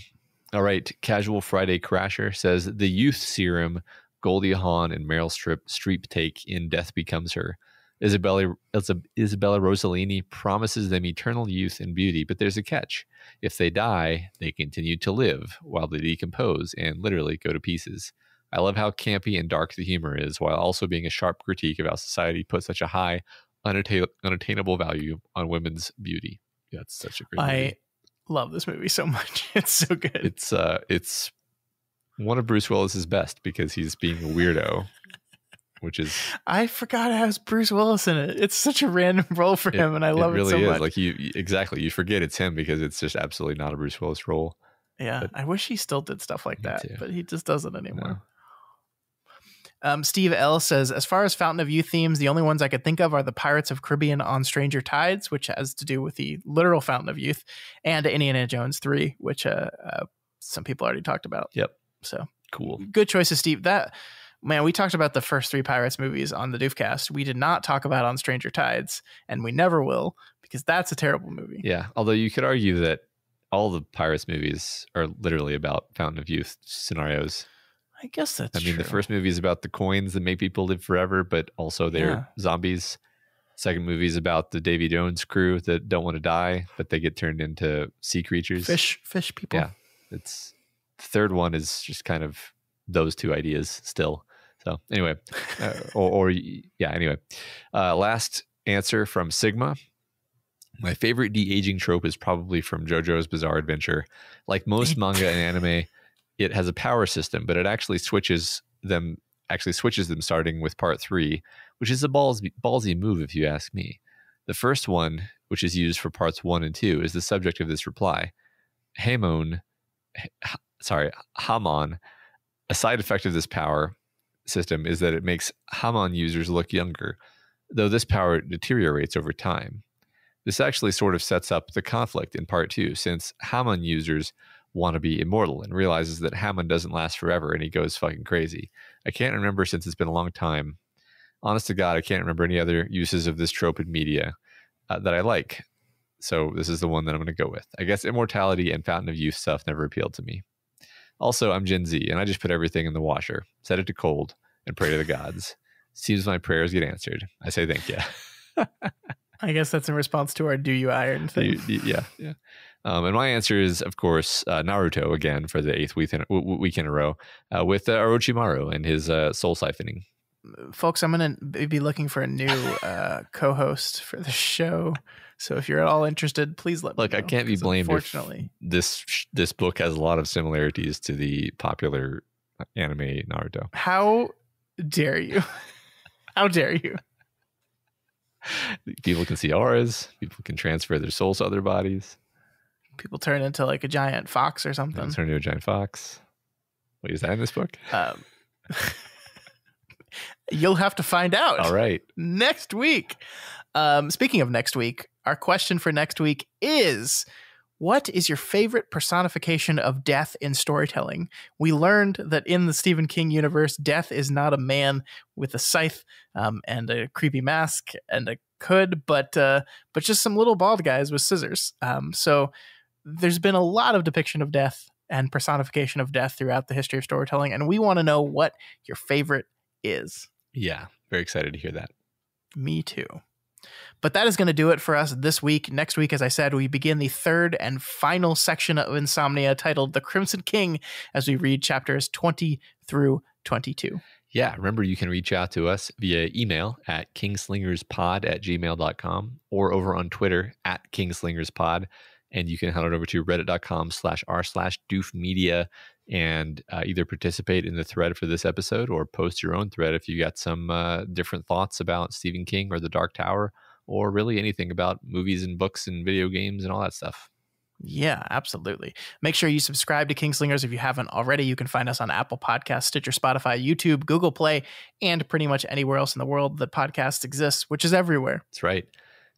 right. Casual Friday Crasher says, the youth serum Goldie Hawn and Meryl Streep take in Death Becomes Her. Isabella Rossellini promises them eternal youth and beauty, but there's a catch. If they die, they continue to live while they decompose and literally go to pieces. I love how campy and dark the humor is, while also being a sharp critique of how society puts such a high unattainable value on women's beauty. Yeah, it's such a great movie. I love this movie so much. It's so good. It's one of Bruce Willis's best because he's being a weirdo, which is... I forgot it has Bruce Willis in it. It's such a random role for him, and I love it so much. Like you forget it's him because it's just absolutely not a Bruce Willis role. Yeah, but I wish he still did stuff like that, too. But he just doesn't anymore. No. Steve L says, as far as Fountain of Youth themes, the only ones I could think of are the Pirates of Caribbean on Stranger Tides, which has to do with the literal Fountain of Youth, and Indiana Jones 3, which some people already talked about. Yep. So cool. Good choices, Steve. We talked about the first 3 Pirates movies on the Doofcast. We did not talk about On Stranger Tides, and we never will, because that's a terrible movie. Yeah. Although you could argue that all the Pirates movies are literally about Fountain of Youth scenarios. I guess that's true. The first movie is about the coins that make people live forever, but also they're zombies. Second movie is about the Davy Jones crew that don't want to die, but they get turned into sea creatures. Fish people. Yeah. The third one is just kind of those 2 ideas still. So anyway, anyway. Last answer from Sigma. My favorite de-aging trope is probably from JoJo's Bizarre Adventure. Like most manga and anime, it has a power system, but it actually switches them starting with part 3, which is a ballsy move if you ask me. The first one which is used for parts 1 and 2, is the subject of this reply. Hamon, a side effect of this power system is that it makes Hamon users look younger, though this power deteriorates over time. This actually sort of sets up the conflict in part 2, since Hamon users want to be immortal and realizes that Hamon doesn't last forever and he goes fucking crazy. I can't remember, since it's been a long time. Honest to God, I can't remember any other uses of this trope in media that I like. So this is the one that I'm going to go with. I guess immortality and Fountain of Youth stuff never appealed to me. Also, I'm Gen Z, and I just put everything in the washer, set it to cold, and pray to the gods. Seems my prayers get answered. I say thank you. I guess that's in response to our "Do You Iron" thing. Yeah. And my answer is, of course, Naruto again for the 8th week in a row with Orochimaru and his soul siphoning. Folks, I'm going to be looking for a new co-host for the show. So if you're at all interested, please let me know. I can't be blamed. Unfortunately, if this book has a lot of similarities to the popular anime Naruto. How dare you? How dare you? People can see auras. People can transfer their souls to other bodies. People turn into like a giant fox or something. Turn into a giant fox. Wait, is that in this book? You'll have to find out. All right. Next week. Speaking of next week, our question for next week is, what is your favorite personification of death in storytelling? We learned that in the Stephen King universe, death is not a man with a scythe and a creepy mask and a hood, but just some little bald guys with scissors. So there's been a lot of depiction of death and personification of death throughout the history of storytelling, and we want to know what your favorite is. Yeah, very excited to hear that. Me too. But that is going to do it for us this week. Next week, as I said, we begin the third and final section of Insomnia titled The Crimson King as we read chapters 20 through 22. Yeah, remember you can reach out to us via email at kingslingerspod@gmail.com or over on Twitter at kingslingerspod. And you can head on over to reddit.com/r/doofmedia and either participate in the thread for this episode or post your own thread if you got some different thoughts about Stephen King or The Dark Tower, or really anything about movies and books and video games and all that stuff. Yeah, absolutely. Make sure you subscribe to Kingslingers if you haven't already. You can find us on Apple Podcasts, Stitcher, Spotify, YouTube, Google Play, and pretty much anywhere else in the world that podcasts exist, which is everywhere. That's right.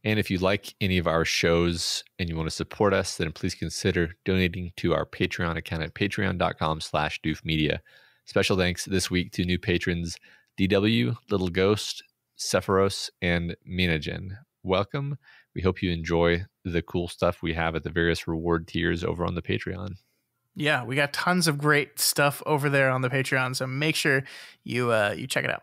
And if you like any of our shows and you want to support us, then please consider donating to our Patreon account at patreon.com/doofmedia. Special thanks this week to new patrons DW, Little Ghost, Sephiros, and Minagen. Welcome. We hope you enjoy the cool stuff we have at the various reward tiers over on the Patreon. Yeah, we got tons of great stuff over there on the Patreon, so make sure you check it out.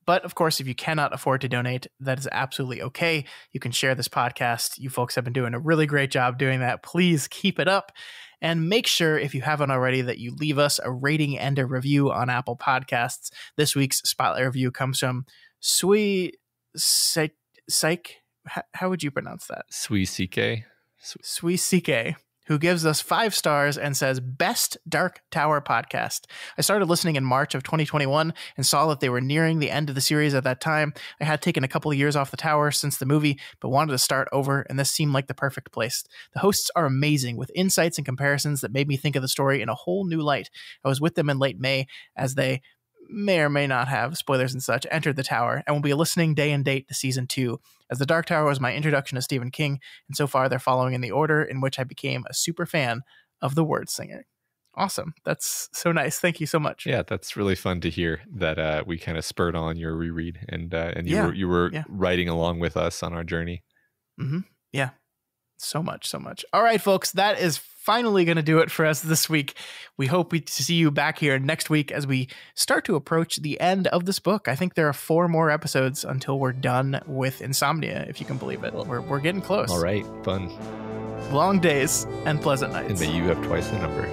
But of course, if you cannot afford to donate, that is absolutely okay. You can share this podcast. You folks have been doing a really great job doing that. Please keep it up. And make sure, if you haven't already, that you leave us a rating and a review on Apple Podcasts. This week's Spotlight review comes from Sui Psych. How would you pronounce that? Sui Sike, who gives us 5 stars and says, best Dark Tower podcast. I started listening in March of 2021 and saw that they were nearing the end of the series at that time. I had taken a couple of years off the tower since the movie, but wanted to start over, and this seemed like the perfect place. The hosts are amazing, with insights and comparisons that made me think of the story in a whole new light. I was with them in late May as they may or may not have, spoilers and such, entered the tower, and will be listening day and date to season 2, as The Dark Tower was my introduction to Stephen King, and so far they're following in the order in which I became a super fan of The Word Singer. Awesome. That's so nice. Thank you so much. Yeah, that's really fun to hear that we kind of spurred on your reread and you were writing along with us on our journey. Mm-hmm. Yeah. So much. All right, folks, that is finally going to do it for us this week. We hope to see you back here next week as we start to approach the end of this book. I think there are 4 more episodes until we're done with Insomnia, if you can believe it. We're getting close. All right, fun. Long days and pleasant nights. And may you have twice the number.